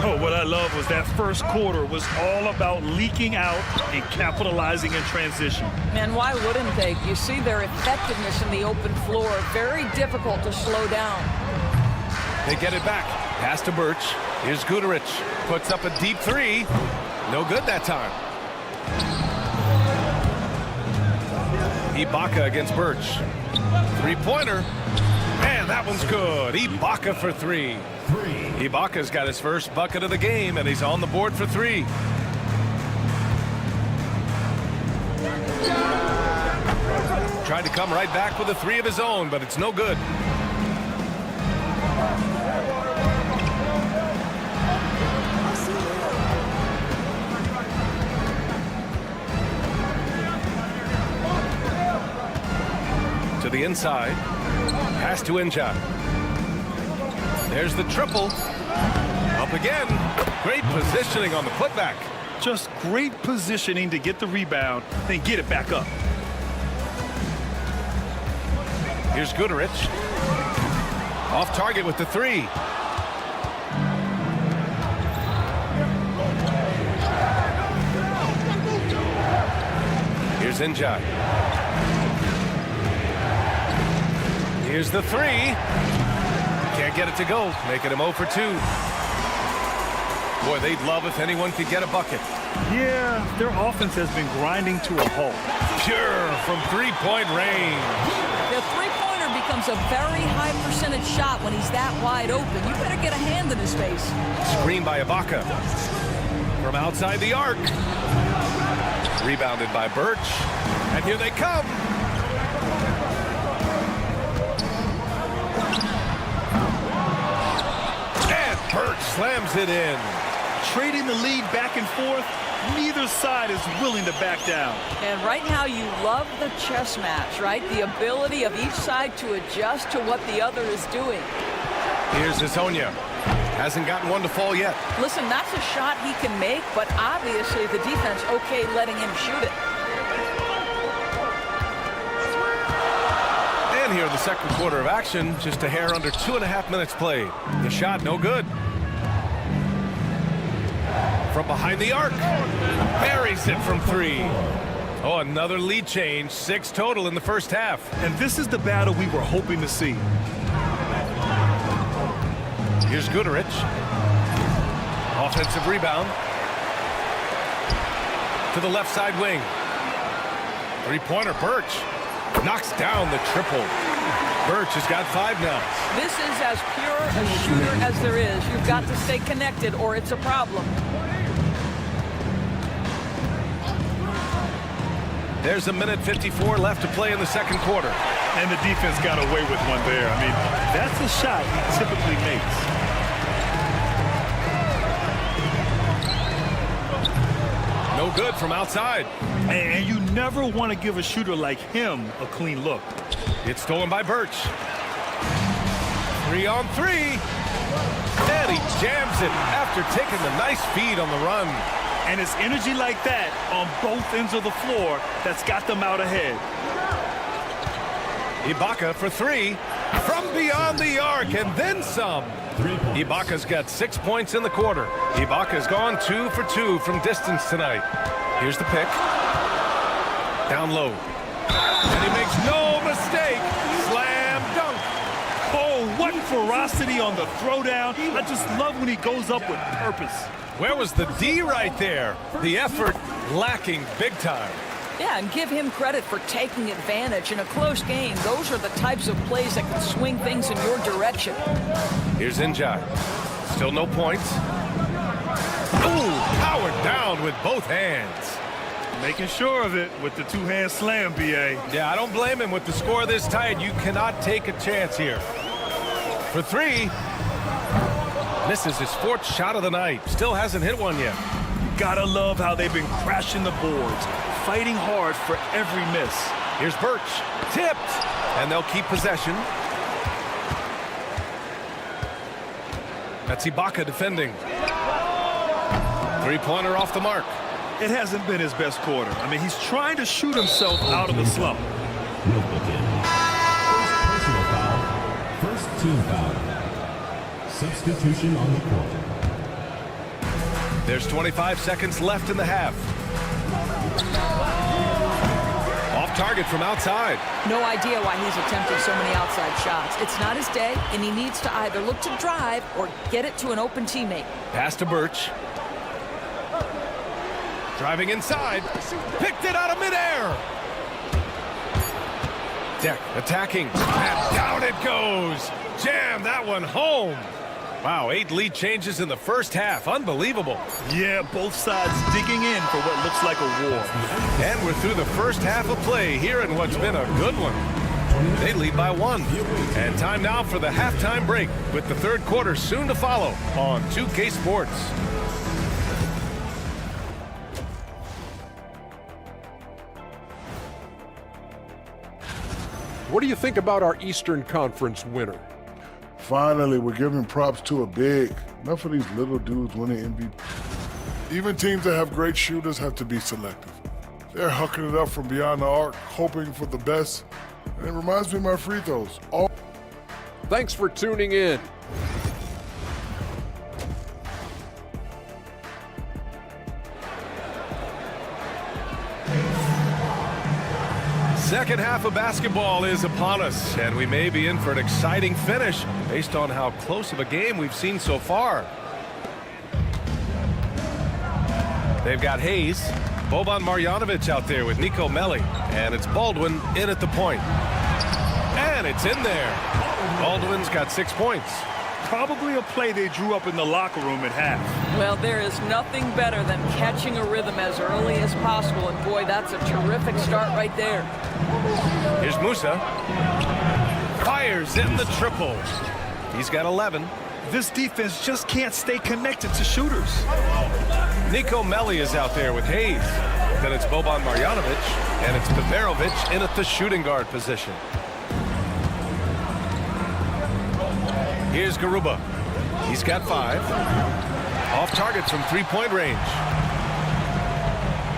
Oh, what I love was that first quarter was all about leaking out and capitalizing in transition. And why wouldn't they? You see their effectiveness in the open floor. Very difficult to slow down. They get it back. Pass to Birch. Here's Guduric. Puts up a deep 3. No good that time. Ibaka against Birch. 3-pointer. And that one's good. Ibaka for 3. Ibaka's got his first bucket of the game, and he's on the board for 3. Tried to come right back with a 3 of his own, but it's no good. To the inside. Pass to Inja. There's the triple. Up again. Great positioning on the putback. Just great positioning to get the rebound, then get it back up. Here's Guduric. Off target with the 3. Here's Inja. Here's the 3. Can't get it to go, making him 0 for 2. Boy, they'd love if anyone could get a bucket. Yeah, their offense has been grinding to a halt. Pure from three-point range. The three-pointer becomes a very high percentage shot when he's that wide open. You better get a hand in his face. Screen by Ibaka. From outside the arc. Rebounded by Birch. And here they come. And Birch slams it in. Trading the lead back and forth, neither side is willing to back down. And right now you love the chess match, right? The ability of each side to adjust to what the other is doing. Here's Hezonja. Hasn't gotten one to fall yet. Listen, that's a shot he can make, but obviously the defense okay letting him shoot it. And here in the second quarter of action, just a hair under 2.5 minutes played. The shot no good. From behind the arc. Buries it from three. Oh, another lead change. 6 total in the first half. And this is the battle we were hoping to see. Here's Goodrich. Offensive rebound. To the left side wing. Three-pointer, Birch. Knocks down the triple. Birch has got 5 now. This is as pure a shooter as there is. You've got to stay connected or it's a problem. There's a minute 54 left to play in the second quarter. And the defense got away with one there. I mean, that's a shot he typically makes. No good from outside. And you never want to give a shooter like him a clean look. It's stolen by Birch. 3 on 3. And he jams it after taking the nice feed on the run. And it's energy like that on both ends of the floor that's got them out ahead. Ibaka for 3 from beyond the arc and then some. Ibaka's got 6 points in the quarter. Ibaka's gone 2 for 2 from distance tonight. Here's the pick. Down low. And he makes no mistake. Slam dunk. Oh, what ferocity on the throwdown. I just love when he goes up with purpose. Where was the D right there? The effort lacking big time. Yeah, and give him credit for taking advantage in a close game. Those are the types of plays that can swing things in your direction. Here's Njai. Still no points. Ooh, powered down with both hands. Making sure of it with the two-hand slam, B.A. Yeah, I don't blame him. With the score this tight, you cannot take a chance here. For 3. Misses his 4th shot of the night. Still hasn't hit one yet. Gotta love how they've been crashing the boards, fighting hard for every miss. Here's Birch. Tipped. And they'll keep possession. That's Ibaka defending. Three-pointer off the mark. It hasn't been his best quarter. I mean, he's trying to shoot himself out of the slump. First personal foul. First team foul. Substitution on the court. There's 25 seconds left in the half. Off target from outside. No idea why he's attempting so many outside shots. It's not his day, and he needs to either look to drive or get it to an open teammate. Pass to Birch. Driving inside. Picked it out of midair. Deck attacking. And down it goes. Jam that one home. Wow, 8 lead changes in the first half. Unbelievable. Yeah, both sides digging in for what looks like a war. And we're through the first half of play here in what's been a good one. They lead by 1. And time now for the halftime break with the third quarter soon to follow on 2K Sports. What do you think about our Eastern Conference winner? Finally, we're giving props to a big. Enough of these little dudes winning MVP. Even teams that have great shooters have to be selective. They're hucking it up from beyond the arc, hoping for the best. And it reminds me of my free throws. Thanks for tuning in. Second half of basketball is upon us, and we may be in for an exciting finish based on how close of a game we've seen so far. They've got Hayes, Boban Marjanovic out there with Nico Melli, and it's Baldwin in at the point. And it's in there. Baldwin's got 6 points. Probably a play they drew up in the locker room at half. Well, there is nothing better than catching a rhythm as early as possible, and boy, that's a terrific start right there. Here's Musa. Fires in the triple. He's got 11. This defense just can't stay connected to shooters. Nico Melli is out there with Hayes. Then it's Boban Marjanovic, and it's Beverovic in at the shooting guard position. Here's Garuba. He's got 5. Off targets from three-point range.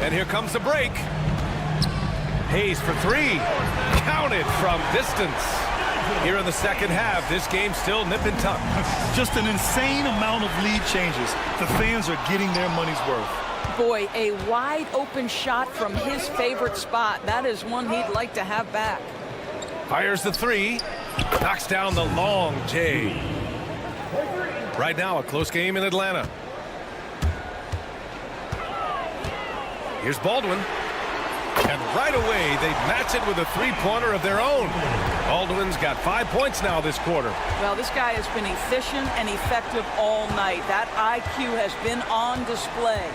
And here comes the break. Hayes for 3. Counted from distance. Here in the second half, this game's still nip and tuck. Just an insane amount of lead changes. The fans are getting their money's worth. Boy, a wide open shot from his favorite spot. That is one he'd like to have back. Fires the 3. Knocks down the long J. Right now, a close game in Atlanta. Here's Baldwin. And right away, they match it with a three-pointer of their own. Baldwin's got 5 points now this quarter. Well, this guy has been efficient and effective all night. That IQ has been on display.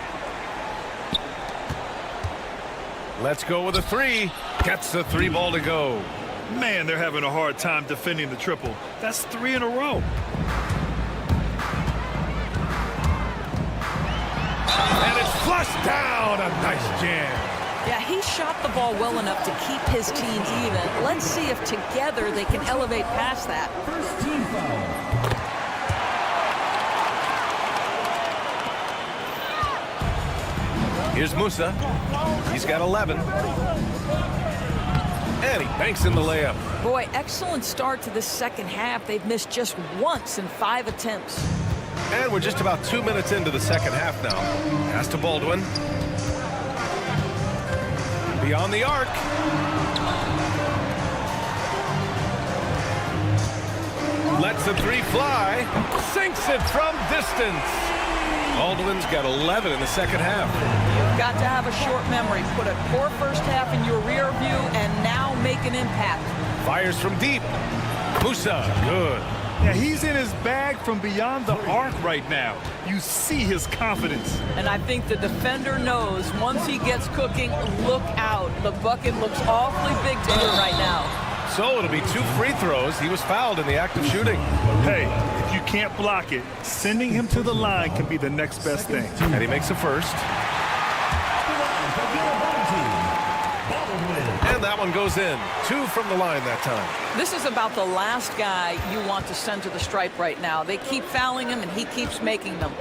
Let's go with a 3. Gets the 3 ball to go. Man, they're having a hard time defending the triple. That's 3 in a row. And it's flushed down. A nice jam. Yeah, he shot the ball well enough to keep his team even. Let's see if together they can elevate past that. First team foul. Here's Musa. He's got 11. And he banks in the layup. Boy, excellent start to this second half. They've missed just once in 5 attempts. And we're just about 2 minutes into the second half now. Pass to Baldwin. Beyond the arc. Lets the 3 fly. Sinks it from distance. Baldwin's got 11 in the second half. You've got to have a short memory. Put a poor first half in your rear view and now make an impact. Fires from deep. Musa, good. Yeah, he's in his bag from beyond the arc right now. You see his confidence. And I think the defender knows once he gets cooking, look out. The bucket looks awfully big to him right now. So it'll be 2 free throws. He was fouled in the act of shooting. Hey, if you can't block it, sending him to the line can be the next best thing. And he makes a first. And that one goes in. 2 from the line that time. This is about the last guy you want to send to the stripe right now. They keep fouling him, and he keeps making them.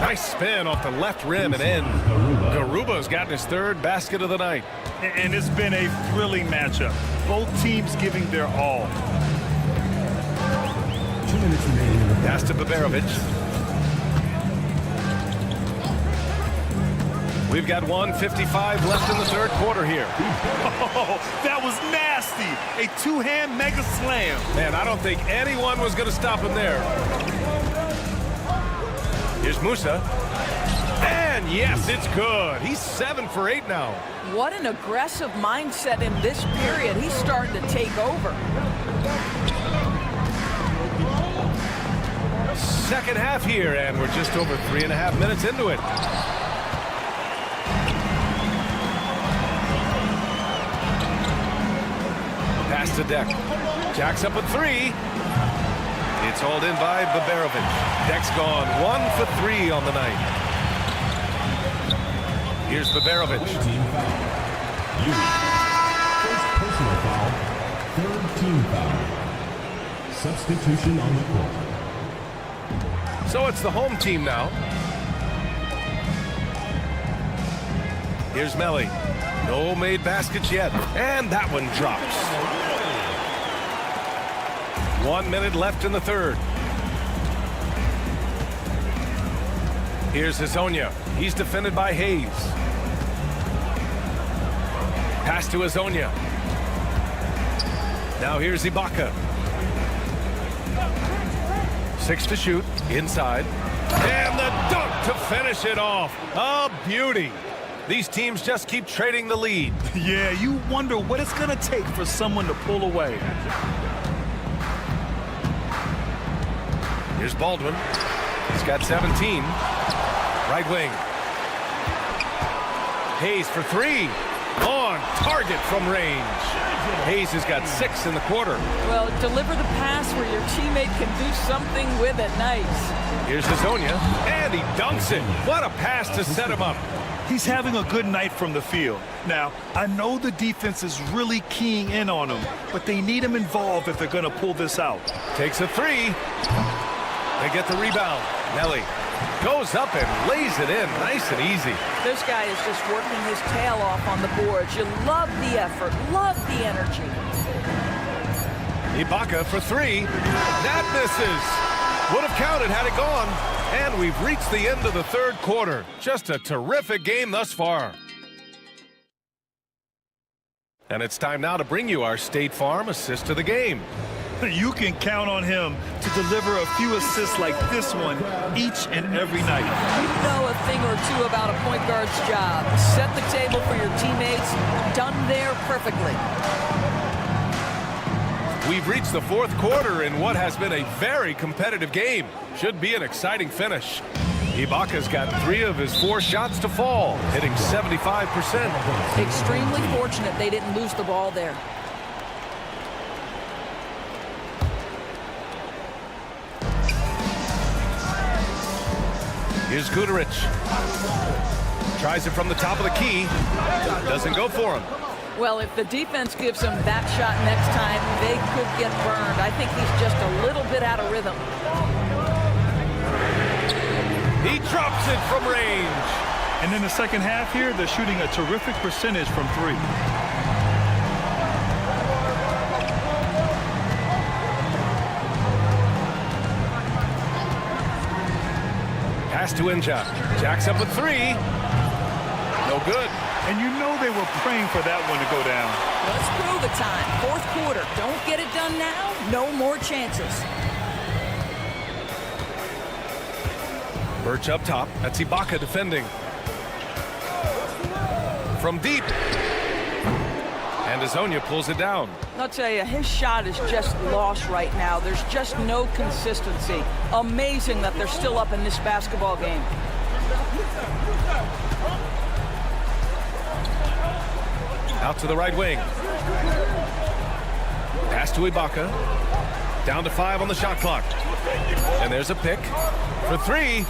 Nice spin off the left rim and in. Garuba's gotten his 3rd basket of the night. And it's been a thrilling matchup. Both teams giving their all. 2 minutes remaining. Pass to Beverovic. We've got 1:55 left in the 3rd quarter here. Oh, that was nasty. A 2-hand mega slam. Man, I don't think anyone was going to stop him there. Here's Musa. And yes, it's good. He's 7 for 8 now. What an aggressive mindset in this period. He's starting to take over. Second half here, and we're just over 3.5 minutes into it. Pass to Deck. Jacks up a 3. It's hauled in by Beverovic. Deck's gone 1 for 3 on the night. Here's Beverovic. Team foul. First personal foul. 3rd team foul. Substitution on the court. So it's the home team now. Here's Melli. No made baskets yet. And that one drops. 1 minute left in the 3rd. Here's Hezonja. He's defended by Hayes. Pass to Hezonja. Now here's Ibaka. 6 to shoot, inside. And the dunk to finish it off. A beauty. These teams just keep trading the lead. Yeah, you wonder what it's going to take for someone to pull away. Here's Baldwin. He's got 17. Right wing. Hayes for 3. On target from range. Hayes has got 6 in the quarter. Well, deliver the pass where your teammate can do something with it. Nice. Here's Hazonia, and he dunks it. What a pass to set him up. He's having a good night from the field. Now, I know the defense is really keying in on him, but they need him involved if they're going to pull this out. Takes a 3. They get the rebound. Nelly goes up and lays it in nice and easy. This guy is just working his tail off on the boards. You love the effort, love the energy. Ibaka for 3. That misses. Would have counted had it gone. And we've reached the end of the third quarter. Just a terrific game thus far. And it's time now to bring you our State Farm assist of the game. You can count on him to deliver a few assists like this one each and every night. You know a thing or two about a point guard's job. Set the table for your teammates. Done there perfectly. We've reached the fourth quarter in what has been a very competitive game. Should be an exciting finish. Ibaka's got 3 of his 4 shots to fall, hitting 75%. Extremely fortunate they didn't lose the ball there. Here's Guduric. Tries it from the top of the key. Doesn't go for him. Well, if the defense gives him that shot next time, they could get burned. I think he's just a little bit out of rhythm. He drops it from range. And in the second half here, they're shooting a terrific percentage from 3. Pass to Inja. Jacks up with 3. No good. And you know they were praying for that one to go down. Let's throw the time. Fourth quarter. Don't get it done now. No more chances. Birch up top. That's Ibaka defending. From deep. And Hazonia pulls it down. I'll tell you, his shot is just lost right now. There's just no consistency. Amazing that they're still up in this basketball game. Out to the right wing. Pass to Ibaka. Down to 5 on the shot clock. And there's a pick for 3.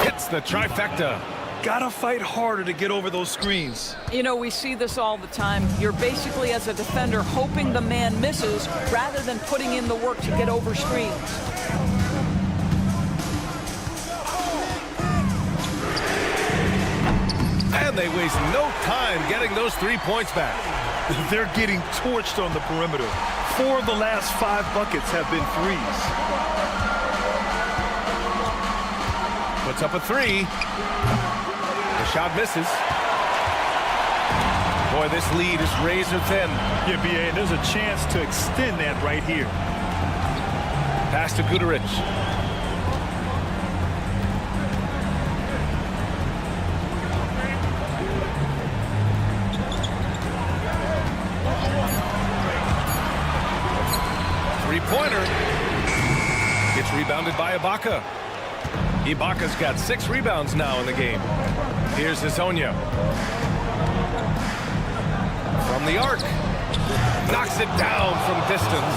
Hits the trifecta. Gotta fight harder to get over those screens. You know, we see this all the time. You're basically, as a defender, hoping the man misses rather than putting in the work to get over screens. And they waste no time getting those 3 points back. They're getting torched on the perimeter. 4 of the last 5 buckets have been 3s. Puts up a 3. The shot misses. Boy, this lead is razor thin. Yeah, B.A., and there's a chance to extend that right here. Pass to Guduric. Three-pointer. Gets rebounded by Ibaka. Ibaka's got 6 rebounds now in the game. Here's Hazonia. From the arc. Knocks it down from distance.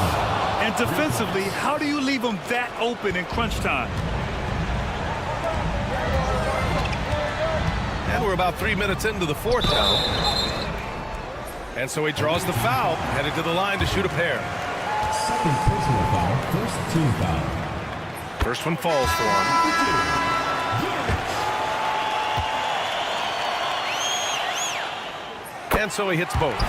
And defensively, how do you leave them that open in crunch time? And we're about 3 minutes into the fourth now. And so he draws the foul, headed to the line to shoot a pair. Second personal foul, first team foul. First one falls for him. And so he hits both.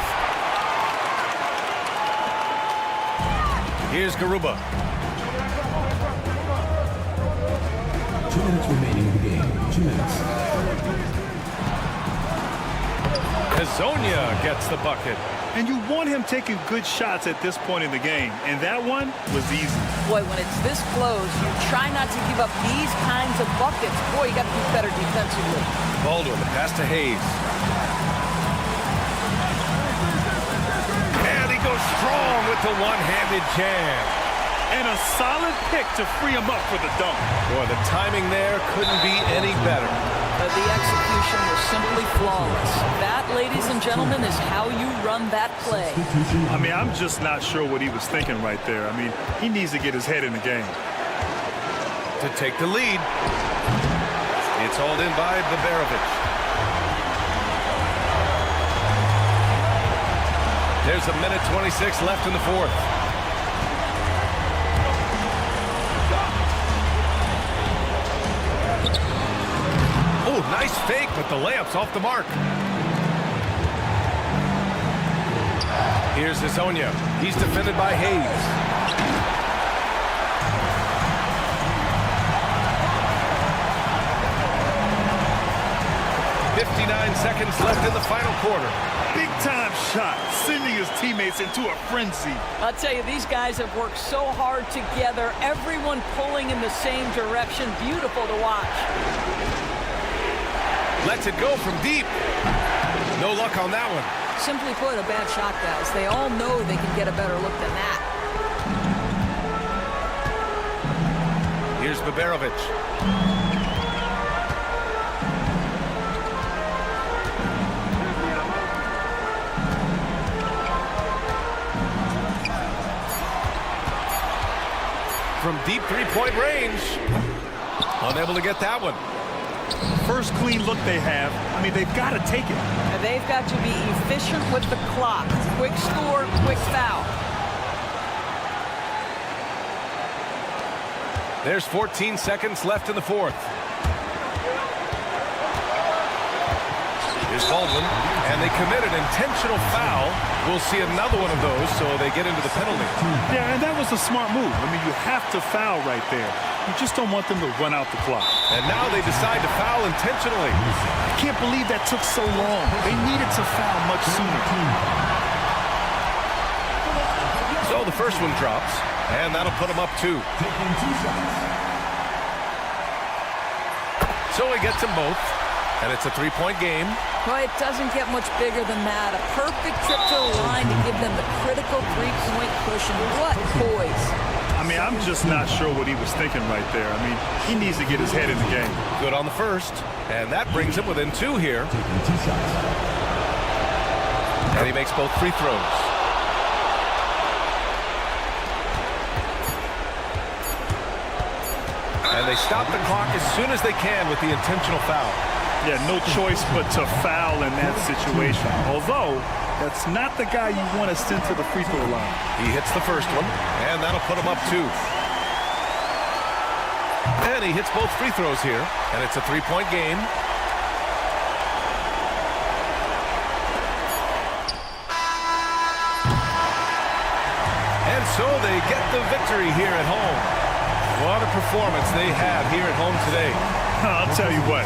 Here's Garuba. 2 minutes remaining in the game. 2 minutes. Hazonia gets the bucket. And you want him taking good shots at this point in the game. And that one was easy. Boy, when it's this close, you try not to give up these kinds of buckets. Boy, you got to do better defensively. Baldwin, the pass to Hayes. And he goes strong with the one-handed jam. And a solid pick to free him up for the dunk. Boy, the timing there couldn't be any better. The execution was simply flawless. That, ladies and gentlemen, is how you run that play. I mean, I'm just not sure what he was thinking right there. I mean, he needs to get his head in the game. To take the lead. It's hauled in by Baberovic. There's a minute 26 left in the fourth. Oh, nice fake, but the layup's off the mark. Here's Hezonja. He's defended by Hayes. .59 seconds left in the final quarter. Big-time shot, sending his teammates into a frenzy. I'll tell you, these guys have worked so hard together. Everyone pulling in the same direction. Beautiful to watch. Lets it go from deep. No luck on that one. Simply put, a bad shot, guys. They all know they can get a better look than that. Here's Baberovic. From deep three-point range. Unable to get that one. First clean look they have. I mean, they've got to take it. And they've got to be efficient with the clock. Quick score, quick foul. There's 14 seconds left in the fourth. Here's Baldwin, and they commit an intentional foul. We'll see another one of those, so they get into the penalty. Yeah, and that was a smart move. I mean, you have to foul right there. You just don't want them to run out the clock. And now they decide to foul intentionally. I can't believe that took so long. They needed to foul much sooner. So the first one drops, and that'll put them up 2. So he gets them both, and it's a 3-point game. Boy, it doesn't get much bigger than that. A perfect trip to the line to give them the critical 3-point cushion. What poise. I mean, I'm just not sure what he was thinking right there. I mean, he needs to get his head in the game. Good on the first, and that brings him within 2 here. And he makes both free throws. And they stop the clock as soon as they can with the intentional foul. Yeah, no choice but to foul in that situation. Although, that's not the guy you want to send to the free throw line. He hits the first one, and that'll put him up 2. And he hits both free throws here, and it's a 3-point game. And so they get the victory here at home. What a performance they had here at home today. I'll tell you what.